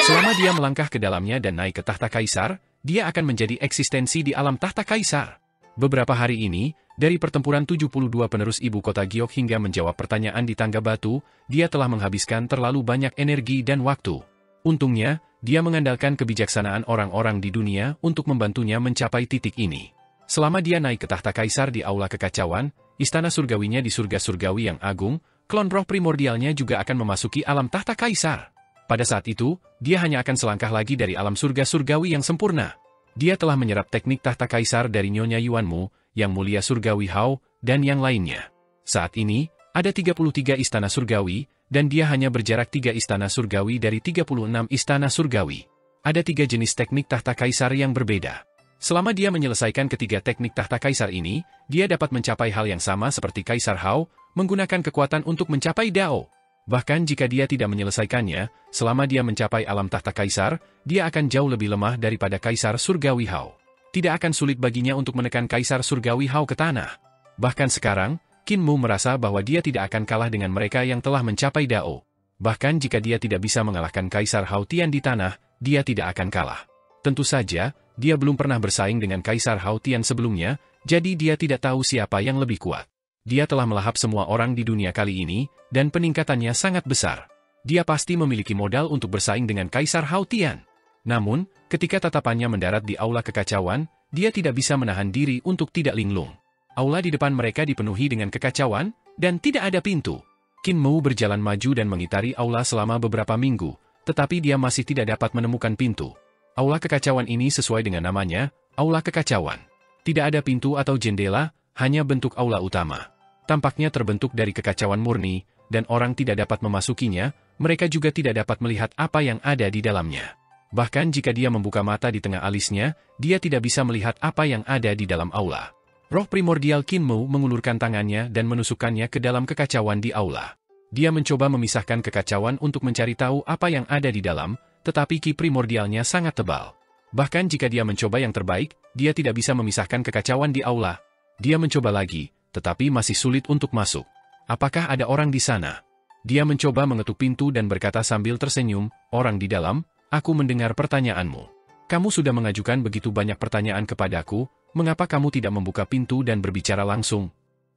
Selama dia melangkah ke dalamnya dan naik ke tahta kaisar, dia akan menjadi eksistensi di alam tahta kaisar. Beberapa hari ini, dari pertempuran 72 penerus ibu kota Giok hingga menjawab pertanyaan di tangga batu, dia telah menghabiskan terlalu banyak energi dan waktu. Untungnya, dia mengandalkan kebijaksanaan orang-orang di dunia untuk membantunya mencapai titik ini. Selama dia naik ke tahta kaisar di Aula Kekacauan, istana surgawinya di surga surgawi yang agung, klon roh primordialnya juga akan memasuki alam tahta kaisar. Pada saat itu, dia hanya akan selangkah lagi dari alam surga surgawi yang sempurna. Dia telah menyerap teknik tahta kaisar dari Nyonya Yuanmu, Yang Mulia Surgawi Hao, dan yang lainnya. Saat ini, ada 33 istana surgawi, dan dia hanya berjarak 3 istana surgawi dari 36 istana surgawi. Ada 3 jenis teknik tahta kaisar yang berbeda. Selama dia menyelesaikan ketiga teknik tahta kaisar ini, dia dapat mencapai hal yang sama seperti Kaisar Hao, menggunakan kekuatan untuk mencapai Dao. Bahkan jika dia tidak menyelesaikannya, selama dia mencapai alam tahta kaisar, dia akan jauh lebih lemah daripada Kaisar Surgawi Hao. Tidak akan sulit baginya untuk menekan Kaisar Surgawi Hao ke tanah. Bahkan sekarang, Qin Mu merasa bahwa dia tidak akan kalah dengan mereka yang telah mencapai Dao. Bahkan jika dia tidak bisa mengalahkan Kaisar Hao Tian di tanah, dia tidak akan kalah. Tentu saja, dia belum pernah bersaing dengan Kaisar Hao Tian sebelumnya, jadi dia tidak tahu siapa yang lebih kuat. Dia telah melahap semua orang di dunia kali ini, dan peningkatannya sangat besar. Dia pasti memiliki modal untuk bersaing dengan Kaisar Hao Tian. Namun, ketika tatapannya mendarat di Aula Kekacauan, dia tidak bisa menahan diri untuk tidak linglung. Aula di depan mereka dipenuhi dengan kekacauan, dan tidak ada pintu. Qin Mu berjalan maju dan mengitari aula selama beberapa minggu, tetapi dia masih tidak dapat menemukan pintu. Aula kekacauan ini sesuai dengan namanya, Aula Kekacauan. Tidak ada pintu atau jendela, hanya bentuk aula utama. Tampaknya terbentuk dari kekacauan murni, dan orang tidak dapat memasukinya, mereka juga tidak dapat melihat apa yang ada di dalamnya. Bahkan jika dia membuka mata di tengah alisnya, dia tidak bisa melihat apa yang ada di dalam aula. Roh primordial Qin Mu mengulurkan tangannya dan menusukkannya ke dalam kekacauan di aula. Dia mencoba memisahkan kekacauan untuk mencari tahu apa yang ada di dalam, tetapi ki primordialnya sangat tebal. Bahkan jika dia mencoba yang terbaik, dia tidak bisa memisahkan kekacauan di aula. Dia mencoba lagi, tetapi masih sulit untuk masuk. Apakah ada orang di sana? Dia mencoba mengetuk pintu dan berkata sambil tersenyum, "Orang di dalam, aku mendengar pertanyaanmu. Kamu sudah mengajukan begitu banyak pertanyaan kepadaku, mengapa kamu tidak membuka pintu dan berbicara langsung?"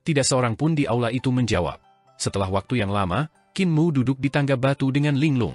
Tidak seorang pun di aula itu menjawab. Setelah waktu yang lama, Qin Mu duduk di tangga batu dengan linglung.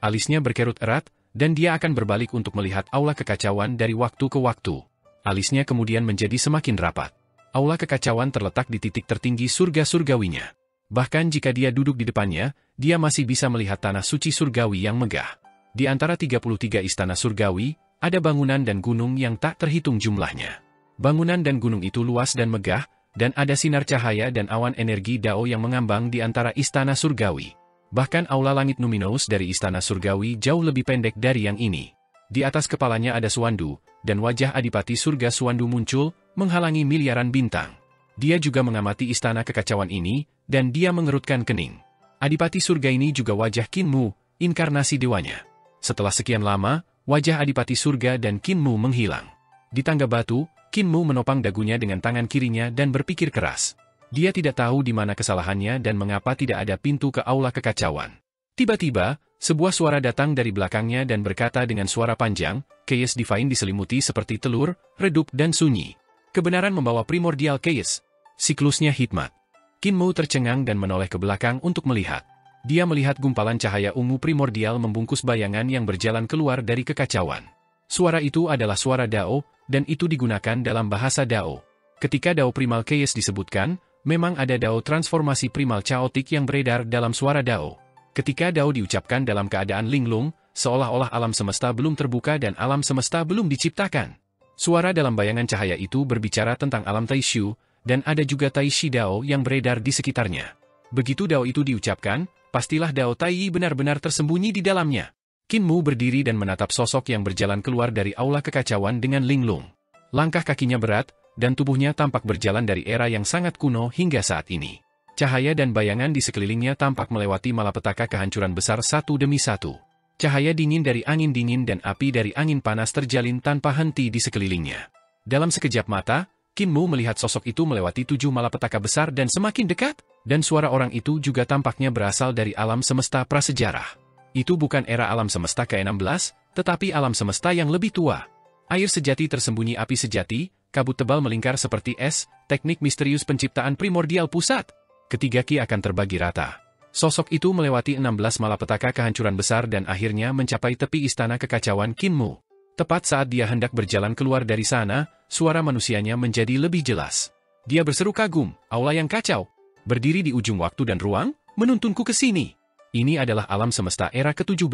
Alisnya berkerut erat, dan dia akan berbalik untuk melihat aula kekacauan dari waktu ke waktu. Alisnya kemudian menjadi semakin rapat. Aula kekacauan terletak di titik tertinggi surga surgawinya. Bahkan jika dia duduk di depannya, dia masih bisa melihat tanah suci surgawi yang megah. Di antara 33 istana surgawi, ada bangunan dan gunung yang tak terhitung jumlahnya. Bangunan dan gunung itu luas dan megah, dan ada sinar cahaya dan awan energi Dao yang mengambang di antara istana surgawi. Bahkan aula langit numinous dari istana surgawi jauh lebih pendek dari yang ini. Di atas kepalanya ada Suandu, dan wajah Adipati Surga Suandu muncul, menghalangi miliaran bintang. Dia juga mengamati istana kekacauan ini, dan dia mengerutkan kening. Adipati Surga ini juga wajah Qin Mu, inkarnasi dewanya. Setelah sekian lama, wajah Adipati Surga dan Qin Mu menghilang. Di tangga batu, Qin Mu menopang dagunya dengan tangan kirinya dan berpikir keras. Dia tidak tahu di mana kesalahannya dan mengapa tidak ada pintu ke aula kekacauan. Tiba-tiba, sebuah suara datang dari belakangnya dan berkata dengan suara panjang, "Chaos Divine diselimuti seperti telur, redup dan sunyi. Kebenaran membawa primordial chaos. Siklusnya hikmat." Qin Mu tercengang dan menoleh ke belakang untuk melihat. Dia melihat gumpalan cahaya ungu primordial membungkus bayangan yang berjalan keluar dari kekacauan. Suara itu adalah suara Dao, dan itu digunakan dalam bahasa Dao. Ketika Dao Primal Chaos disebutkan, memang ada Dao transformasi primal chaotic yang beredar dalam suara Dao. Ketika Dao diucapkan dalam keadaan linglung, seolah-olah alam semesta belum terbuka dan alam semesta belum diciptakan. Suara dalam bayangan cahaya itu berbicara tentang alam Taishu, dan ada juga Taishi Dao yang beredar di sekitarnya. Begitu Dao itu diucapkan, pastilah Dao Taiyi benar-benar tersembunyi di dalamnya. Qin Mu berdiri dan menatap sosok yang berjalan keluar dari aula kekacauan dengan linglung. Langkah kakinya berat, dan tubuhnya tampak berjalan dari era yang sangat kuno hingga saat ini. Cahaya dan bayangan di sekelilingnya tampak melewati malapetaka kehancuran besar satu demi satu. Cahaya dingin dari angin dingin dan api dari angin panas terjalin tanpa henti di sekelilingnya. Dalam sekejap mata, Qin Mu melihat sosok itu melewati 7 malapetaka besar dan semakin dekat, dan suara orang itu juga tampaknya berasal dari alam semesta prasejarah. Itu bukan era alam semesta ke-16, tetapi alam semesta yang lebih tua. Air sejati tersembunyi api sejati, kabut tebal melingkar seperti es, teknik misterius penciptaan primordial pusat. Ketiga ki akan terbagi rata. Sosok itu melewati 16 malapetaka kehancuran besar dan akhirnya mencapai tepi istana kekacauan Qin Mu. Tepat saat dia hendak berjalan keluar dari sana, suara manusianya menjadi lebih jelas. Dia berseru kagum, "Aula yang kacau! Berdiri di ujung waktu dan ruang, menuntunku ke sini. Ini adalah alam semesta era ke-17,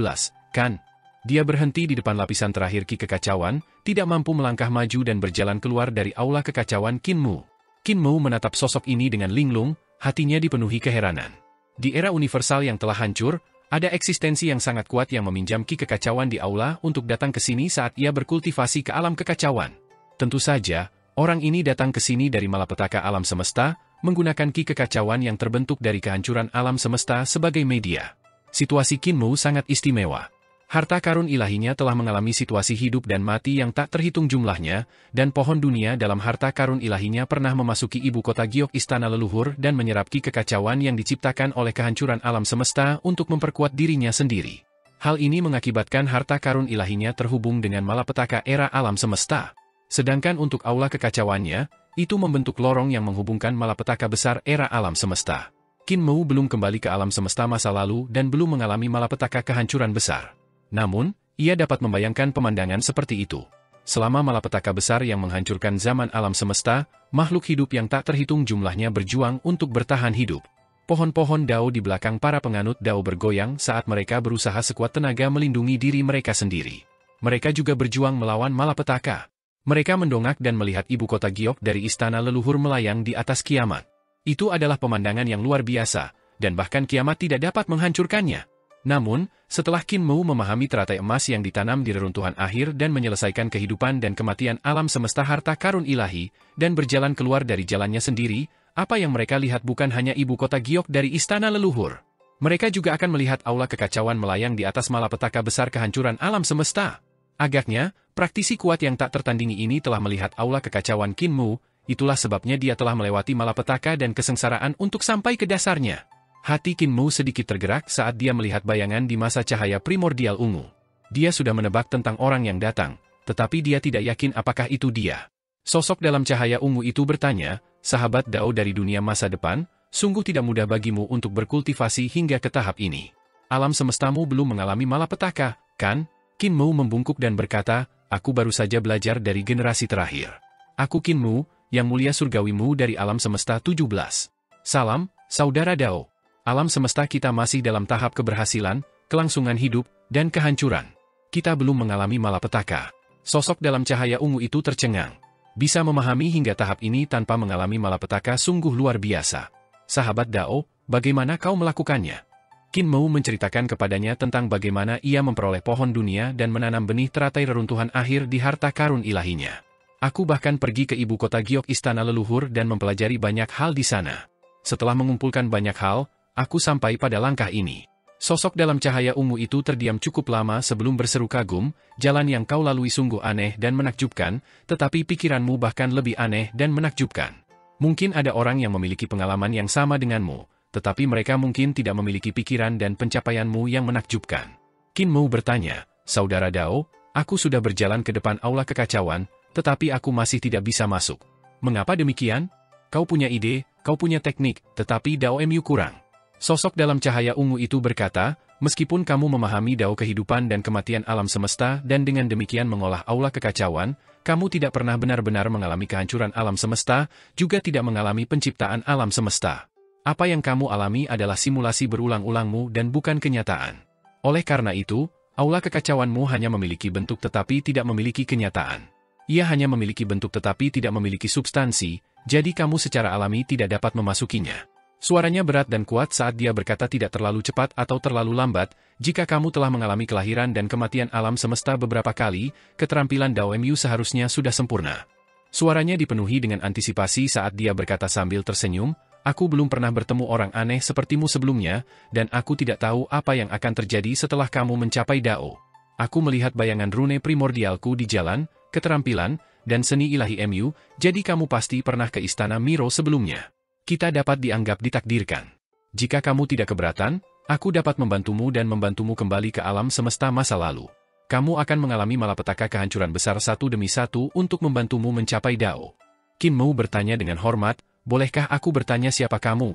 kan?" Dia berhenti di depan lapisan terakhir ki kekacauan, tidak mampu melangkah maju dan berjalan keluar dari aula kekacauan Qin Mu. Qin Mu menatap sosok ini dengan linglung, hatinya dipenuhi keheranan. Di era universal yang telah hancur, ada eksistensi yang sangat kuat yang meminjam ki kekacauan di aula untuk datang ke sini saat ia berkultivasi ke alam kekacauan. Tentu saja, orang ini datang ke sini dari malapetaka alam semesta, menggunakan ki kekacauan yang terbentuk dari kehancuran alam semesta sebagai media. Situasi Qin Mu sangat istimewa. Harta karun ilahinya telah mengalami situasi hidup dan mati yang tak terhitung jumlahnya, dan pohon dunia dalam harta karun ilahinya pernah memasuki ibu kota Giok istana leluhur dan menyerap ki kekacauan yang diciptakan oleh kehancuran alam semesta untuk memperkuat dirinya sendiri. Hal ini mengakibatkan harta karun ilahinya terhubung dengan malapetaka era alam semesta. Sedangkan untuk aula kekacauannya, itu membentuk lorong yang menghubungkan malapetaka besar era alam semesta. Qin Mu belum kembali ke alam semesta masa lalu dan belum mengalami malapetaka kehancuran besar. Namun, ia dapat membayangkan pemandangan seperti itu. Selama malapetaka besar yang menghancurkan zaman alam semesta, makhluk hidup yang tak terhitung jumlahnya berjuang untuk bertahan hidup. Pohon-pohon Dao di belakang para penganut Dao bergoyang saat mereka berusaha sekuat tenaga melindungi diri mereka sendiri. Mereka juga berjuang melawan malapetaka. Mereka mendongak dan melihat ibu kota Giok dari istana leluhur melayang di atas kiamat. Itu adalah pemandangan yang luar biasa, dan bahkan kiamat tidak dapat menghancurkannya. Namun, setelah Qin Mu memahami teratai emas yang ditanam di reruntuhan akhir dan menyelesaikan kehidupan dan kematian alam semesta harta karun ilahi, dan berjalan keluar dari jalannya sendiri, apa yang mereka lihat bukan hanya ibu kota giok dari istana leluhur. Mereka juga akan melihat aula kekacauan melayang di atas malapetaka besar kehancuran alam semesta. Agaknya, praktisi kuat yang tak tertandingi ini telah melihat aula kekacauan Qin Mu, itulah sebabnya dia telah melewati malapetaka dan kesengsaraan untuk sampai ke dasarnya. Hati Qin Mu sedikit tergerak saat dia melihat bayangan di masa cahaya primordial ungu. Dia sudah menebak tentang orang yang datang, tetapi dia tidak yakin apakah itu dia. Sosok dalam cahaya ungu itu bertanya, "Sahabat Dao dari dunia masa depan, sungguh tidak mudah bagimu untuk berkultivasi hingga ke tahap ini. Alam semestamu belum mengalami malapetaka, kan?" Qin Mu membungkuk dan berkata, "Aku baru saja belajar dari generasi terakhir. Aku Qin Mu, yang mulia surgawimu dari alam semesta 17. Salam, saudara Dao. Alam semesta kita masih dalam tahap keberhasilan, kelangsungan hidup, dan kehancuran. Kita belum mengalami malapetaka." Sosok dalam cahaya ungu itu tercengang. Bisa memahami hingga tahap ini tanpa mengalami malapetaka sungguh luar biasa. "Sahabat Dao, bagaimana kau melakukannya?" Qin Mu menceritakan kepadanya tentang bagaimana ia memperoleh pohon dunia dan menanam benih teratai reruntuhan akhir di harta karun ilahinya. "Aku bahkan pergi ke ibu kota giok istana leluhur dan mempelajari banyak hal di sana. Setelah mengumpulkan banyak hal, aku sampai pada langkah ini." Sosok dalam cahaya ungu itu terdiam cukup lama sebelum berseru kagum, "Jalan yang kau lalui sungguh aneh dan menakjubkan, tetapi pikiranmu bahkan lebih aneh dan menakjubkan. Mungkin ada orang yang memiliki pengalaman yang sama denganmu, tetapi mereka mungkin tidak memiliki pikiran dan pencapaianmu yang menakjubkan." Qin Mu bertanya, "Saudara Dao, aku sudah berjalan ke depan aula kekacauan, tetapi aku masih tidak bisa masuk. Mengapa demikian? Kau punya ide, kau punya teknik, tetapi Dao Mu kurang." Sosok dalam cahaya ungu itu berkata, "Meskipun kamu memahami Dao kehidupan dan kematian alam semesta dan dengan demikian mengolah aula kekacauan, kamu tidak pernah benar-benar mengalami kehancuran alam semesta, juga tidak mengalami penciptaan alam semesta. Apa yang kamu alami adalah simulasi berulang-ulangmu dan bukan kenyataan. Oleh karena itu, aula kekacauanmu hanya memiliki bentuk tetapi tidak memiliki kenyataan. Ia hanya memiliki bentuk tetapi tidak memiliki substansi, jadi kamu secara alami tidak dapat memasukinya." Suaranya berat dan kuat saat dia berkata tidak terlalu cepat atau terlalu lambat, "Jika kamu telah mengalami kelahiran dan kematian alam semesta beberapa kali, keterampilan Dao Mu seharusnya sudah sempurna." Suaranya dipenuhi dengan antisipasi saat dia berkata sambil tersenyum, "Aku belum pernah bertemu orang aneh sepertimu sebelumnya, dan aku tidak tahu apa yang akan terjadi setelah kamu mencapai Dao. Aku melihat bayangan rune primordialku di jalan, keterampilan, dan seni ilahi Mu, jadi kamu pasti pernah ke istana Miro sebelumnya. Kita dapat dianggap ditakdirkan. Jika kamu tidak keberatan, aku dapat membantumu dan membantumu kembali ke alam semesta masa lalu. Kamu akan mengalami malapetaka kehancuran besar satu demi satu untuk membantumu mencapai Dao." Qin Mu bertanya dengan hormat, "Bolehkah aku bertanya siapa kamu?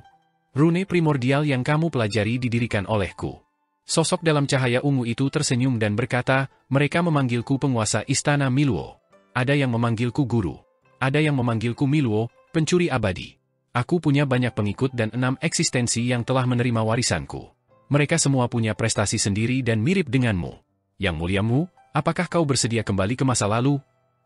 Rune primordial yang kamu pelajari didirikan olehku." Sosok dalam cahaya ungu itu tersenyum dan berkata, "Mereka memanggilku penguasa istana Miluo. Ada yang memanggilku guru. Ada yang memanggilku Miluo, pencuri abadi. Aku punya banyak pengikut dan 6 eksistensi yang telah menerima warisanku. Mereka semua punya prestasi sendiri dan mirip denganmu. Yang muliamu, apakah kau bersedia kembali ke masa lalu?"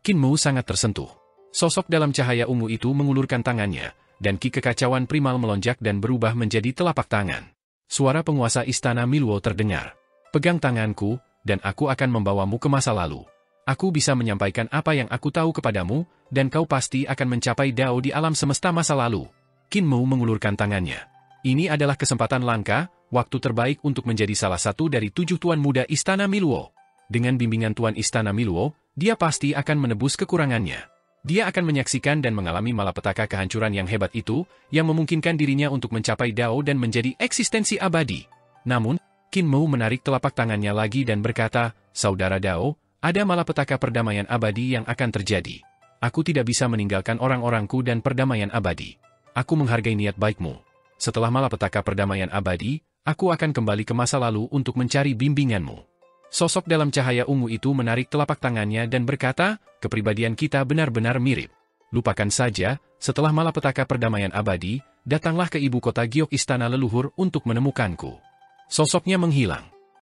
Qin Mu sangat tersentuh. Sosok dalam cahaya ungu itu mengulurkan tangannya, dan ki kekacauan primal melonjak dan berubah menjadi telapak tangan. Suara penguasa istana Miluo terdengar. "Pegang tanganku, dan aku akan membawamu ke masa lalu. Aku bisa menyampaikan apa yang aku tahu kepadamu, dan kau pasti akan mencapai Dao di alam semesta masa lalu." Qin Mu mengulurkan tangannya. Ini adalah kesempatan langka, waktu terbaik untuk menjadi salah satu dari 7 tuan muda istana Miluo. Dengan bimbingan tuan istana Miluo, dia pasti akan menebus kekurangannya. Dia akan menyaksikan dan mengalami malapetaka kehancuran yang hebat itu, yang memungkinkan dirinya untuk mencapai Dao dan menjadi eksistensi abadi. Namun, Qin Mu menarik telapak tangannya lagi dan berkata, "Saudara Dao, ada malapetaka perdamaian abadi yang akan terjadi. Aku tidak bisa meninggalkan orang-orangku dan perdamaian abadi. Aku menghargai niat baikmu. Setelah malapetaka perdamaian abadi, aku akan kembali ke masa lalu untuk mencari bimbinganmu." Sosok dalam cahaya ungu itu menarik telapak tangannya dan berkata, "Kepribadian kita benar-benar mirip. Lupakan saja, setelah malapetaka perdamaian abadi, datanglah ke ibu kota giok istana leluhur untuk menemukanku." Sosoknya menghilang.